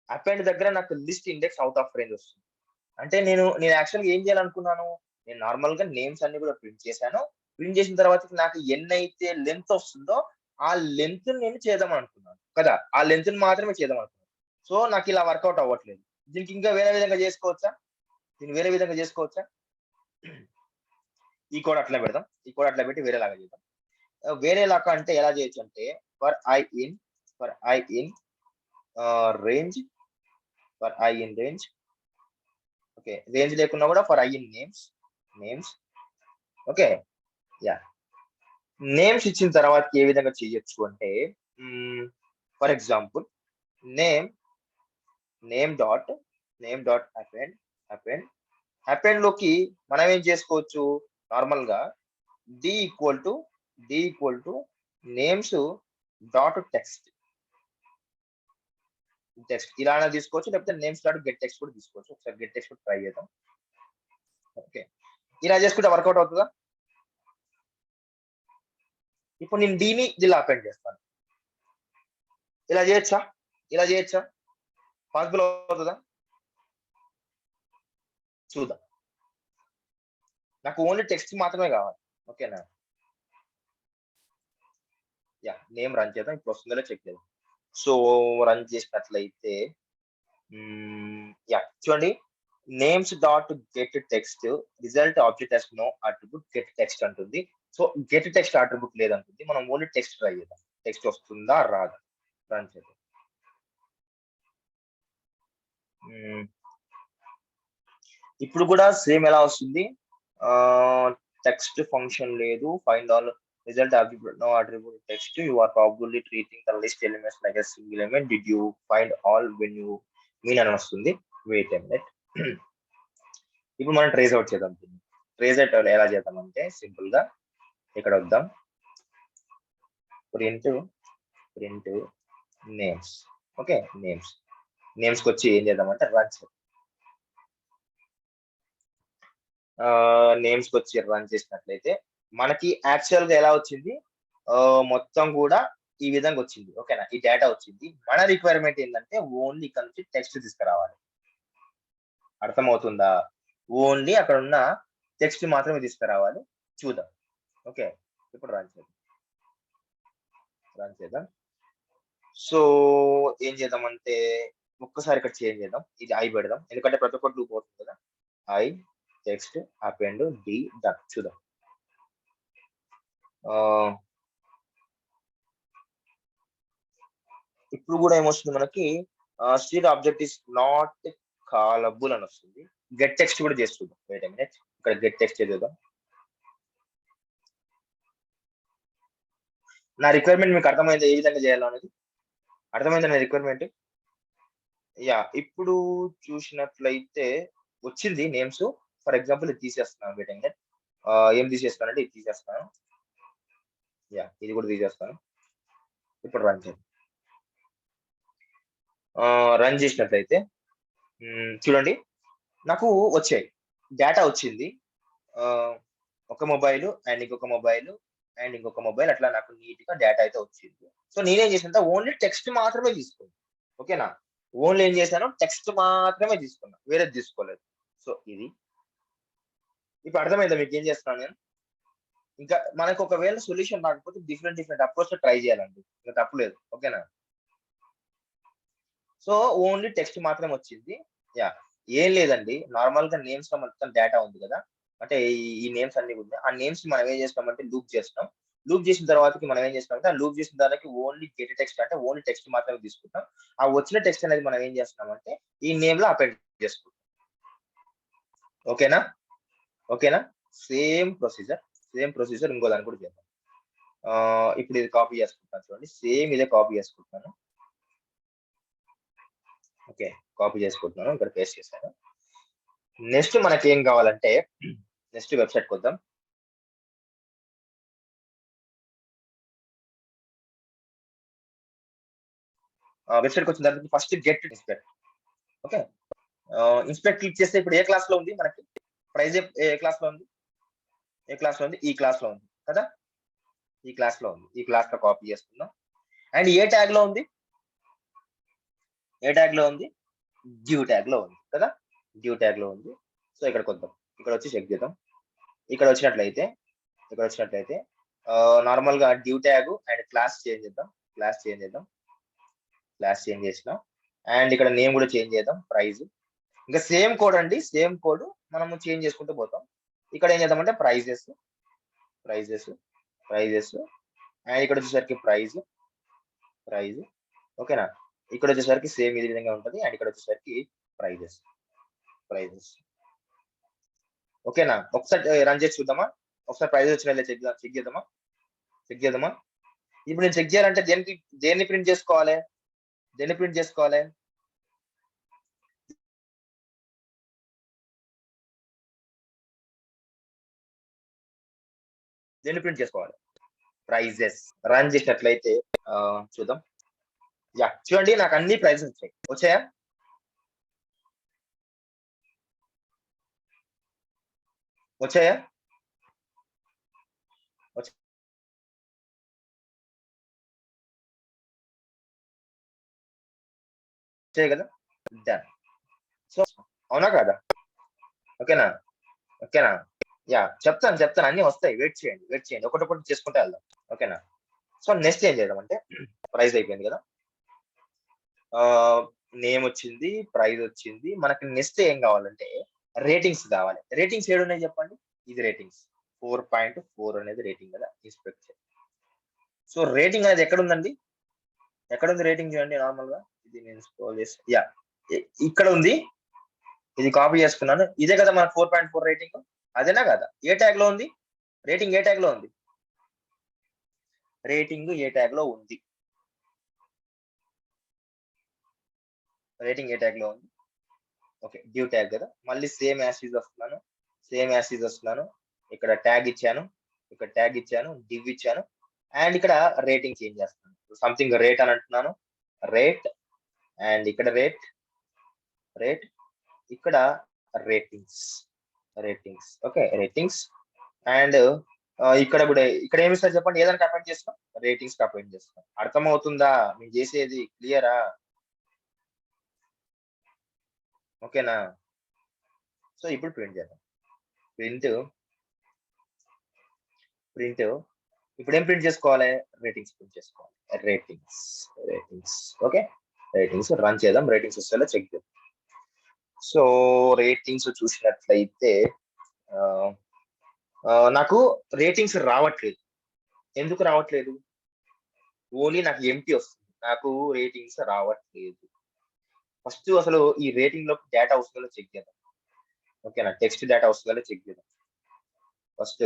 Speaker 1: అపెండ్ దగ్గర నాకు list index out of range వస్తుంది. అంటే నేను యాక్చువల్‌గా ఏం చేయాలనుకున్నాను? నేను నార్మల్‌గా నేమ్స్ అన్ని కూడా ప్రింట్ చేశాను. ప్రింట్ చేసిన తర్వాత నాకు ఎన్నైతే లెంత్ వస్తుందో, ఆ లెంగ్త్‌ని నేను చేద్దాం అనుకున్నాను కదా! ఆ లెంగ్త్‌ని మాత్రమే చేద్దాం అనుకున్నాను. సో, నాకిలా వర్కౌట్ అవ్వట్లేదు. దీనికి ఇంకా వేరే విధంగా చేసుకోవచ్చా? దీన్ని వేరే విధంగా చేసుకోవచ్చా? ఈ కోడ్ అట్లే పెడదాం. ఈ కోడ్ అట్లా పెట్టి వేరేలాగా చేద్దాం. వేరేలాగా అంటే ఎలా చేయొచ్చంటే for I in range range okay. Range లేకున్నా కూడా for I in names okay. Yeah! Names ఇచ్చిన తర్వాత ఏ విధంగా చేయొచ్చు అంటే for example name dot append లోకి మనం ఏం చేసుకోవచ్చు నార్మల్‌గా D equal to names dot text ఇలా అయినా తీసుకోవచ్చు. లేకపోతే నేమ్స్ డాట్ గెట్ టెక్స్ట్ కూడా తీసుకోవచ్చు. ఒకసారి గెట్ టెక్స్ట్ కూడా ట్రై చేద్దాం. ఓకే. ఇలా చేసుకుంటే వర్కౌట్ అవుతదా? ఇప్పుడు నేను డీని ఇలా అపెండ్ చేస్తాను. ఇలా చేయొచ్చా? పాసిబుల్ అవుతదా? చూద్దాం. నాకు ఓన్లీ టెక్స్ట్ మాత్రమే కావాలి. ఓకేనా? యాహ్! నేమ్ రన్ చేద్దాం. ఇప్పుడు వస్తుందో లేదో చెక్ చేద్దాం. సో, రన్ చేసినట్లయితే యాహ్! చూడండి names dot get text result object has no attribute get text అంటుంది. సో, గెట్ టెక్స్ట్ అట్రిబ్యూట్ లేదంటుంది. మనం ఓన్లీ టెక్స్ట్ ట్రై చేద్దాం. టెక్స్ట్ వస్తుందా? రాదా? రన్ చేద్దాం. ఇప్పుడు కూడా సేమ్ ఎలా వస్తుంది? టెక్స్ట్ ఫంక్షన్ లేదు. Find all result object no attribute text you are probably treating the list elements like a single element did you find all when you mean అని వస్తుంది. Wait a minute. ఇప్పుడు మనం trace out చేద్దాం. Trace out ఎలా చేద్దామంటే simple గా ఇక్కడ వద్దాం. Print names okay. నేమ్స్కి వచ్చి ఏం చేద్దామంటే రన్ చేద్దాం. నేమ్స్కి వచ్చి రన్ చేసినట్లయితే మనకి యాక్చువల్ గా ఎలా వచ్చింది? మొత్తం కూడా ఈ విధంగా వచ్చింది. ఓకేనా? ఈ డేటా వచ్చింది. మన రిక్వైర్మెంట్ ఏంటంటే ఓన్లీ ఇక్కడ నుంచి టెక్స్ట్ తీసుకురావాలి. అర్థమవుతుందా? ఓన్లీ అక్కడ ఉన్న టెక్స్ట్ మాత్రమే తీసుకురావాలి. చూద్దాం. ఓకే. ఇప్పుడు రన్ చేద్దాం. సో ఏం చేద్దామంటే ఒక్కసారి ఇక్కడ చేంజ్ చేద్దాం. ఇది ఐ పెడదాం. ఎందుకంటే ప్రతి ఒక్కటి లూప్ అవుతుంది కదా! ఐ టెక్స్ట్ అపెండ్ డి డన్ చూద్దాం. ఇప్పుడు కూడా ఏమొస్తుంది మనకి street object is not callable అని వస్తుంది. గెట్ టెక్స్ట్ కూడా చేసి చూద్దాం. Wait a minute. ఇక్కడ గెట్ టెక్స్ట్ చేద్దాం. నా రిక్వైర్మెంట్ మీకు అర్థమైంది ఏ విధంగా చేయాలో అనేది? అర్థమైందా నా రిక్వైర్మెంట్? యాహ్! ఇప్పుడు చూసినట్లయితే వచ్చింది నేమ్స్. ఫర్ ఎగ్జాంపుల్ ఇది తీసేస్తున్నాను. Wait a minute. ఏం తీసేస్తానంటే ఇది తీసేస్తాను. యాహ్! ఇది కూడా తీసేస్తాను. ఇప్పుడు రన్ చేద్దాం. రన్ చేసినట్లయితే చూడండి నాకు వచ్చాయి. డేటా వచ్చింది. ఒక మొబైల్ అండ్ ఇంకొక మొబైల్ అట్లా నాకు నీట్‌గా డేటా అయితే వచ్చింది. సో, నేనేం చేశానంటే ఓన్లీ టెక్స్ట్ మాత్రమే తీసుకున్నా. ఓకేనా? ఓన్లీ ఏం చేశాను టెక్స్ట్ మాత్రమే తీసుకున్నా. వేరేది తీసుకోలేదు. సో, ఇది. ఇప్పుడు అర్థమైందా మీకేం చేస్తున్నాను నేను? ఇంకా మనకు ఒకవేళ సొల్యూషన్ రాకపోతే డిఫరెంట్ అప్రోచ్‌లో ట్రై చేయాలండి. ఇంక తప్పులేదు. ఓకేనా? సో, ఓన్లీ టెక్స్ట్ మాత్రమే వచ్చింది. యాహ్! ఏం లేదండి. నార్మల్‌గా నేమ్స్‌లో మొత్తం డేటా ఉంది గదా! అంటే ఈ నేమ్స్ అన్నీ ఉన్నాయి. ఆ నేమ్స్ మనం ఏం చేస్తామంటే లూప్ చేస్తాం. లూప్ చేసిన తర్వాతకి మనం ఏం చేస్తామంటే, ఆ లూప్ చేసిన దానికి ఓన్లీ గెట్ టెక్స్ట్ అంటే ఓన్లీ టెక్స్ట్ మాత్రమే తీసుకుంటాం. ఆ వచ్చిన టెక్స్ట్ అనేది మనం ఏం చేస్తున్నామంటే, ఈ నేమ్‌లో అపెండ్ చేసుకుంటాం. ఓకేనా? ఓకేనా? సేమ్ ప్రొసీజర్ ఇంకో దానికి కూడా చేద్దాం. ఇప్పుడు ఇది కాపీ చేసుకుంటాను చూడండి. సేమ్ ఇదే కాపీ చేసుకుంటున్నాను. ఓకే. కాపీ చేసుకుంటున్నాను. ఇక్కడ పేస్ట్ చేశాను. నెక్స్ట్ మనకేం కావాలంటే నెక్స్ట్ వెబ్‌సైట్‌కొద్దాం. వెబ్సైట్కి వచ్చిన తర్వాత first get inspect. Okay, inspect click చేస్తే ఇప్పుడు ఏ క్లాస్ లో ఉంది మనకి ప్రైజ్, ఏ క్లాస్ లో ఉంది, ఏ క్లాస్ లో ఉంది, ఈ క్లాస్ లో ఉంది కదా, ఈ క్లాస్ లో ఉంది, ఈ క్లాస్ లో కాపీ చేసుకుందాం. అండ్ ఏ ట్యాగ్ లో ఉంది, ఏ ట్యాగ్ లో ఉంది, డ్యూ ట్యాగ్ లో ఉంది కదా, డ్యూ ట్యాగ్ లో ఉంది. సో ఇక్కడికి వద్దాం, ఇక్కడ వచ్చి చెక్ చేద్దాం. ఇక్కడ వచ్చినట్లయితే, ఇక్కడ వచ్చినట్లయితే నార్మల్ గా due tag and class change చేద్దాం, క్లాస్ చేంజ్ చేద్దాం, క్లాస్ చేంజ్ చేసినాం. అండ్ ఇక్కడ నేమ్ కూడా చేంజ్ చేద్దాం, ప్రైజ్. ఇంకా సేమ్ కోడ్ అండి, సేమ్ కోడ్ మనము చేంజ్ చేసుకుంటూ పోతాం. ఇక్కడ ఏం చేద్దామంటే ప్రైజెస్, ప్రైజెస్, ప్రైజెస్. అండ్ ఇక్కడ వచ్చేసరికి ప్రైజ్, ప్రైజ్. ఓకేనా, ఇక్కడ వచ్చేసరికి సేమ్ ఇది విధంగా ఉంటుంది. అండ్ ఇక్కడ వచ్చేసరికి ప్రైజెస్, ప్రైజెస్. ఓకేనా, ఒకసారి రన్ చేసి చూద్దామా, ఒకసారి ప్రైజెస్ వచ్చిన చెక్ చేద్దామా, చెక్ చేద్దామా. ఇప్పుడు నేను చెక్ చేయాలంటే దేనికి, దేన్ని ప్రింట్ చేసుకోవాలి, దేన్ని ప్రింట్ చేసుకోవాలి, దేన్ని ప్రింట్ చేసుకోవాలి, ప్రైజెస్. రన్ చేసినట్లయితే చూద్దాం. యా చూడండి, నాకు అన్ని ప్రైజెస్ వచ్చాయి, వచ్చాయా, వచ్చాయా, వచ్చాయి కదా, డన్. సో అవునా కదా, ఓకేనా, ఓకేనా. యా చెప్తాను చెప్తాను, అన్ని వస్తాయి, వెయిట్ చేయండి, వెయిట్ చేయండి, ఒకటి చేసుకుంటే వెళ్దాం. ఓకేనా, సో నెక్స్ట్ ఏం చేద్దాం అంటే, ప్రైస్ అయిపోయింది కదా, నేమ్ వచ్చింది, ప్రైస్ వచ్చింది, మనకి నెక్స్ట్ ఏం కావాలంటే రేటింగ్స్ కావాలి. రేటింగ్స్ ఏడు ఉన్నాయి చెప్పండి, ఇది రేటింగ్స్ 4.4 అనేది రేటింగ్ కదా, ఇన్స్పెక్ట్. సో రేటింగ్ అనేది ఎక్కడ ఉందండి, ఎక్కడ ఉంది రేటింగ్ చూడండి, నార్మల్ గా ఇది నేను స్క్రోల్ చేసి, యా ఇక్కడ ఉంది, ఇది కాపీ చేసుకున్నాను, ఇదే కదా మన 4.4 రేటింగ్, అదేనా కదా, ఏ ట్యాగ్ లో ఉంది రేటింగ్, ఏ ట్యాగ్ లో ఉంది రేటింగ్, ఏ ట్యాగ్ లో ఉంది రేటింగ్, ఏ ట్యాగ్ లో ఉంది. ఓకే, డ్యూ ట్యాగ్ కదా, మళ్ళీ సేమ్ యాసిడ్ వస్తున్నాను, సేమ్ యాసిడ్ వస్తున్నాను, ఇక్కడ ట్యాగ్ ఇచ్చాను, ఇక్కడ ట్యాగ్ ఇచ్చాను, డివ్ ఇచ్చాను. అండ్ ఇక్కడ రేటింగ్ చేంజ్ చేస్తాను, సంథింగ్ రేట్ అని అంటున్నాను, రేట్. అండ్ ఇక్కడ రేట్, రేట్, ఇక్కడ ratings, ratings. Okay, ratings. And ఇక్కడ కూడా, ఇక్కడ ఏమి సార్ చెప్పండి, ఏదైనా అపాయింట్ చేస్తాం, రేటింగ్స్ అపాయింట్ చేస్తాం. అర్థమవుతుందా మేము చేసేది, క్లియరా, ఓకేనా. సో ఇప్పుడు ప్రింట్ చేద్దాం, ప్రింట్, ప్రింట్. ఇప్పుడు ఏం ప్రింట్ చేసుకోవాలి, రేటింగ్స్ ప్రింట్ చేసుకోవాలి, ratings, ratings. Okay, ratings run చేద్దాం, రేటింగ్స్ వస్తే చెక్ చేద్దాం. సో రేటింగ్స్ చూసినట్లయితే నాకు రేటింగ్స్ రావట్లేదు, ఎందుకు రావట్లేదు, ఓన్లీ నాకు ఎంటీ వస్తుంది, నాకు రేటింగ్స్ రావట్లేదు. ఫస్ట్ అసలు ఈ రేటింగ్ లో డేటా వస్తుందో చెక్ చేద్దాం. ఓకేనా, టెక్స్ట్ డేటా వస్తుందో చెక్ చేద్దాం. ఫస్ట్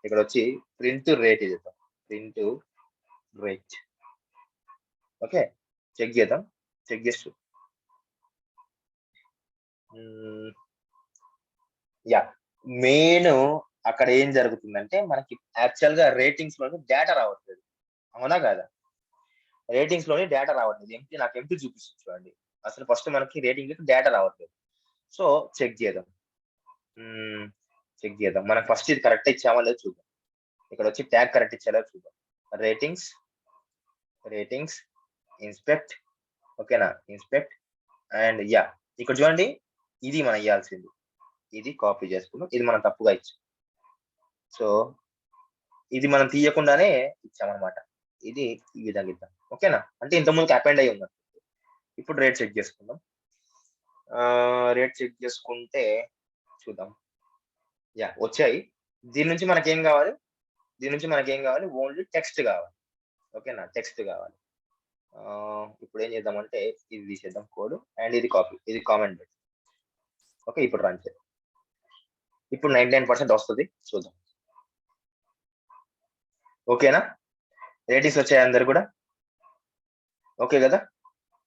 Speaker 1: ఇక్కడ వచ్చి ప్రింట్ రేట్ చేద్దాం, ప్రింట్ రేట్. ఓకే, చెక్ చేద్దాం, చెక్ చేస్తూ, యా మెయిన్ అక్కడ ఏం జరుగుతుందంటే మనకి యాక్చువల్ గా రేటింగ్స్ లోని డేటా రావట్లేదు, అవునా కాదా, రేటింగ్స్ లోని డేటా రావట్లేదు, ఎంపీ నాకు ఎంపీ చూపిస్తుంది చూడండి, అసలు ఫస్ట్ మనకి రేటింగ్ డేటా రావట్లేదు. సో చెక్ చేద్దాం, చెక్ చేద్దాం, మనకు ఫస్ట్ ఇది కరెక్ట్ ఇచ్చామో లేదో చూద్దాం. ఇక్కడ వచ్చి ట్యాగ్ కరెక్ట్ ఇచ్చేలా చూద్దాం, రేటింగ్స్, రేటింగ్స్, ఇన్స్పెక్ట్. ఓకేనా, ఇన్స్పెక్ట్. అండ్ యా ఇక్కడ చూడండి, ఇది మనం ఇవ్వాల్సింది, ఇది కాపీ చేసుకున్నాం, ఇది మనం తప్పుగా ఇచ్చాం. సో ఇది మనం తీయకుండానే ఇచ్చామన్నమాట, ఇది ఈ విధంగా ఇద్దాం. ఓకేనా, అంటే ఇంతకుముందుకు అపెండ్ అయ్యి ఉన్నట్టు. ఇప్పుడు రేట్ చెక్ చేసుకుందాం, రేట్ చెక్ చేసుకుంటే చూద్దాం, యా వచ్చాయి. దీని నుంచి మనకేం కావాలి, దీని నుంచి మనకేం కావాలి, ఓన్లీ టెక్స్ట్ కావాలి. ఓకేనా, టెక్స్ట్ కావాలి. ఇప్పుడు ఏం చేద్దామంటే ఇది తీసేద్దాం కోడ్, అండ్ ఇది కాపీ, ఇది కామెంట్ పెట్టి. ఓకే, ఇప్పుడు రన్ చేద్దాం, ఇప్పుడు 99% వస్తుంది, చూద్దాం. ఓకేనా, రేటింగ్స్ వచ్చాయి అందరు కూడా, ఓకే కదా,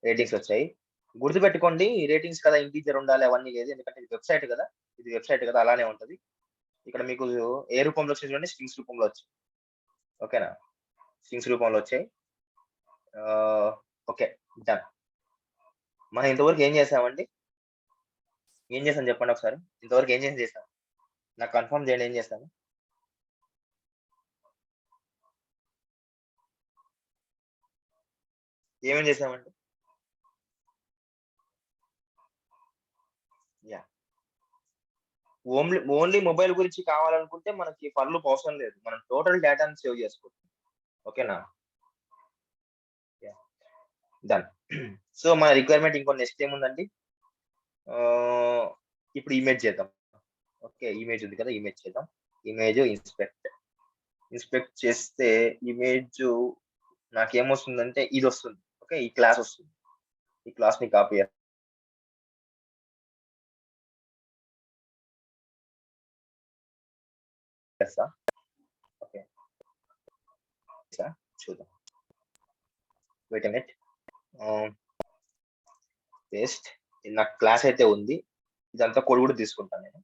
Speaker 1: రేటింగ్స్ వచ్చాయి. గుర్తుపెట్టుకోండి, రేటింగ్స్ కదా ఇంటీజర్ ఉండాలి అవన్నీ లేదు, ఎందుకంటే ఇది వెబ్సైట్ కదా, ఇది వెబ్సైట్ కదా, అలానే ఉంటది. ఇక్కడ మీకు ఏ రూపంలో వచ్చాయి చూడండి, స్ట్రింగ్స్ రూపంలో వచ్చాయి. ఓకేనా, స్ట్రింగ్స్ రూపంలో వచ్చాయి. Okay, done. మనం ఇంతవరకు ఏం చేసామండి? ఏం చేసాం చెప్పండి ఒకసారి? ఇంతవరకు ఏం చేసాం? నాకు కన్ఫర్మ్ చేయండి, ఏం చేసాము? ఏమేం చేసామండి? యాహ్! ఓన్లీ మొబైల్ గురించి కావాలనుకుంటే మనకి ఫర్ లూప్ అవసరం లేదు. మనం టోటల్ డేటాని సేవ్ చేసుకోవచ్చు. ఓకేనా? యాహ్! డన్. సో, మన రిక్వైర్మెంట్ ఇంకో నెక్స్ట్ ఏముందండి? ఆహ్, ఇప్పుడు ఇమేజ్ చేద్దాం. ఓకే. ఇమేజ్ ఉంది కదా! ఇమేజ్ చేద్దాం. Image inspect. ఇన్స్పెక్ట్ చేస్తే ఇమేజు నాకేమొస్తుందంటే ఇదొస్తుంది. ఓకే. ఈ క్లాస్ ఒస్తుంది. ఈ క్లాస్‌ని కాపీ చేస్తా. ఓకే. చూద్దాం. Wait a minute. Ah, paste. నాకు క్లాస్ అయితే ఉంది. ఇదంతా కోడ్ కూడా తీసుకుంటాను నేను.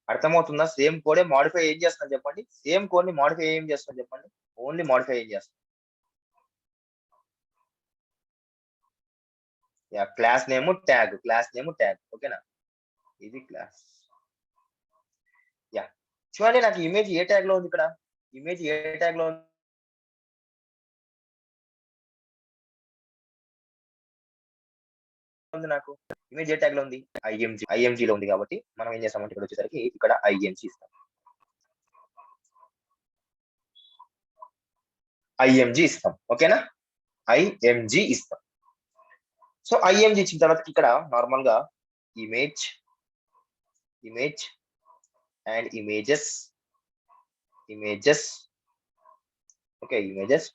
Speaker 1: అర్థమవుతుందా? సేమ్ కోడే మోడిఫై ఏం చేస్తాను చెప్పండి? సేమ్ కోడ్‌ని మోడిఫై ఏం చేస్తాను చెప్పండి? ఓన్లీ మోడిఫై ఏం చేస్తాను? యాహ్! Class name tag. ఓకేనా? ఇది క్లాస్. యాహ్! చూడండి, నాకు ఇమేజ్ ఏ ట్యాగ్‌లో ఉంది ఇక్కడ? ఇమేజ్ ఏ ట్యాగ్‌లో ఉంది నాకు? ఇమేజ్ ఏ ట్యాగ్‌లో ఉంది? ఐఎంజీలో ఉంది కాబట్టి మనం ఏం చేస్తామంటే ఇక్కడొచ్చేసరికి ఇక్కడ ఐఎంజీ ఇస్తాం. ఐఎంజీ ఇస్తాం. ఓకేనా? ఐఎంజీ ఇస్తాం. సో, ఐఎంజీ ఇచ్చిన తర్వాత ఇక్కడ నార్మల్‌గా image, image and images. Okay. Images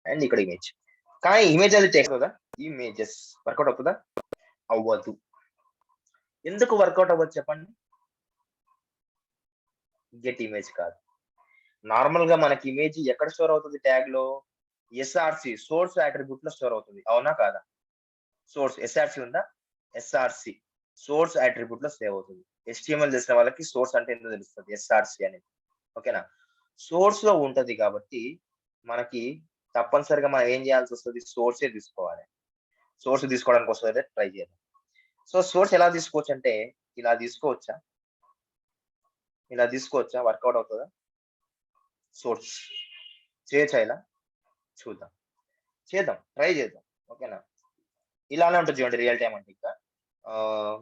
Speaker 1: and ఇక్కడ ఇమేజ్. కానీ ఇమేజ్ అది టెక్స్ట్ కదా! ఇమేజెస్ వర్కౌట్ అవుతదా? అవ్వదు. ఎందుకు వర్కౌట్ అవ్వదు చెప్పండి? గెట్ ఇమేజ్ కాదు. నార్మల్‌గా మనకి ఇమేజ్ ఎక్కడ స్టోర్ అవుతది ట్యాగ్‌లో? ఎస్ఆర్‌సి సోర్స్ అట్రిబ్యూట్‌లో స్టోర్ అవుతుంది. అవునా? కాదా? సోర్స్ ఎస్ఆర్‌సి ఉందా? ఎస్ఆర్‌సి సోర్స్ అట్రిబ్యూట్‌లో సేవ్ అవుతుంది. హెచ్‌టీఎంఎల్ తెలిసిన వాళ్ళకి సోర్స్ అంటే ఏంటో తెలుస్తది. ఎస్ఆర్‌సి అనేది. ఓకేనా? సోర్స్‌లో ఉంటది కాబట్టి మనకి తప్పనిసరిగా మనం ఏం చేయాల్సొస్తది? సోర్సే తీసుకోవాలి. సోర్స్ తీసుకోవడానికి వస్తదంటే ట్రై చేద్దాం. సో, సోర్స్ ఎలా తీసుకోవచ్చంటే ఇలా తీసుకోవచ్చా? ఇలా తీసుకోవచ్చా? వర్కౌట్ అవుతదా? సోర్స్ చేయొచ్చా ఇలా? చూద్దాం. చేద్దాం. ట్రై చేద్దాం. ఓకేనా? ఇలానే ఉంటది చూడండి రియల్ టైమ్ అంటే ఇంకా.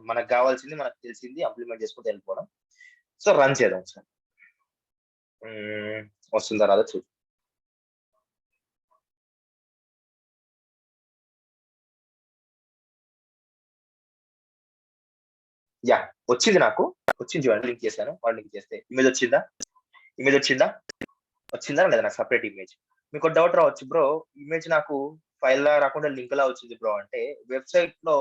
Speaker 1: మనకు గావాల్సింది, మనకు తెలిసింది ఇంప్లిమెంట్ చేసుకుంటూ వెళ్ళిపోవడం. సో, రన్ చేద్దాం ఒకసారి. హ్మ్. వస్తుందా రాదా చూద్దాం. యాహ్! వచ్చింది నాకు. వచ్చింది చూడండి, లింక్ చేశాను. వాడు లింక్ చేస్తే ఇమేజ్ వచ్చిందా? ఇమేజ్ వచ్చిందా? వచ్చిందా లేదా నాకు సెపరేట్ ఇమేజ్? మీకో డౌట్ రావచ్చు. బ్రో, ఇమేజ్ నాకు ఫైల్‌లా రాకుండా లింక్‌లా వచ్చింది బ్రో అంటే, వెబ్‌సైట్‌లో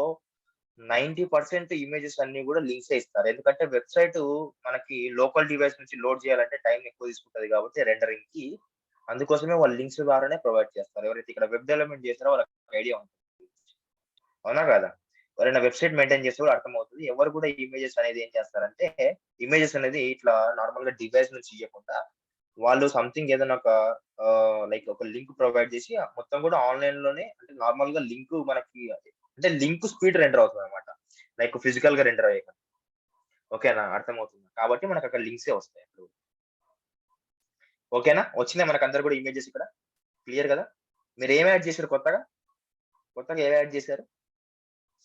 Speaker 1: 90% ఇమేజెస్ అన్నీ గూడా లింక్సే ఇస్తారు. ఎందుకంటే వెబ్‌సైటు మనకి లోకల్ డివైస్ నుంచి లోడ్ చేయాలంటే టైం ఎక్కువ తీసుకుంటది కాబట్టి రెండరింగ్‌కి అందుకోసమే వాళ్ళు లింక్స్ ద్వారానే ప్రొవైడ్ చేస్తారు. ఎవరైతే ఇక్కడ వెబ్ డెవలప్‌మెంట్ చేస్తారో వాళ్ళకి ఐడియా ఉంటుంది. అవునా కాదా? ఎవరైనా వెబ్‌సైట్ మెయింటైన్ చేస్తే కూడా అర్థమవుతది. ఎవరు కూడా ఇమేజెస్ అనేది ఏం చేస్తారంటే, ఇమేజెస్ అనేది ఇట్లా నార్మల్‌గా డివైస్ నుంచి ఇయ్యకుండా, వాళ్ళు సంథింగ్ ఏదైనా ఒక లైక్ ఒక లింక్ ప్రొవైడ్ చేసి మొత్తం కూడా ఆన్‌లైన్‌లోనే అంటే నార్మల్‌గా లింక్ మనకి అంటే లింక్ స్పీడ్ రెండర్ అవుతదన్నమాట. లైక్ ఫిజికల్‌గా రెండర్ అయ్యే కన్నా. ఓకేనా? అర్థమవుతుందా? కాబట్టి మనకక్కడ లింక్సే వస్తాయి. ఓకేనా? వచ్చినాయి మనకందరికి కూడా ఇమేజెస్ ఇక్కడ. క్లియర్ గదా? మీరేం యాడ్ చేసారు కొత్తగా? కొత్తగా ఏం యాడ్ చేసారు?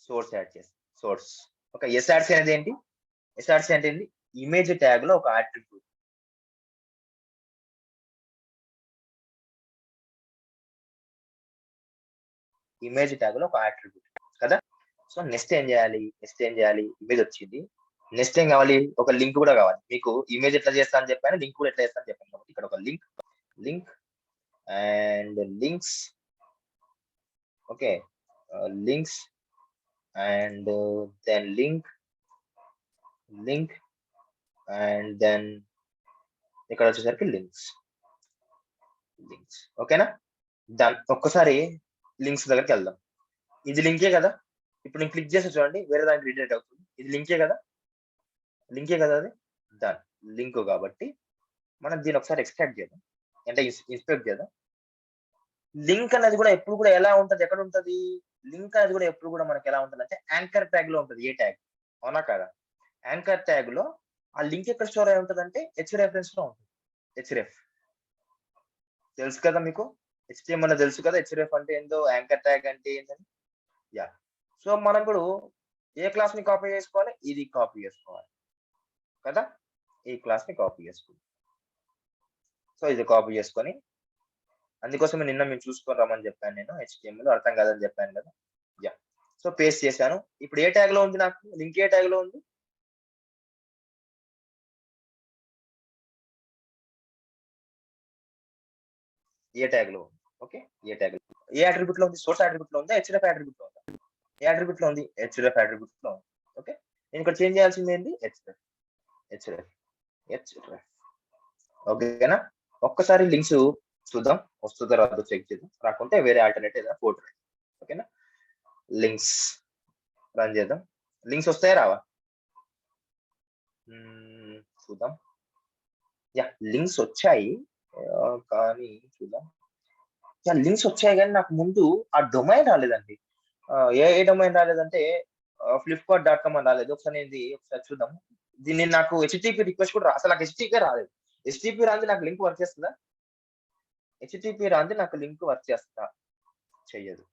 Speaker 1: సోర్స్ యాడ్ చేసారు. సోర్స్. ఓకే. ఎస్ఆర్‌సి అనేది ఏంటి? ఎస్ఆర్‌సి అంటే ఏంది? ఇమేజ్ ట్యాగ్‌లో ఒక అట్రిబ్యూట్. ఇమేజ్ ట్యాగ్‌లో ఒక అట్రిబ్యూట్ కదా! సో, నెక్స్ట్ ఏం జేయాలి? ఇమేజ్ వచ్చింది. నెక్స్ట్ ఏం గావాలి? ఒక లింక్ గూడా గావాలి. మీకు ఇమేజ్ ఎట్లా చేస్తా అని చెప్పాను. లింక్ కూడా ఎట్లా చేస్తా అని చెప్పాను కాబట్టి ఇక్కడ ఒక link and links. Okay. Links and then link and then ఇక్కడొచ్చేసరికి లింక్స్. ఓకేనా? డన్. ఒక్కసారి లింక్స్ దగ్గరికెళ్దాం. ఇది లింకే గదా! ఇప్పుడు నేను క్లిక్ చేసి చూడండి వేరే దానికి రీడైరెక్ట్ అవుతుంది. ఇది లింకే గదా! లింకే గదా అది? డన్. లింక్ కాబట్టి మనం దీన్ని ఒకసారి ఎక్స్ట్రాక్ట్ చేద్దాం, అంటే ఇన్స్పెక్ట్ చేద్దాం. లింక్ అనేది కూడా ఎప్పుడు కూడా ఎలా ఉంటది, ఎక్కడ ఉంటది? లింక్ అనేది కూడా ఎప్పుడు కూడా మనకి ఎలా ఉంటది అంటే యాంకర్ ట్యాగ్ లో ఉంటది. ఏ ట్యాగ్? అవునా కదా? యాంకర్ ట్యాగ్ లో ఆ లింక్ ఎక్కడ స్టోర్ అయి ఉంటది అంటే హెచ్ రెఫరెన్స్ లో ఉంటుంది. హెచ్రెఫ్ తెలుసు కదా మీకు? HTML తెలుసు కదా హెచ్రెఫ్ అంటే ఏందో, యాంకర్ ట్యాగ్ అంటే ఏంటని. యా. సో మనం ఇప్పుడు ఏ క్లాస్ ని కాపీ చేసుకోవాలి? ఇది కాపీ చేసుకోవాలి కదా, ఈ క్లాస్ ని కాపీ చేసుకోవాలి. సో ఇది కాపీ చేసుకొని, అందుకోసమే నిన్న మేము చూసుకొని రమ్మని చెప్పాను నేను, HTML అర్థం కాదని చెప్పాను కదా. యా. సో పేస్ట్ చేశాను. ఇప్పుడు ఏ ట్యాగ్ లో ఉంది నాకు లింక్? ఏ ట్యాగ్ లో ఉంది? ఏ ట్యాగ్ లో ఉంది? ఓకే, ఏ ట్యాగ్ లో, ఏ అట్రిబ్యూట్ లో ఉంది? సోర్స్ అట్రిబ్యూట్ లో ఉందా? హెచ్రెఫ్ అట్రిబ్యూట్ లో ఉందా? ఏ అట్రిబ్యూట్ లో ఉంది? హెచ్రెఫ్ అట్రిబ్యూట్ లో ఉంది. ఓకే, నేను ఇక్కడ చేంజ్ చేయాల్సింది ఏంటి? హెచ్రెఫ్. హెచ్రెఫ్ హెచ్రెఫ్ ఓకేనా? ఒక్కసారి లింక్స్ చూద్దాం, వస్తుందో రాదో చెక్ చేద్దాం. రాకుంటే వేరే ఆల్టర్నేటివ్ ఏదైనా ఫోటో. ఓకేనా, లింక్స్ రన్ చేద్దాం. లింక్స్ వస్తాయా రావా? చూద్దాం. యా, లింక్స్ వచ్చాయి. కానీ చూద్దాం. యా, లింక్స్ వచ్చాయి కానీ నాకు ముందు ఆ డొమైన్ రాలేదండి. ఏ డొమైన్ రాలేదంటే flipkart.com అని రాలేదు. ఒకసారి ఇది ఒకసారి చూద్దాం. దీన్ని నాకు హెచ్టిపి రిక్వెస్ట్ కూడా అసలు నాకు హెచ్టిపి రాలేదు. హెచ్టిపి రాంది నాకు లింక్ వర్క్ చేస్తుందా? హెచ్టిపి రాంది నాకు లింక్ వర్క్ చేస్తుందా? చెయ్యదు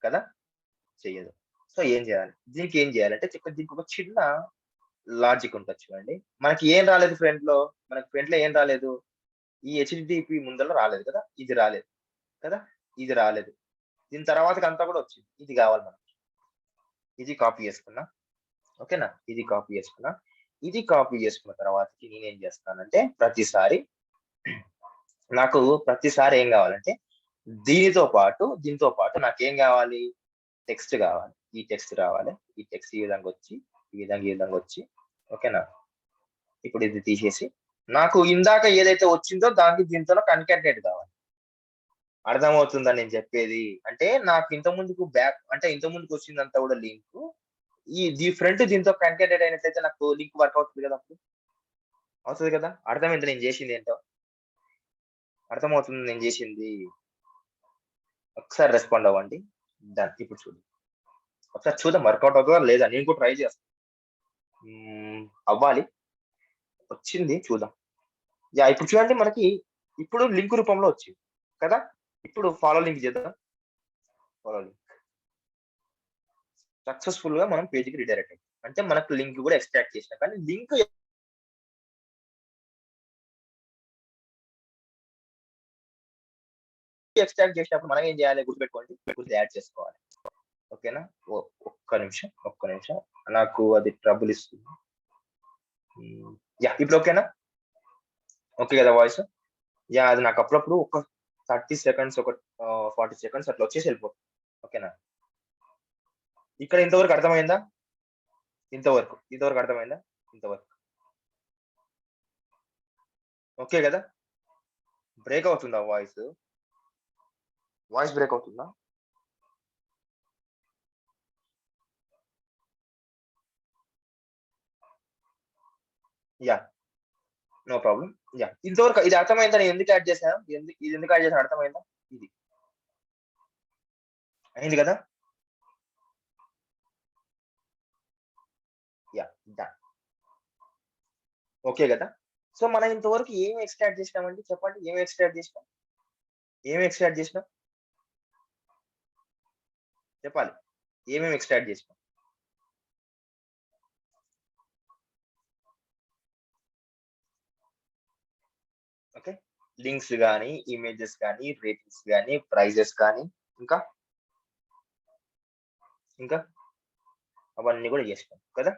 Speaker 1: కదా, చెయ్యదు. సో ఏం చేయాలి? దీనికి ఏం చేయాలంటే దీనికి ఒక చిన్న లాజిక్ ఉంటుంది చూడండి. మనకి ఏం రాలేదు ఫ్రంట్ లో? మనకి ఫ్రంట్ లో ఏం రాలేదు? ఈ హెచ్టిపి ముందర రాలేదు కదా, ఇది రాలేదు కదా, ఇది రాలేదు. దీని తర్వాత అంతా కూడా వచ్చింది. ఇది కావాలి మనకి. ఇది కాపీ చేసుకున్నా. ఓకేనా, ఇది కాపీ చేసుకున్నా. ఇది కాపీ చేసుకున్న తర్వాత నేనేం చేస్తానంటే ప్రతిసారి ఏం కావాలంటే దీనితో పాటు నాకేం కావాలి? టెక్స్ట్ కావాలి. ఈ టెక్స్ట్ రావాలి. ఈ టెక్స్ట్ ఈ విధంగా వచ్చి, ఈ విధంగా వచ్చి, ఓకేనా. ఇప్పుడు ఇది తీసేసి నాకు ఇందాక ఏదైతే వచ్చిందో దానికి దీంతో కన్కాటినేట్ కావాలి. అర్థమవుతుందా నేను చెప్పేది? అంటే నాకు ఇంత ముందుకు వచ్చిందంతా కూడా లింక్, ఈ ఫ్రంట్ దీంతో కన్కాటినేట్ అయినట్లయితే నాకు లింక్ వర్క్ అవుతుంది కదా, అప్పుడు అవుతుంది కదా. అర్థమైంది నేను చేసింది ఏంటో? అర్థమవుతుంది నేను చేసింది? ఒకసారి రెస్పాండ్ అవ్వండి. డన్. ఇప్పుడు చూడు, ఒకసారి చూద్దాం వర్కౌట్ అవుతుందా లేదా. నేను కూడా ట్రై చేస్తాను. అవ్వాలి. వచ్చింది, చూద్దాం. యా, ఇప్పుడు చూడండి మనకి ఇప్పుడు లింక్ రూపంలో వచ్చింది కదా. ఇప్పుడు ఫాలో లింక్ చేద్దాం. ఫాలో లింక్ సక్సెస్ఫుల్ గా మనం పేజీకి రీడైరెక్ట్ అయ్యింది. అంటే మనకు లింక్ కూడా ఎక్స్ట్రాక్ట్ చేసిన, కానీ లింక్ ఎక్స్ట్రాక్ట్ చేసినప్పుడు మనం ఏం చేయాలి? గుర్తుపెట్టుకోండి, యాడ్ చేసుకోవాలి. ఓకేనా, ఒక్క నిమిషం నాకు అది ట్రబుల్ ఇస్తుంది. యా, ఇప్పుడు ఓకేనా? ఓకే కదా వాయిస్? యా, అది నాకు అప్పుడప్పుడు ఒక 30 సెకండ్స్, ఒక 40 సెకండ్స్ అట్లా వచ్చేసి వెళ్ళిపోతుంది. ఓకేనా, ఇక్కడ ఇంతవరకు అర్థమైందా? ఇంతవరకు అర్థమైందా? ఇంతవరకు ఓకే కదా? బ్రేక్ అవుతుందా వాయిస్? బ్రేక్ అవుతుందా? Yeah, no problem. యా, ఇంతవరకు ఇది అర్థమైందా? నేను ఎందుకు యాడ్ చేశాను, ఇది ఎందుకు యాడ్ చేశాను అర్థమైందా? ఇది అయింది కదా. Yeah, done. ఓకే కదా. సో మనం ఇంతవరకు ఏమి ఎక్స్ట్రాక్ట్ చేసినామండి? చెప్పండి, ఏమి ఎక్స్ట్రాక్ట్ చేసినాం? చెప్పాలి, ఏమేమి ఎక్స్ట్రాక్ట్ చేసినాం? ఓకే, లింక్స్ కానీ, ఇమేజెస్ కానీ, రేటింగ్స్ కానీ, ప్రైజెస్ కానీ, ఇంకా అవన్నీ కూడా చేసినాం కదా.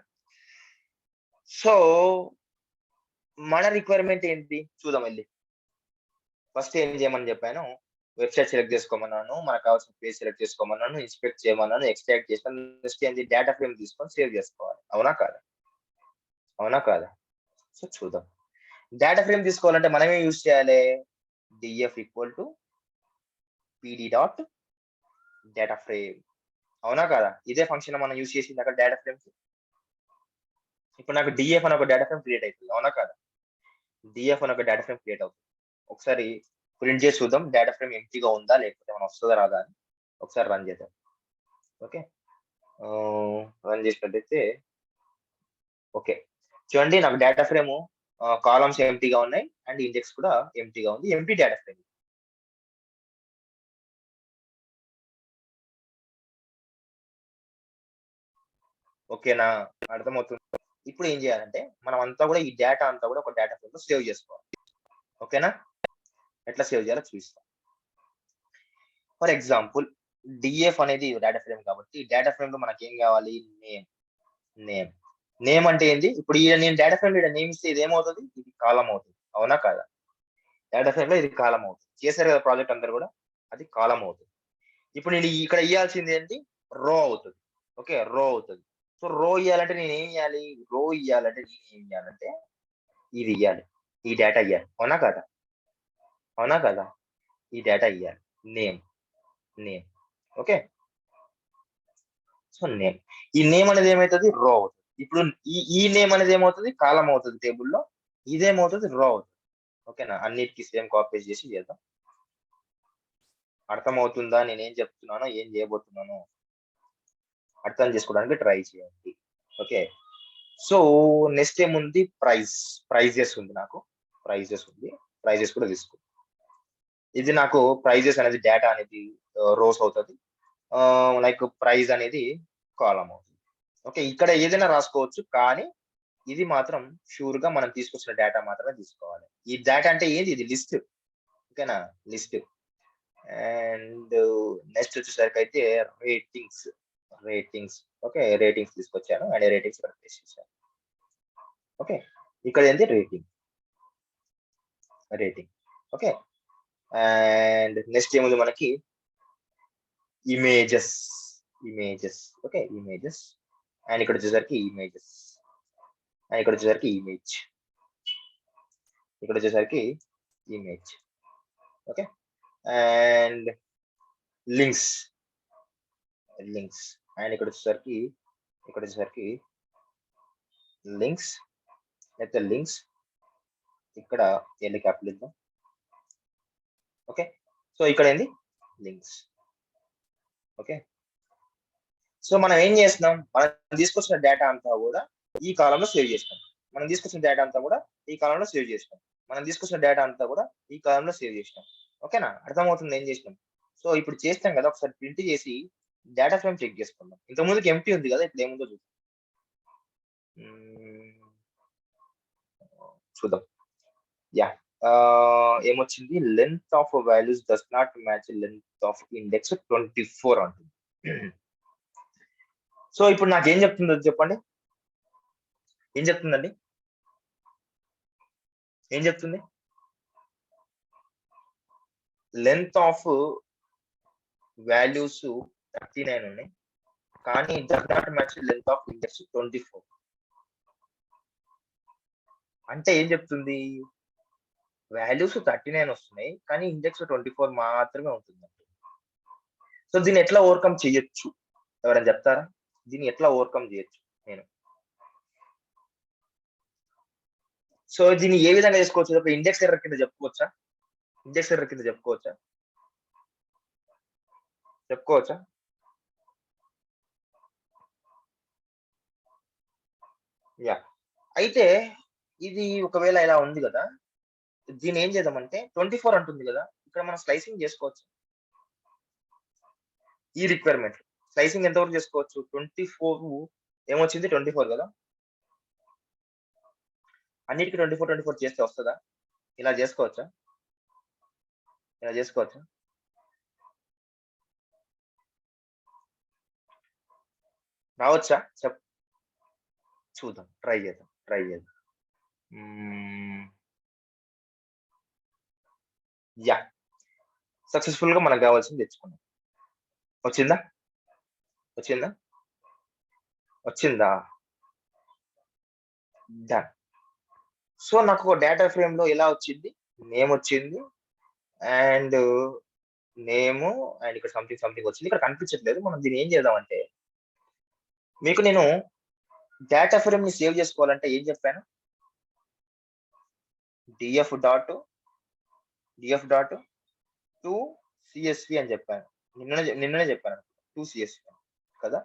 Speaker 1: సో మన రిక్వైర్మెంట్ ఏంటి చూద్దాం వెళ్ళి. ఫస్ట్ ఏం చేయమని చెప్పాను? వెబ్సైట్ సెలెక్ట్ చేసుకోమన్నాను, మనకు కావాల్సిన పేజ్ సెలెక్ట్ చేసుకోమన్నాను, ఇన్స్పెక్ట్ చేయమన్నాను, ఎక్స్ట్రాక్ట్ చేస్తాను. నెక్స్ట్ ఏంటి? డేటా ఫ్రేమ్ తీసుకొని సేవ్ చేసుకోవాలి. అవునా కాదా? సో చూద్దాం. డేటా ఫ్రేమ్ తీసుకోవాలంటే మనం ఏం యూజ్ చేయాలి? DF equal to PD dot data frame. అవునా కాదా? ఇదే ఫంక్షన్ మనం యూజ్ చేసింది అక్కడ డేటా ఫ్రేమ్. ఇప్పుడు నాకు డిఎఫ్ అని ఒక డేటా ఫ్రేమ్ క్రియేట్ అవుతుంది. అవునా కాదా? డిఎఫ్ అని ఒక డేటా ఫ్రేమ్ క్రియేట్ అవుతుంది. ఒకసారి ప్రింట్ చేసి చూద్దాం డేటా ఫ్రేమ్ ఎంటీగా ఉందా లేకపోతే ఏమైనా వస్తుందా రాదా అని. ఒకసారి రన్ చేద్దాం. ఓకే, రన్ చేసినట్టయితే ఓకే చూడండి నాకు డేటా ఫ్రేమ్ కాలమ్స్ ఎంటీగా ఉన్నాయి అండ్ ఇండెక్స్ కూడా ఎంటీగా ఉంది. Empty data frame. ఓకేనా, అర్థమవుతుంది. ఇప్పుడు ఏం చేయాలంటే మనం అంతా కూడా ఈ డేటా అంతా కూడా ఒక డేటా ఫ్రేమ్ లో సేవ్ చేసుకోవాలి. ఓకేనా, ఎట్లా సేవ్ చేయాలో చూపిస్తాం. ఫర్ ఎగ్జాంపుల్ డిఎఫ్ అనేది డేటా ఫ్రేమ్ కాబట్టి డేటా ఫ్రేమ్ లో మనకి ఏం కావాలి, నేమ్. నేమ్ నేమ్ అంటే ఏంది, ఇప్పుడు నేను డేటా ఫ్రేమ్ లో నేమ్ ఇస్తే ఇది ఏమవుతుంది, ఇది కాలం అవుతుంది. అవునా కాదా, డేటా ఫ్రేమ్ లో ఇది కాలం అవుతుంది. చేశారు కదా ప్రాజెక్ట్ అందరు కూడా, అది కాలం అవుతుంది. ఇప్పుడు నేను ఇక్కడ ఇవ్వాల్సింది ఏంటి, రో అవుతుంది. ఓకే, రో అవుతుంది. సో రో ఇవ్వాలంటే నేను ఏం ఇవ్వాలి, రో ఇవ్వాలంటే నేను ఏం ఇవ్వాలంటే ఇది ఇవ్వాలి, ఈ డేటా ఇవ్వాలి. అవునా కదా, అవునా కదా, ఈ డేటా ఇవ్వాలి. Name name okay. So name, ఈ నేమ్ అనేది ఏమవుతుంది, రో అవుతుంది. ఇప్పుడు ఈ నేమ్ అనేది ఏమవుతుంది, కాలం అవుతుంది టేబుల్లో. ఇదేమవుతుంది, రో అవుతుంది. ఓకేనా, అన్నిటికీ సేమ్ కాపీ చేసి చేద్దాం. అర్థమవుతుందా నేనేం చెప్తున్నానో, ఏం చేయబోతున్నానో అర్థం చేసుకోవడానికి ట్రై చేయండి. ఓకే, సో నెక్స్ట్ ఏముంది, ప్రైజెస్ ఉంది. నాకు ప్రైజెస్ ఉంది, ప్రైజెస్ కూడా తీసుకో. ఇది నాకు ప్రైజెస్ అనేది డేటా అనేది రోస్ అవుతుంది, లైక్ ప్రైజ్ అనేది కాలం అవుతుంది. ఓకే, ఇక్కడ ఏదైనా రాసుకోవచ్చు కానీ ఇది మాత్రం షూర్ గా మనం తీసుకొచ్చిన డేటా మాత్రమే తీసుకోవాలి. ఈ డేటా అంటే ఏంది, ఇది లిస్ట్. ఓకేనా, లిస్ట్. అండ్ నెక్స్ట్ వచ్చేసరికి అయితే రేటింగ్స్. ఓకే, రేటింగ్స్ తీసుకొచ్చాను అండ్ రేటింగ్స్ ఇక్కడ ప్లేస్ చేశాను. ఓకే, ఇక్కడ ఏంటి, రేటింగ్. ఓకే, అండ్ నెక్స్ట్ ఏముంది మనకి, ఇమేజెస్. Okay, images. అండ్ ఇక్కడ వచ్చేసరికి ఇమేజెస్, అండ్ ఇక్కడ వచ్చేసరికి ఇమేజ్, ఇక్కడ వచ్చేసరికి image. Okay, and links. And ఇక్కడ వచ్చేసరికి లింక్స్. అయితే లింక్స్ ఇక్కడ ఎన్ని క్యాపిటల్ ఇద్దాం. ఓకే, సో ఇక్కడ ఏంది, లింక్స్. ఓకే, సో మనం ఏం చేస్తున్నాం, మనం తీసుకొచ్చిన డేటా అంతా కూడా ఈ కాలంలో సేవ్ చేస్తాం. మనం తీసుకొచ్చిన డేటా అంతా కూడా ఈ కాలంలో సేవ్ చేస్తాం. మనం తీసుకొచ్చిన డేటా అంతా కూడా ఈ కాలంలో సేవ్ చేస్తాం. ఓకేనా, అర్థమవుతుంది ఏం చేసినాం. సో ఇప్పుడు చేస్తాం కదా, ఒకసారి ప్రింట్ చేసి డేటా ఫ్రేమ్ చెక్ చేసుకుందాం. ఇంతకుముందుకి ఎంటీ ఉంది కదా, ఇప్పుడు ఏముందో చూద్దాం. యా, ఏమొచ్చింది, length of values does not match length of index 24 అంటుంది. సో ఇప్పుడు నాకు ఏం చెప్తుందో చెప్పండి, ఏం చెప్తుందండి, ఏం చెప్తుంది, లెంత్ ఆఫ్ వాల్యూస్ 39 ఉన్నాయి కానీ does not match length of index 24. అంటే ఏం చెప్తుంది, వాల్యూస్ 39 వస్తున్నాయి కానీ ఇండెక్స్ 24 మాత్రమే ఉంటుంది. సో దీన్ని ఎట్లా ఓవర్కమ్ చేయొచ్చు, ఎవరైనా చెప్తారా, దీన్ని ఎట్లా ఓవర్కమ్ చేయొచ్చు నేను. సో దీన్ని ఏ విధంగా చేసుకోవచ్చు, ఒక ఇండెక్స్ ఎర్రర్ కింద చెప్పుకోవచ్చా, చెప్పుకోవచ్చా. యా, అయితే ఇది ఒకవేళ ఇలా ఉంది కదా, దీన్ని ఏం చేద్దామంటే 24 అంటుంది కదా, ఇక్కడ మనం స్లైసింగ్ చేసుకోవచ్చు. ఈ రిక్వైర్మెంట్ స్లైసింగ్ ఎంతవరకు చేసుకోవచ్చు, 24 ఏమొచ్చింది, 24 కదా, అన్నిటికీ 24 చేస్తే వస్తుందా, ఇలా చేసుకోవచ్చా, రావచ్చా, చూద్దాం, ట్రై చేద్దాం. యా, సక్సెస్ఫుల్ గా మనకు కావాల్సింది తెచ్చుకున్నాం. వచ్చిందా డన్. సో నాకు ఒక డేటా ఫ్రేమ్ లో ఎలా వచ్చింది, నేమ్ వచ్చింది అండ్ ఇక్కడ సంథింగ్ వచ్చింది, ఇక్కడ కనిపించట్లేదు. మనం దీన్ని ఏం చేద్దామంటే, మీకు నేను డేటా ఫ్రేమ్ ని సేవ్ చేసుకోవాలంటే ఏం చెప్పాను, df డాట్ టు CSV అని చెప్పాను. నిన్ననే చెప్పాను 2 CSV కదా.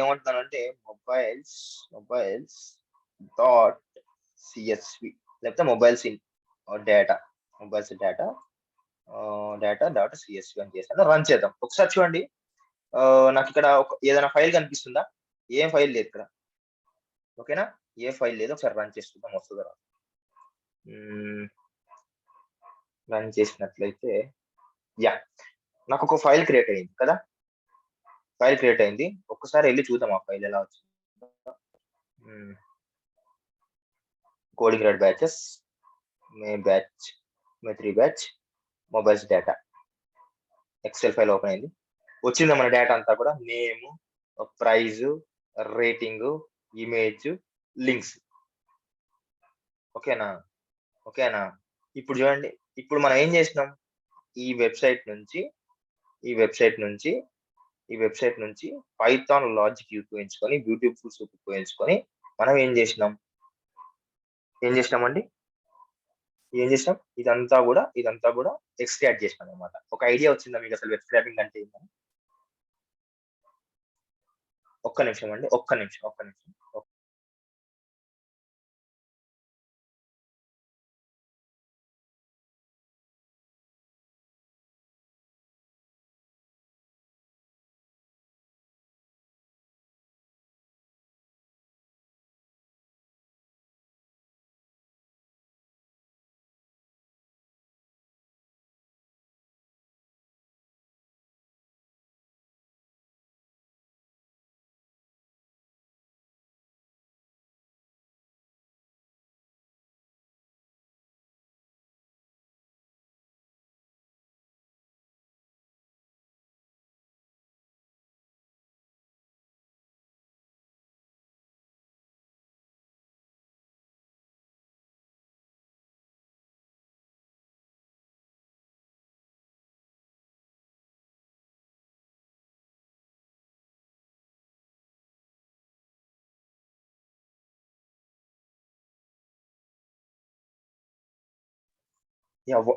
Speaker 1: ఏమంటున్నానంటే మొబైల్స్ డాట్ CSV లేకపోతే మొబైల్స్ డేటా డాట్ CSV అని చేశాను. రన్ చేద్దాం ఒకసారి చూడండి. నాకు ఇక్కడ ఏదైనా ఫైల్ కనిపిస్తుందా? ఏం ఫైల్ లేదు ఇక్కడ. ఓకేనా, ఏ ఫైల్ లేదు. ఒకసారి రన్ చేసి చూద్దాం వస్తుందా. రన్ చేసినట్లయితే యా, నాకు ఒక ఫైల్ క్రియేట్ అయింది కదా. ఫైల్ క్రియేట్ అయింది, ఒక్కసారి వెళ్ళి చూద్దాం ఆ ఫైల్ ఎలా వచ్చింది. కోడింగ్ రెడ్ బ్యాచెస్ మే 3 batch mobiles data excel file open అయింది. వచ్చింది మన డేటా అంతా కూడా, name, price, rating, image, links. ఓకేనా. ఇప్పుడు చూడండి, ఇప్పుడు మనం ఏం చేసినాం, ఈ వెబ్సైట్ నుంచి పైథాన్ లాజిక్ ఉపయోగించుకొని, బ్యూటిఫుల్స్ ఉపయోగించుకొని మనం ఏం చేసినాం ఇదంతా కూడా ఎక్స్ట్రాక్ట్ చేసినాం అనమాట. ఒక ఐడియా వచ్చిందా మీకు అసలు వెబ్ స్క్రాపింగ్ అంటే ఏంటని? ఒక్క నిమిషం.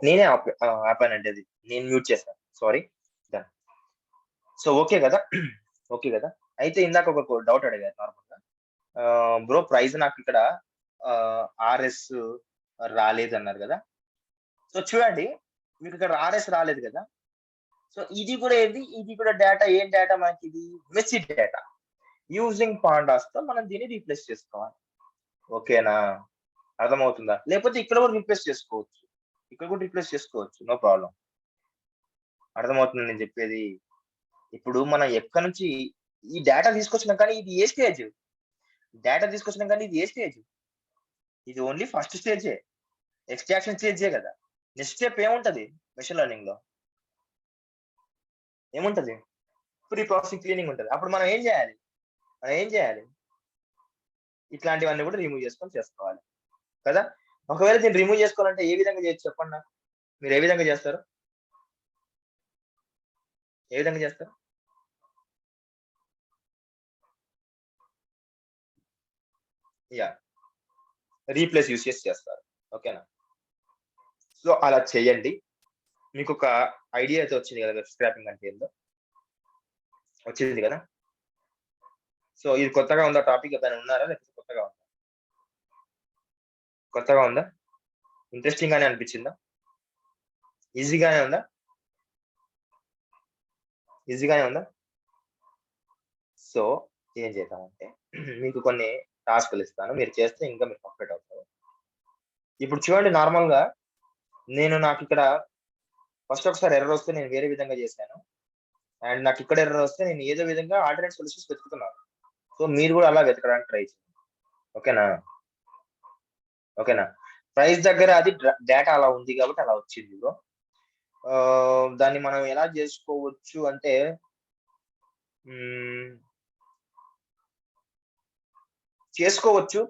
Speaker 1: నేనే ఆపానండి, అది నేను మ్యూట్ చేశాను, సారీ. సో ఓకే కదా. అయితే ఇందాక ఒక డౌట్ అడిగారు నార్మల్ గా. బ్రో ప్రైస్ నాకు ఇక్కడ RS రాలేదు అన్నారు కదా. సో చూడండి, మీకు ఇక్కడ RS రాలేదు కదా. సో ఇది కూడా డేటా, ఏం డేటా మనకి ఇది మెస్సీ డేటా. యూజింగ్ పాండాస్ తో మనం దీన్ని రీప్లేస్ చేసుకోవాలి. ఓకేనా, అర్థమవుతుందా? లేకపోతే ఇక్కడ కూడా రీప్లేస్ చేసుకోవచ్చు, నో ప్రాబ్లం. అర్థమవుతుంది నేను చెప్పేది. ఇప్పుడు మనం ఎక్కడి నుంచి ఈ డేటా తీసుకొచ్చినాం, కానీ ఇది ఏ స్టేజ్? ఇది ఓన్లీ ఫస్ట్ స్టేజే, ఎక్స్ట్రాక్షన్ స్టేజే కదా. నెక్స్ట్ స్టెప్ ఏముంటది మెషిన్ లెర్నింగ్ లో? ఏముంటది? ప్రీ ప్రాసెసింగ్ క్లీనింగ్ ఉంటది. అప్పుడు మనం ఏం చేయాలి? ఇట్లాంటివన్నీ కూడా రిమూవ్ చేసుకోవాలి కదా. ఒకవేళ దీన్ని రిమూవ్ చేసుకోవాలంటే ఏ విధంగా చేయొచ్చు చెప్పండి నాకు. మీరు ఏ విధంగా చేస్తారు? యా, రీప్లేస్ యూస్ చేస్తారు. ఓకేనా. సో అలా చేయండి. మీకు ఒక ఐడియా అయితే వచ్చింది కదా వెబ్ స్క్రాపింగ్ అంటే ఏందో, వచ్చింది కదా. సో ఇది కొత్తగా ఉందా టాపిక్? ఎప్పుడైనా ఉన్నారా, లేకపోతే కొత్తగా ఉందా? ఇంట్రెస్టింగ్ గానే అనిపించిందా? ఈజీగానే ఉందా? సో ఏం చేద్దామంటే మీకు కొన్ని టాస్క్లు ఇస్తాను, మీరు చేస్తే ఇంకా మీరు పర్ఫెక్ట్ అవుతారు. ఇప్పుడు చూడండి, నార్మల్ గా నాకు ఇక్కడ ఫస్ట్ ఒకసారి ఎర్రర్ వస్తే నేను వేరే విధంగా చేశాను, అండ్ నాకు ఇక్కడ ఎర్రర్ వస్తే నేను ఏదో విధంగా ఆల్టర్నేట్ సొల్యూషన్స్ వెతుకుతున్నాను. సో మీరు కూడా అలా వెతకడానికి ట్రై చేయండి. ఓకేనా. ప్రైస్ దగ్గర అది డేటా అలా ఉంది కాబట్టి అలా వచ్చింది. దాన్ని మనం ఎలా చేసుకోవచ్చు అంటే,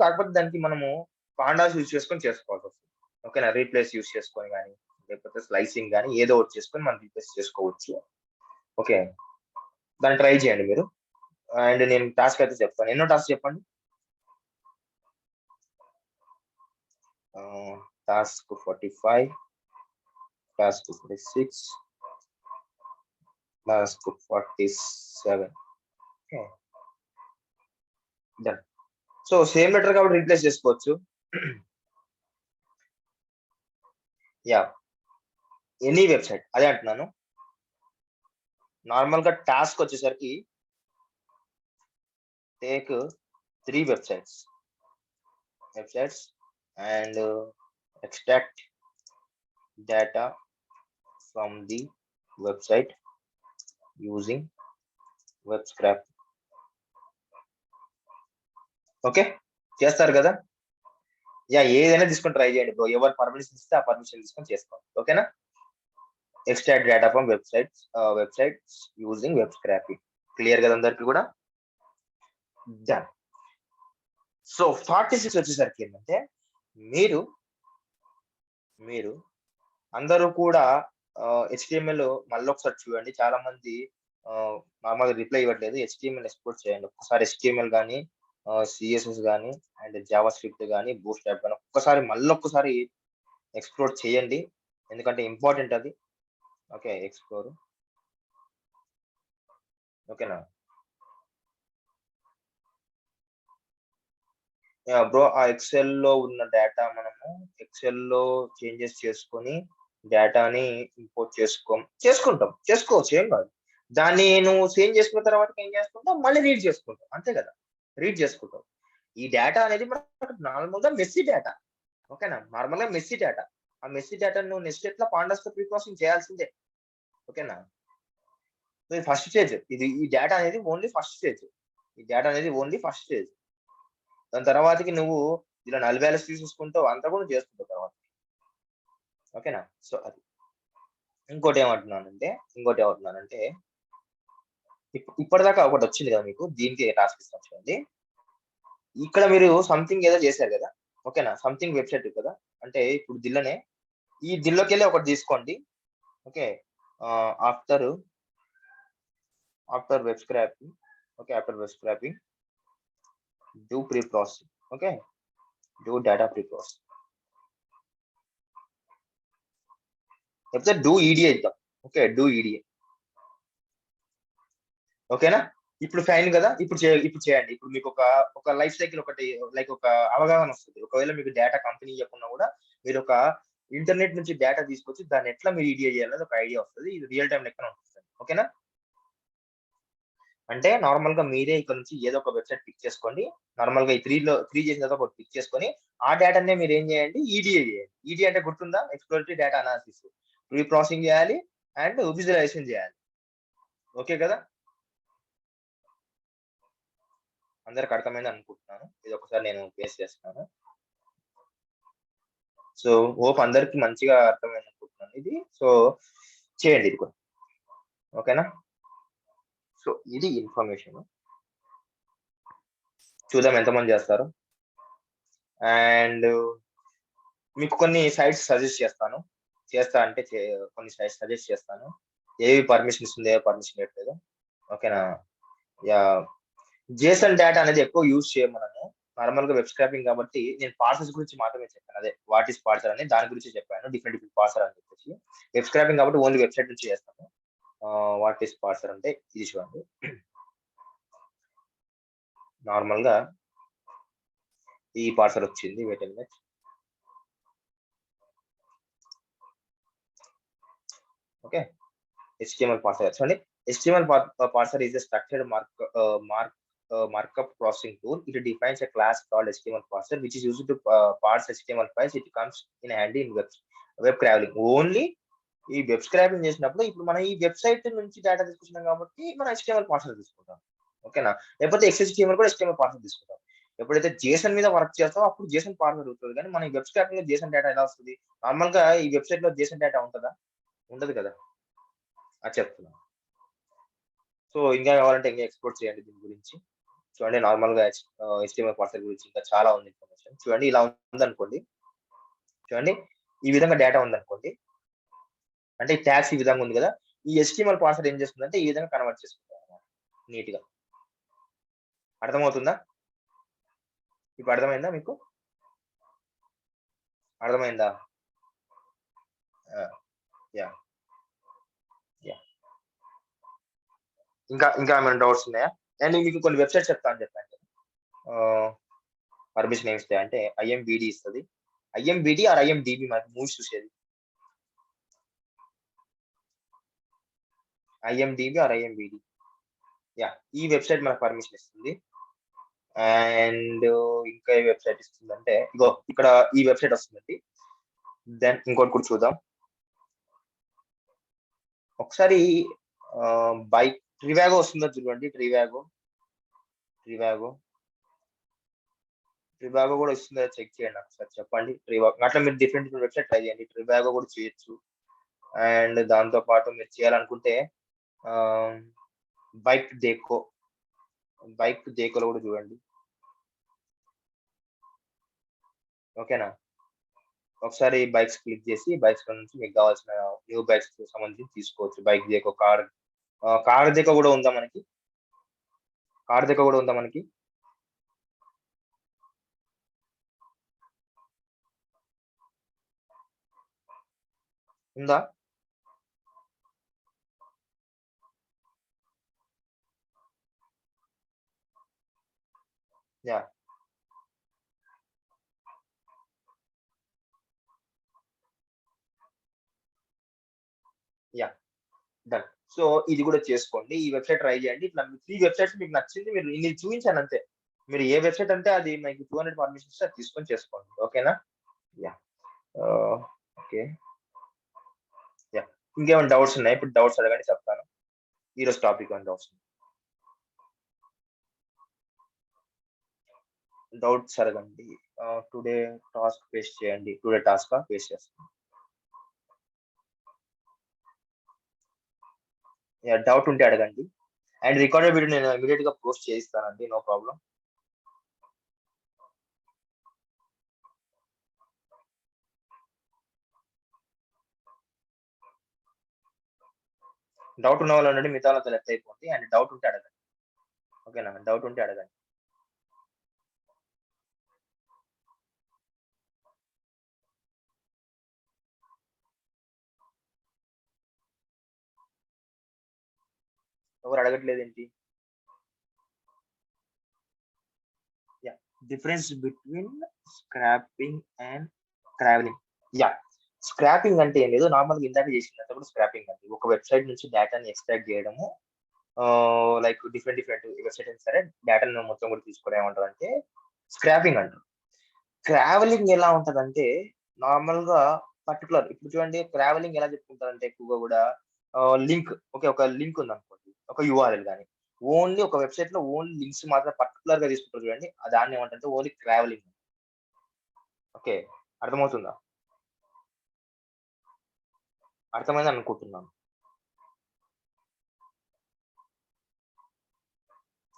Speaker 1: కాకపోతే దానికి మనము పాండాస్ యూజ్ చేసుకొని చేసుకోవాల్సి వస్తుంది. ఓకేనా, రీప్లేస్ యూజ్ చేసుకొని కానీ, లేకపోతే స్లైసింగ్ కానీ ఏదో ఒకటి చేసుకొని మనం రీప్లేస్ చేసుకోవచ్చు. ఓకే, దాన్ని ట్రై చేయండి మీరు. అండ్ నేను టాస్క్ అయితే చెప్తాను. ఎన్నో టాస్క్ చెప్పండి. task 45, task 46, task 47. Okay, done. So same letter కాబట్టి రీప్లేస్ చేసుకోవచ్చు. యా, ఎనీ వెబ్సైట్ అదే అంటున్నాను. నార్మల్ గా టాస్క్ వచ్చేసరికి take 3 websites and extract data from the website using web scrap. Okay, చేస్తారు కదా. యా, ఏదైనా తీసుకొని ట్రై చేయండి బ్రో. ఎవరు పర్మిషన్ ఇస్తే ఆ పర్మిషన్ తీసుకొని చేసుకోండి. ఓకేనా. Extract data from websites using web scrapping. Clear కదా అందరికి కూడా. డన్. సో 46 వచ్చేసరికి ఏంటంటే మీరు అందరూ కూడా HTML మళ్ళీ ఒకసారి చూడండి. చాలా మంది నార్మల్ రిప్లై ఇవ్వట్లేదు. HTML ఎక్స్పోర్ట్ చేయండి ఒక్కసారి. HTML కానీ CSS కానీ అండ్ జావా స్క్రిప్ట్ కానీ బూట్ స్ట్రాప్ కానీ ఒక్కసారి ఎక్స్ప్లోర్ చేయండి, ఎందుకంటే ఇంపార్టెంట్ అది. Okay, explore. ఓకేనా బ్రో. ఆ ఎక్సెల్ లో ఉన్న డేటా మనము ఎక్సెల్ లో చేంజెస్ చేసుకొని డేటాని ఇంపోర్ట్ చేసుకోవచ్చు, ఏం కాదు. దాన్ని నువ్వు చేంజ్ చేసుకున్న తర్వాత ఏం చేసుకుంటావు, మళ్ళీ రీడ్ చేసుకుంటావు, అంతే కదా. రీడ్ చేసుకుంటావు. ఈ డేటా అనేది మనకు నార్మల్ గా మెస్సీ డేటా. ఓకేనా, నార్మల్ గా మెస్సీ డేటా. ఆ మెస్సీ డేటా నువ్వు నెక్స్ట్ ఎట్లా పాండాస్ తో ప్రీ ప్రాసెసింగ్ చేయాల్సిందే. ఓకేనా. ఫస్ట్ స్టేజ్ ఇది. ఈ డేటా అనేది ఓన్లీ ఫస్ట్ స్టేజ్. దాని తర్వాతకి నువ్వు ఇలా నల్ బ్యాలెన్స్ తీసేసుకుంటావు, అంతా కూడా చేసుకుంటావు తర్వాత. ఓకేనా. సో అది. ఇంకోటి ఏమంటున్నానంటే ఇప్పటిదాకా ఒకటి వచ్చింది కదా మీకు, దీనికి టాస్క్ ఇస్తాను చూడండి. ఇక్కడ మీరు సంథింగ్ ఏదో చేశారు కదా. ఓకేనా, సంథింగ్ వెబ్సైట్ కదా. అంటే ఇప్పుడు దీనిలోకి వెళ్ళి ఒకటి తీసుకోండి. Okay, after web scrapping. Okay, after web scrapping do pre-processing. Okay, do data pre-processing. లేకపోతే do EDA ఇద్దాం. Okay, do EDA. ఓకేనా. ఇప్పుడు ఫైన్ కదా. ఇప్పుడు చేయండి. ఇప్పుడు మీకు ఒక లైఫ్ సైకిల్ ఒకటి లైక్ ఒక అవగాహన వస్తుంది. ఒకవేళ మీకు డేటా కంపెనీ ఇవ్వకుండా కూడా మీరు ఒక ఇంటర్నెట్ నుంచి డేటా తీసుకొచ్చి దాన్ని ఎట్లా మీరు EDA చేయాలనేది ఒక ఐడియా వస్తుంది. ఇది రియల్ టైం లెక్కన ఉంటుంది. ఓకేనా. అంటే నార్మల్ గా మీరే ఇక్కడ నుంచి ఏదో ఒక వెబ్సైట్ పిక్ చేసుకోండి. నార్మల్ గా ఈ 3 చేసిన తర్వాత ఒకటి పిక్ చేసుకొని ఆ డేటానే మీరు ఏం చేయండి, EDA చేయండి. EDA అంటే గుర్తుందా, exploratory data analysis. Pre processing చేయాలి అండ్ విజువలైజేషన్ చేయాలి. ఓకే కదా. అందరికి అర్థమైంది అనుకుంటున్నాను. ఇది ఒకసారి నేను ఫేస్ చేస్తున్నాను. సో హోప్ అందరికి మంచిగా అర్థమైంది అనుకుంటున్నాను ఇది. సో చేయండి ఇది కూడా. ఓకేనా. సో ఇది ఇన్ఫర్మేషన్. చూద్దాం ఎంతమంది చేస్తారు. అండ్ మీకు కొన్ని సైట్స్ సజెస్ట్ చేస్తాను. కొన్ని సైట్స్ సజెస్ట్ చేస్తాను. ఏవి పర్మిషన్ ఇస్తుంది, ఏ పర్మిషన్ ఇవ్వట్లేదు. ఓకేనా. యా, జేసన్ డేటా అనేది ఎక్కువ యూజ్ చేయం మనము. నార్మల్ గా వెబ్ స్క్రాపింగ్ కాబట్టి నేను పార్సల్స్ గురించి మాత్రమే చెప్పాను. అదే వాట్ ఈస్ పార్సల్ అని దాని గురించి చెప్పాను. డిఫరెంట్ పార్సల్ అని చెప్పేసి. వెబ్ స్క్రాపింగ్ కాబట్టి ఓన్లీ వెబ్సైట్ నుంచి చేస్తాను. వాట్ ఈస్ పార్సల్ అంటే ఇది చూడండి. నార్మల్ గా ఈ పార్సల్ వచ్చింది. Wait and wait. Okay, HTML parser. చూడండి, HTML parser is a structured markup processing tool. It defines a class called HTML parser, which is used to parse HTML files. It comes in handy in web crawling. Only ఈ web scrapping చేసినప్పుడు ఇప్పుడు మనం ఈ website నుంచి data తీసుకుంటున్నాం కాబట్టి మనం HTML parser తీసుకుంటాం. ఓకేనా. లేకపోతే XHTML కూడా HTML పార్సర్ తీసుకుంటాం. ఎప్పుడైతే జేసన్ మీద వర్క్ చేస్తామో అప్పుడు జేసన్ పార్సర్ అవుతుంది. కానీ మన వెబ్ స్క్రాపింగ్ లో జేసన్ డేటా ఎలా వస్తుంది? నార్మల్ గా ఈ వెబ్సైట్ లో జేసన్ డేటా ఉంటుందా? ఉండదు కదా. అది చెప్తున్నాను. సో ఇంకా కావాలంటే ఇంకా ఎక్స్ప్లోర్ చేయండి దీని గురించి. చూడండి, నార్మల్ గా HTML పార్సర్ గురించి ఇంకా చాలా ఉంది ఇన్ఫర్మేషన్. చూడండి, ఇలా ఉందనుకోండి. చూడండి, ఈ విధంగా డేటా ఉందనుకోండి. అంటే ఈ ట్యాగ్స్ ఈ విధంగా ఉంది కదా. ఈ HTML పార్సర్ ఏం చేస్తుందంటే ఈ విధంగా కన్వర్ట్ చేసుకుంటాం అన్నమాట నీట్ గా. అర్థమవుతుందా? ఇప్పుడు అర్థమైందా మీకు? అర్థమైందా? యా యా ఇంకా ఏమైనా డౌట్స్ ఉన్నాయా? అండ్ మీకు కొన్ని వెబ్‌సైట్స్ చెప్తా అని చెప్పాను కదా! పర్మిషన్ ఏమి ఇస్తాయి అంటే ఐఎంబీడీ ఇస్తది. ఐఎంబీడీ ఆర్ ఐఎండీబీ మనకి మూవీస్ చూసేది. IMDB or IMBD. యాహ్! ఈ వెబ్‌సైట్ మనకు పర్మిషన్ ఇస్తుంది. అండ్ ఇంకా ఏ వెబ్‌సైట్ ఇస్తుందంటే ఇగో ఇక్కడ ఈ వెబ్‌సైట్ వస్తుందండి. దెన్ ఇంకోటి కూడా చూద్దాం. ఒకసారి బైక్ ట్రివాగో వస్తుందో చూడండి. ట్రివాగో కూడా వస్తుందో చెక్ చేయండి ఒకసారి చెప్పండి. అట్లా మీరు డిఫరెంట్ వెబ్‌సైట్ ట్రై చేయండి. ట్రివాగో కూడా చేయొచ్చు. అండ్ దాంతో పాటు మీరు చేయాలనుకుంటే ఆహ్, బైక్ డేకో, బైక్ డేకోలో కూడా చూడండి. ఓకేనా? ఒకసారి బైక్స్ క్లిక్ చేసి బైక్స్‌లో నుంచి మీకు కావాల్సిన న్యూ బైక్స్‌కి సంబంధించి తీసుకోవచ్చు. బైక్ డేకో, కార్ డేకో కూడా ఉందా మనకి? కార్ డేకో కూడా ఉందా మనకి? ఉందా? యాహ్! యాహ్! డన్. సో, ఇది కూడా చేసుకోండి. ఈ వెబ్‌సైట్ ట్రై చేయండి. ఇట్లా 3 వెబ్‌సైట్స్ మీకు నచ్చింది మీరు ఇన్ని చూయించానంతే. మీరు ఏ వెబ్‌సైట్ అంటే అది మీకు 200 పర్మిషన్ ఇస్తే అది తీసుకొని చేసుకోండి. ఓకేనా? యాహ్! ఆహ్, ఓకే. యాహ్! ఇంకేమైనా డౌట్స్ ఉన్నాయా? ఇప్పుడు డౌట్స్ అడగండి చెప్తాను. ఈరోజు టాపిక్ ఏమైనా డౌట్స్ డౌట్స్ అడగండి. టుడే టాస్క్ ఫేస్ చేయండి. టుడే టాస్కా ఫేస్ చేస్తాను. యాహ్! డౌట్ ఉంటే అడగండి. అండ్ రికార్డెడ్ వీడియో నేను ఇమ్మీడియేట్‌గా పోస్ట్ చేయిస్తానండి. No problem. డౌట్ ఉన్న వాళ్ళు ఉండండి. మిగతా వాళ్ళతో లెఫ్ట్ అయిపోండి. అండ్ డౌట్ ఉంటే అడగండి. ఓకేనా? డౌట్ ఉంటే అడగండి. ఎవరు అడగట్లేదేంటి? Yeah! Difference between scraping and travelling. Yeah! Scraping అంటే ఏం లేదు. నార్మల్‌గా ఇందాక చేసినంత కూడా స్క్రాపింగ్ అండి. ఒక వెబ్‌సైట్ నుంచి డేటాని ఎక్స్ట్రాక్ట్ చేయడము. లైక్ డిఫరెంట్ వెబ్‌సైట్ అయినా సరే డేటాను మొత్తం కూడా తీసుకోవడం ఏమంటారంటే స్క్రాపింగ్ అంటారు. ట్రావెలింగ్ ఎలా ఉంటదంటే నార్మల్‌గా పర్టిక్యులర్ ఇప్పుడు చూడండి ట్రావెలింగ్ ఎలా చెప్పుకుంటారంటే ఎక్కువగా గూడా ఓకే. ఒక లింక్ ఉందనుకోండి. ఒక యూఆర్ఎల్ గాని. ఓన్లీ ఒక వెబ్‌సైట్‌లో ఓన్లీ లింక్స్ మాత్రం పర్టిక్యులర్‌గా తీసుకుంటారు చూడండి. దాన్ని ఏమంటారంటే ఓన్లీ ట్రావెలింగ్. ఓకే. అర్థమవుతుందా? అర్థమైందనుకుంటున్నాను.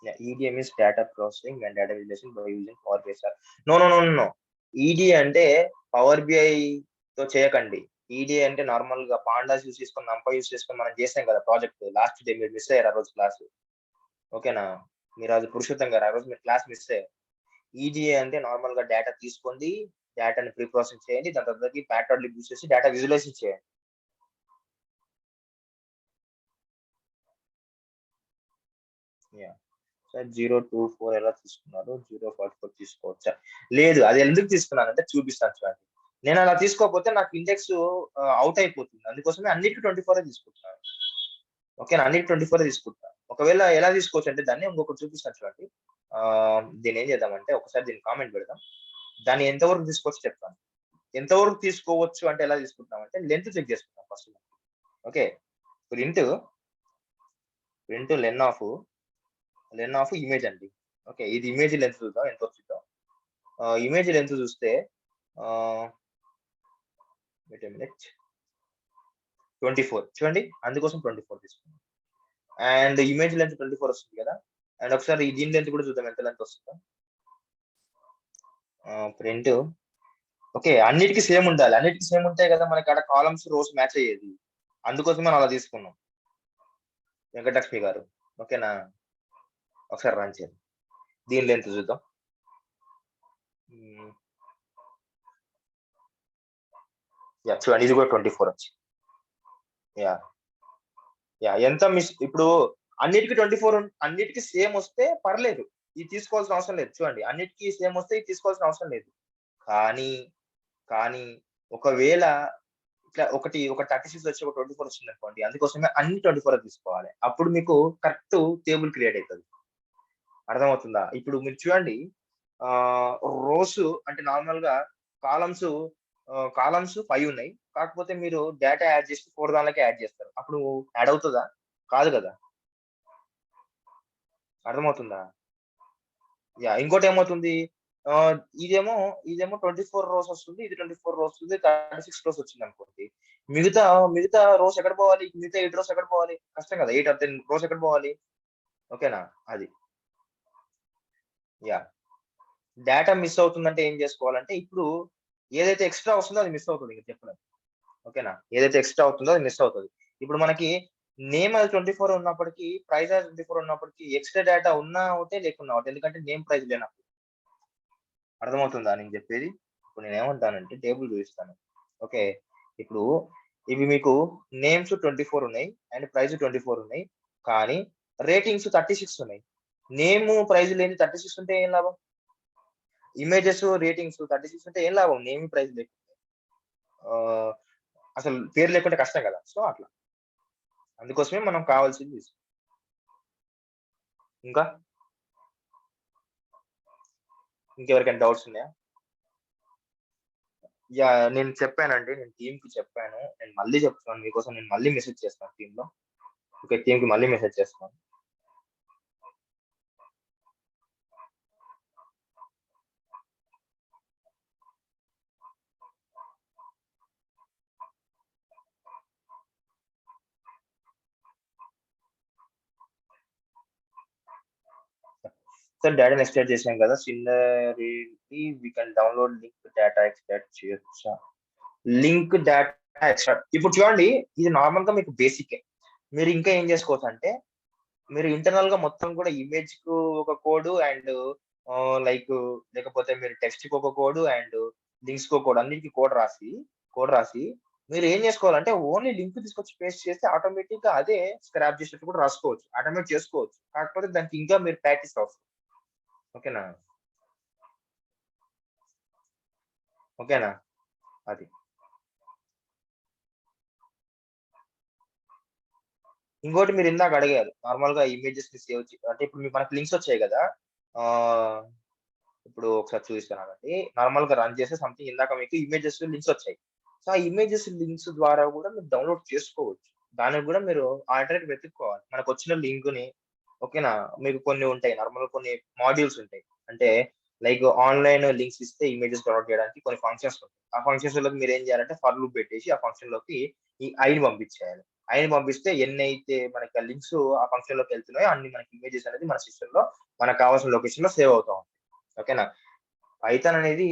Speaker 1: Yeah! EDM is data processing and data visualisation by using power BI sir. No. ED అంటే పవర్ బిఐతో చేయకండి. ఈడీ అంటే నార్మల్‌గా పాండాస్ యూజ్ చేసుకొని, నంపా యూజ్ చేసుకొని మనం చేసాం కదా! ప్రాజెక్ట్ లాస్ట్ డే మీరు మిస్ అయ్యారు ఆ రోజు క్లాసు. ఓకేనా? మీరది పురుషోత్తం గారు ఆ రోజు మీరు క్లాస్ మిస్ అయ్యారు. ఈడీఏ అంటే నార్మల్‌గా డేటా తీసుకోండి, డేటాని ప్రీ ప్రాసెసింగ్ చేయండి. దాని తర్వాతకి ప్యాటర్న్‌లు యూజ్ చేసి డేటా విజువలైజ్ చేయండి. యాహ్! సార్ 024 ఎలా తీసుకున్నారు? 044 తీసుకోవచ్చా? లేదు. అది ఎందుకు తీసుకున్నానంటే చూపిస్తాను చూడండి. నేనలా తీసుకోకపోతే నాకు ఇండెక్స్ ఔట్ అయిపోతుంది. అందుకోసమే అన్నిటికి 24 తీసుకుంటున్నాను. ఓకేనా? అన్నిటికి 24 తీసుకుంటున్నాను. ఒకవేళ ఎలా తీసుకోవచ్చంటే దాన్ని ఇంకొకటి చూపిస్తాను చూడండి. దీన్నేం చేద్దామంటే ఒకసారి దీన్ని కామెంట్ పెడదాం. దాన్ని ఎంత వరకు తీసుకోవచ్చో చెప్తాను. ఎంత వరకు తీసుకోవచ్చు అంటే ఎలా తీసుకుంటున్నామంటే లెంత్ చెక్ చేసుకుందాం first. Okay. Print, print len of image అండి. ఓకే. ఇది ఇమేజ్ లెంత్ చూద్దాం ఎంతొచ్చిందో. ఇమేజ్ లెంత్ చూస్తే ఆహ్, వెయిట్ ఎ మినిట్ 24 చూడండి. అందుకోసం 24 తీసుకున్నాం. అండ్ ఇమేజ్ లెంత్ 24 వస్తుంది కదా! అండ్ ఒకసారి దీని లెంత్ కూడా చూద్దాం ఎంత లెంత్ వస్తుందో. Print okay. అన్నిటికి సేమ్ ఉండాలి. అన్నిటికి సేమ్ ఉంటే కదా మనకాడ కాలమ్స్, రోస్ మ్యాచ్ అయ్యేది. అందుకోసమే మనం అలా తీసుకున్నాం. వెంకటలక్ష్మి గారు. ఓకేనా? ఒకసారి రన్ చేయండి. దీని లెంత్ చూద్దాం. హ్మ్. యా చూడండి, ఇది కూడా 24 వచ్చింది. యా యా ఎంత మిస్ ఇప్పుడు అన్నిటికీ 24, అన్నిటికీ సేమ్ వస్తే పర్లేదు, ఇది తీసుకోవాల్సిన అవసరం లేదు. చూడండి, అన్నిటికీ సేమ్ వస్తే ఇది తీసుకోవాల్సిన అవసరం లేదు. కానీ కానీ ఒకవేళ ఇట్లా ఒక 36 వచ్చి ఒక 24 వచ్చింది అనుకోండి, అందుకోసమే అన్ని 24 తీసుకోవాలి. అప్పుడు మీకు కరెక్ట్ టేబుల్ క్రియేట్ అవుతుంది. అర్థమవుతుందా? ఇప్పుడు మీరు చూడండి, రోస్ అంటే నార్మల్ గా కాలమ్స్ కాలమ్స్ 5 ఉన్నాయి. కాకపోతే మీరు డేటా యాడ్ చేసి 4 దానిలోకి యాడ్ చేస్తారు. అప్పుడు యాడ్ అవుతుందా? కాదు కదా. అర్థమవుతుందా? యా ఇంకోటి ఏమవుతుంది, ఇదేమో 24 రోస్ వస్తుంది, ఇది 24 రోస్ వస్తుంది, 36 రోస్ వచ్చింది అనుకోండి. మిగతా మిగతా రోస్ ఎక్కడ పోవాలి? మిగతా 8 రోస్ ఎక్కడ పోవాలి? కష్టం కదా. 8 ఆర్ 10 రోస్ ఎక్కడ పోవాలి? ఓకేనా? అది. యా డేటా మిస్ అవుతుందంటే ఏం చేసుకోవాలంటే, ఇప్పుడు ఏదైతే ఎక్స్ట్రా వస్తుందో అది మిస్ అవుతుంది. ఇంకా చెప్పలేదు. ఓకేనా? ఏదైతే ఎక్స్ట్రా అవుతుందో అది మిస్ అవుతుంది. ఇప్పుడు మనకి నేమ్ అది 24 ఉన్నప్పటికీ, ప్రైస్ అది 24 ఉన్నప్పటికీ, ఎక్స్ట్రా డేటా ఉన్నా ఒకటే, లేకున్నా ఒకటే. ఎందుకంటే నేమ్ ప్రైస్ లేనప్పుడు. అర్థమవుతుందా నేను చెప్పేది? ఇప్పుడు నేను ఏమంటానంటే టేబుల్ చూపిస్తాను. ఓకే, ఇప్పుడు ఇవి మీకు నేమ్స్ 24 ఉన్నాయి అండ్ ప్రైస్ 24 ఉన్నాయి. కానీ రేటింగ్స్ 36 ఉన్నాయి. నేమ్ ప్రైస్ లేని 36 ఉంటే ఏం లాభం? ఇమేజెస్ రేటింగ్స్ 36 ఉంటే ఏం లాభం? నేమ్ ప్రైస్ లేకుండా అసలు పేరు లేకుంటే కష్టం కదా. సో అట్లా, అందుకోసమే మనం కావాల్సింది ఇంకా ఇంకెవరికైనా డౌట్స్ ఉన్నాయా? యా నేను చెప్పానండి, నేను టీమ్ కి చెప్పాను. నేను మళ్ళీ చెప్తున్నాను మీకోసం, నేను మళ్ళీ మెసేజ్ చేస్తాను టీమ్ లో. ఓకే, టీమ్ కి మళ్ళీ మెసేజ్ చేస్తాను. సార్ డేటాని ఎక్స్ట్రాక్ట్ చేసాం కదా, similarity we can download link data extract చేయొచ్చా? లింక్ డేటా ఎక్స్ట్రాక్ట్ ఇప్పుడు చూడండి, ఇది నార్మల్ గా మీకు బేసిక్. మీరు ఇంకా ఏం చేసుకోవచ్చు అంటే, మీరు ఇంటర్నల్ గా మొత్తం కూడా ఇమేజ్ కు ఒక కోడ్ అండ్ లైక్, లేకపోతే మీరు టెక్స్ట్ కి ఒక కోడ్ అండ్ లింక్స్ కు కోడ్, అన్నిటికీ కోడ్ రాసి మీరు ఏం చేసుకోవాలంటే, ఓన్లీ లింక్ తీసుకొచ్చి పేస్ట్ చేస్తే ఆటోమేటిక్ గా అదే స్క్రాప్ చేసినట్టు కూడా రాసుకోవచ్చు, ఆటోమేట్ చేసుకోవచ్చు. కాకపోతే దానికి ఇంకా మీరు ప్రాక్టీస్ అవసరం. ఓకేనా? ఓకేనా? అది. ఇంకోటి మీరు ఇందాక అడిగారు, నార్మల్ గా ఇమేజెస్ ని సేవ్ అంటే ఇప్పుడు మనకి లింక్స్ వచ్చాయి కదా. ఆ ఇప్పుడు ఒకసారి చూపిస్తానండి. నార్మల్ గా రన్ చేస్తే సంథింగ్ ఇందాక మీకు ఇమేజెస్ లింక్స్ వచ్చాయి. సో ఆ ఇమేజెస్ లింక్స్ ద్వారా కూడా మీరు డౌన్లోడ్ చేసుకోవచ్చు. దానికి కూడా మీరు ఆల్టర్నేట్ వెతుక్కోవాలి. మనకు వచ్చిన లింక్ ని, ఓకేనా, మీకు కొన్ని ఉంటాయి, నార్మల్ కొన్ని మాడ్యూల్స్ ఉంటాయి. అంటే లైక్ ఆన్లైన్ లింక్స్ ఇస్తే ఇమేజెస్ డౌన్లోడ్ చేయడానికి కొన్ని ఫంక్షన్స్ ఉంటాయి. ఆ ఫంక్షన్స్ లోకి మీరు ఏం చేయాలంటే ఫర్ లూప్ పెట్టేసి ఆ ఫంక్షన్ లోకి ఈ ఐని పంపించేయాలి. ఐని పంపిస్తే ఎన్ని అయితే మనకి ఆ లింక్స్ ఆ ఫంక్షన్ లోకి వెళ్తున్నాయో అన్ని మనకి ఇమేజెస్ అనేది మన సిస్టమ్ లో మనకు కావాల్సిన లొకేషన్ లో సేవ్ అవుతా ఉంటాయి. ఓకేనా? పైథాన్ అనేది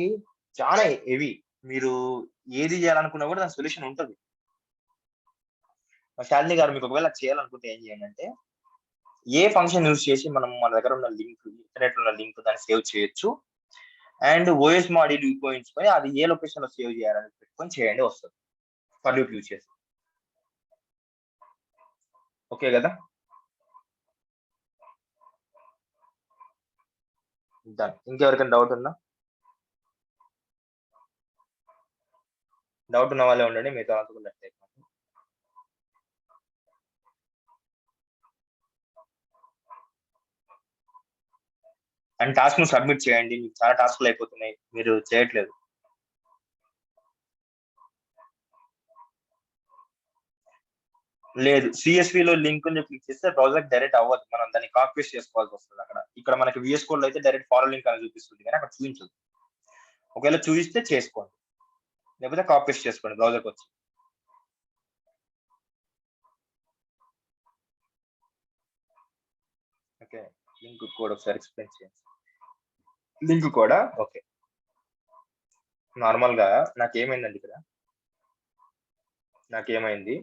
Speaker 1: చాలా హెవీ. మీరు ఏది చేయాలనుకున్నా కూడా దాని సొల్యూషన్ ఉంటుంది. శాలిని గారు మీకు ఒకవేళ చేయాలనుకుంటే ఏం చేయండి అంటే, ఏ ఫంక్షన్ యూజ్ చేసి మనం మన దగ్గర ఉన్న లింక్, ఇంటర్నెట్ ఉన్న లింక్ దాన్ని సేవ్ చేయొచ్చు అండ్ ఓఎస్ మాడ్యూల్ ఉపయోగించుకొని అది ఏ లొకేషన్ లో సేవ్ చేయాలని పెట్టుకొని చేయండి, వస్తుంది ఫర్ లూప్ యూజ్ చేసి. ఓకే కదా? డన్. ఇంకెవరికైనా డౌట్ ఉందా? డౌట్ ఉన్న వాళ్ళే ఉండండి, మీతో అనుకున్నట్లయితే. అండ్ టాస్క్ ను సబ్మిట్ చేయండి, మీకు చాలా టాస్క్లు అయిపోతున్నాయి, మీరు చేయట్లేదు. లేదు, సిఎస్వి లో లింక్ ని క్లిక్ చేస్తే బ్రౌజర్ డైరెక్ట్ అవ్వదు, మనం దాన్ని కాపీ పేస్ట్ చేసుకోవాల్సి వస్తుంది. అక్కడ ఇక్కడ మనకి విఎస్ కోడ్ లో అయితే డైరెక్ట్ ఫాలో లింక్ అని చూపిస్తుంది, కానీ అక్కడ చూపించదు. ఒకవేళ చూపిస్తే చేసుకోండి, లేకపోతే కాపీ పేస్ట్ చేసుకోండి బ్రౌజర్కి వచ్చి. ఓకే, లింక్ కోడ్ ఒకసారి ఎక్స్ప్లెయిన్ చేయండి. లింక్ కూడా ఓకే. నార్మల్ గా నాకేమైందండి ఇక్కడ, నాకేమైంది,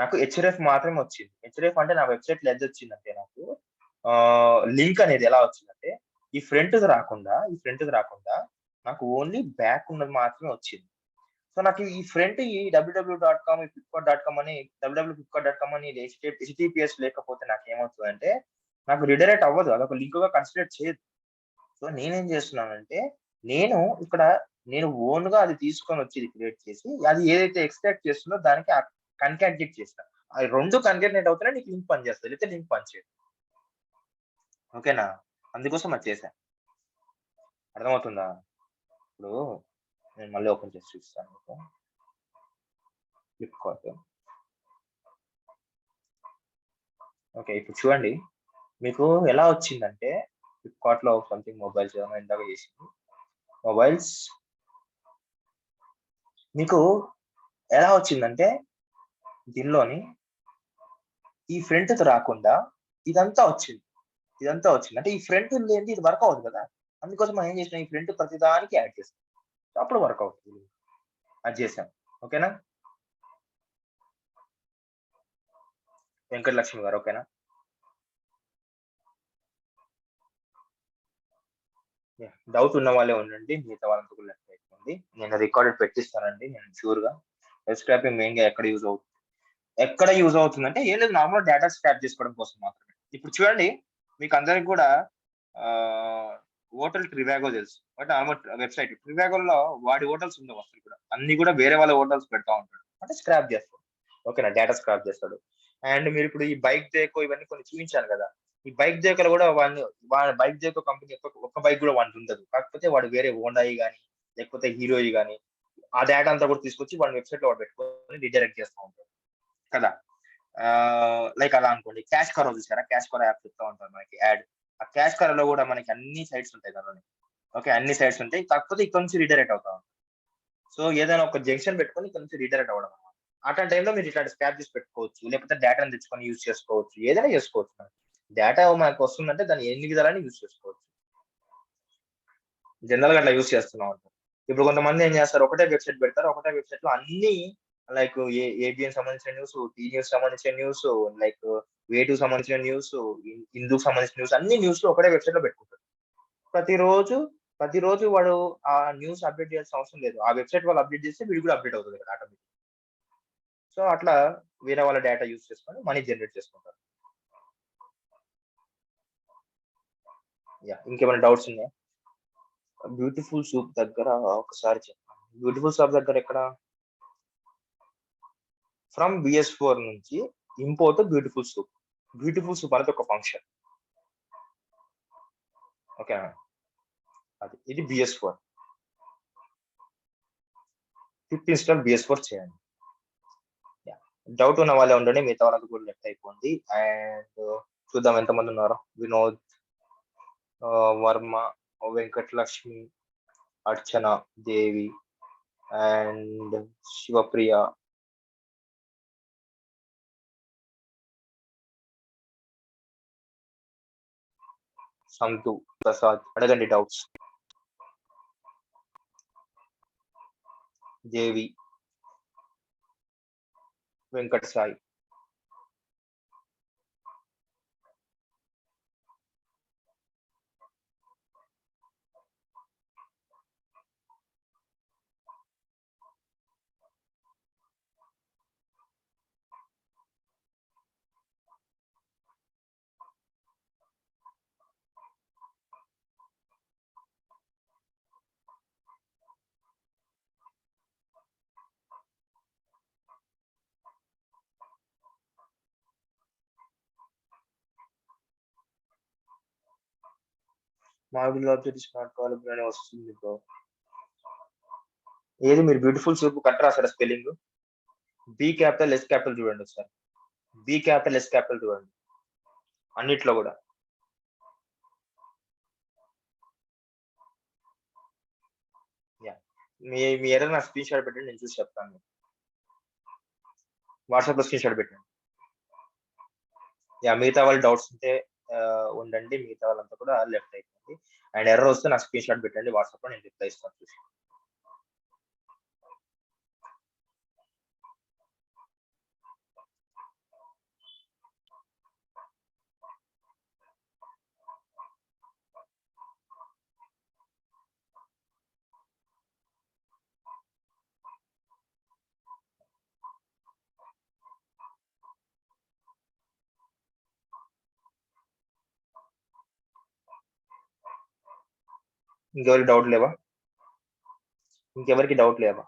Speaker 1: నాకు హెచ్ఎఫ్ మాత్రమే వచ్చింది. హెచ్ఎఫ్ అంటే నా వెబ్సైట్ లో ఎంత వచ్చిందంటే, నాకు లింక్ అనేది ఎలా వచ్చిందంటే, ఈ ఫ్రంట్ రాకుండా నాకు ఓన్లీ బ్యాక్ ఉన్నది మాత్రమే వచ్చింది. సో నాకు ఈ ఫ్రంట్ ఈ www.com ఈ flipkart.com అని www.flipkart.com అని హెచ్టిటిపిఎస్ లేకపోతే నాకు ఏమవుతుందంటే నాకు రిడైరెక్ట్ అవ్వదు, అదొక లింక్ గా కన్సిడర్ చేయదు. సో నేనేం చేస్తున్నానంటే నేను ఇక్కడ నేను ఓన్ గా అది తీసుకొని వచ్చి ఇది క్రియేట్ చేసి అది ఏదైతే ఎక్స్ట్రాక్ట్ చేస్తుందో దానికి కన్కాటినేట్ చేస్తాను. అవి రెండు కన్కాటినేట్ అవుతున్నా నీకు లింక్ పనిచేస్తుంది, లేకపోతే లింక్ పనిచేయదు. ఓకేనా, అందుకోసం అది చేశాను. అర్థమవుతుందా? ఇప్పుడు నేను మళ్ళీ ఓపెన్ చేసి చూస్తాను మీకు. ఫ్లిప్కార్ట్. ఓకే, ఇప్పుడు చూడండి మీకు ఎలా వచ్చిందంటే ఫ్లిప్కార్ట్ లో సంథింగ్ మొబైల్స్ ఏమైనా ఇందాక చేసింది మొబైల్స్ మీకు ఎలా వచ్చిందంటే దీనిలోని ఈ ఫ్రంట్ రాకుండా ఇదంతా వచ్చింది. అంటే ఈ ఫ్రంట్ లేనిది ఇది వర్క్ అవుతుంది కదా, అందుకోసం మనం ఏం చేసినాం ఈ ఫ్రంట్ ప్రతిదానికి యాడ్ చేస్తాం, అప్పుడు వర్క్ అవుతుంది. అది చేసాం. ఓకేనా వెంకటలక్ష్మి గారు? ఓకేనా, డౌట్ ఉన్న వాళ్ళే ఉండండి, మిగతా వాళ్ళంతా కూడా లెఫ్ట్ అయిపోయింది. నేను రికార్డెడ్ పెట్టిస్తానండి, నేను షూర్ గా. వెబ్ స్క్రాపింగ్ మెయిన్ గా ఎక్కడ యూజ్ అవుతుందంటే ఏం లేదు, నార్మల్ డేటా స్క్రాప్ చేసుకోవడం కోసం మాత్రమే. ఇప్పుడు చూడండి మీకు అందరికి కూడా హోటల్ ట్రివాగో తెలుసు, బట్ నార్మల్ వెబ్సైట్ ట్రివాగోలో వాడి హోటల్స్ ఉండవు అసలు కూడా, అన్ని కూడా వేరే వాళ్ళ హోటల్స్ పెడతా ఉంటాడు, అంటే స్క్రాప్ చేస్తాడు. ఓకేనా, డేటా స్క్రాప్ చేస్తాడు. అండ్ మీరు ఇప్పుడు ఈ బైక్ దేకో ఇవన్నీ కొన్ని చూపించాను కదా, ఈ బైక్ దేకలు కూడా వాడి బైక్ దేకో కంపెనీ ఒక్క బైక్ కూడా వాడికి ఉండదు, కాకపోతే వాడు వేరే హోండాయి కానీ లేకపోతే హీరోయి కానీ ఆ డేటా అంతా కూడా తీసుకొచ్చి వాడి వెబ్సైట్ లో వాడు పెట్టుకొని రిడైరెక్ట్ చేస్తూ ఉంటాడు కదా. లైక్ అలా అనుకోండి, క్యాష్ కరో చూసారా, క్యాష్ కరో యాప్ చెప్తా ఉంటారు మనకి యాడ్. ఆ క్యాష్ కరోలో కూడా మనకి అన్ని సైట్స్ ఉంటాయి దానిలోని. ఓకే, అన్ని సైట్స్ ఉంటాయి, కాకపోతే ఇక్కడ నుంచి రిడైరెక్ట్ అవుతా ఉంటాం. సో ఏదైనా ఒక జంక్షన్ పెట్టుకొని ఇక్కడ నుంచి రిడైరెక్ట్ అవ్వడం అనమాట. అట్లాంటి టైంలో మీరు ఇట్లాంటి స్క్రాప్ చేసి పెట్టుకోవచ్చు, లేకపోతే డేటాను తెచ్చుకొని యూజ్ చేసుకోవచ్చు, ఏదైనా చేసుకోవచ్చు. డేటా మనకు వస్తుందంటే దాన్ని ఎన్ని విధాలని యూజ్ చేసుకోవచ్చు. జనరల్ గా అట్లా యూజ్ చేస్తున్నాం అంట. ఇప్పుడు కొంతమంది ఏం చేస్తారు, ఒకటే వెబ్సైట్ పెడతారు, ఒకటే వెబ్సైట్ లో అన్ని లైక్ ఏబిఎన్ సంబంధించిన న్యూస్, టీ న్యూస్ సంబంధించిన న్యూస్, లైక్ వేటు సంబంధించిన న్యూస్, హిందూకి సంబంధించిన న్యూస్, అన్ని న్యూస్ లో ఒకటే వెబ్సైట్ లో పెట్టుకుంటారు. ప్రతిరోజు ప్రతిరోజు వాడు ఆ న్యూస్ అప్డేట్ చేయాల్సిన అవసరం లేదు, ఆ వెబ్సైట్ వాళ్ళు అప్డేట్ చేస్తే వీడు కూడా అప్డేట్ అవుతుంది కదా ఆటోమేటిక్. సో అట్లా వేరే వాళ్ళ డేటా యూస్ చేసుకొని మనీ జనరేట్ చేసుకుంటారు. యా, ఇంకేమైనా డౌట్స్ ఉన్నాయా? బ్యూటిఫుల్ సూప్ దగ్గర ఒకసారి చెప్పండి. బ్యూటిఫుల్ సూప్ దగ్గర ఎక్కడ? ఫ్రమ్ బిఎస్4 నుంచి import beautiful soup. Beautiful soup అనేది ఒక ఫంక్షన్. ఓకే, అది ఇది బిఎస్4. పిప్ ఇన్స్టాల్ బిఎస్4 చేయండి. డౌట్ ఉన్న వాళ్ళే ఉండండి, మిగతా వాళ్ళకి కూడా లెఫ్ట్ అయిపోండి. అండ్ చూద్దాం ఎంతమంది ఉన్నారో. వినోద్, వర్మ, వెంకటలక్ష్మి, అర్చన, దేవి అండ్ శివప్రియ. సంతు, ప్రసాద్, అడగండి doubts. Devi, Venkata Sai. Marble object smart callable అని వస్తుంది బ్రో. ఏది మీరు బ్యూటిఫుల్ సూప్ కట్ రాసారా spelling? B capital S capital చూడండి sir, B capital S capital చూడండి అన్నిట్లో కూడా. యా, మీ ఎర్రర్ నాకు స్క్రీన్ షాట్ పెట్టండి, నేను చూసి చెప్తాను. వాట్సాప్ లో స్క్రీన్ షాట్ పెట్టండి. యా, మిగతా వాళ్ళు డౌట్స్ ఉంటే ఉండండి, మిగతా వాళ్ళంతా కూడా లెఫ్ట్ అయిపోయింది. అండ్ ఎర్రర్ వస్తే నాకు స్క్రీన్ షాట్ పెట్టండి వాట్సాప్ లో, నేను రిప్లై ఇస్తాను చూసి. ఇంకెవరికి డౌట్ లేవా? ఇంకెవరికి డౌట్ లేవా?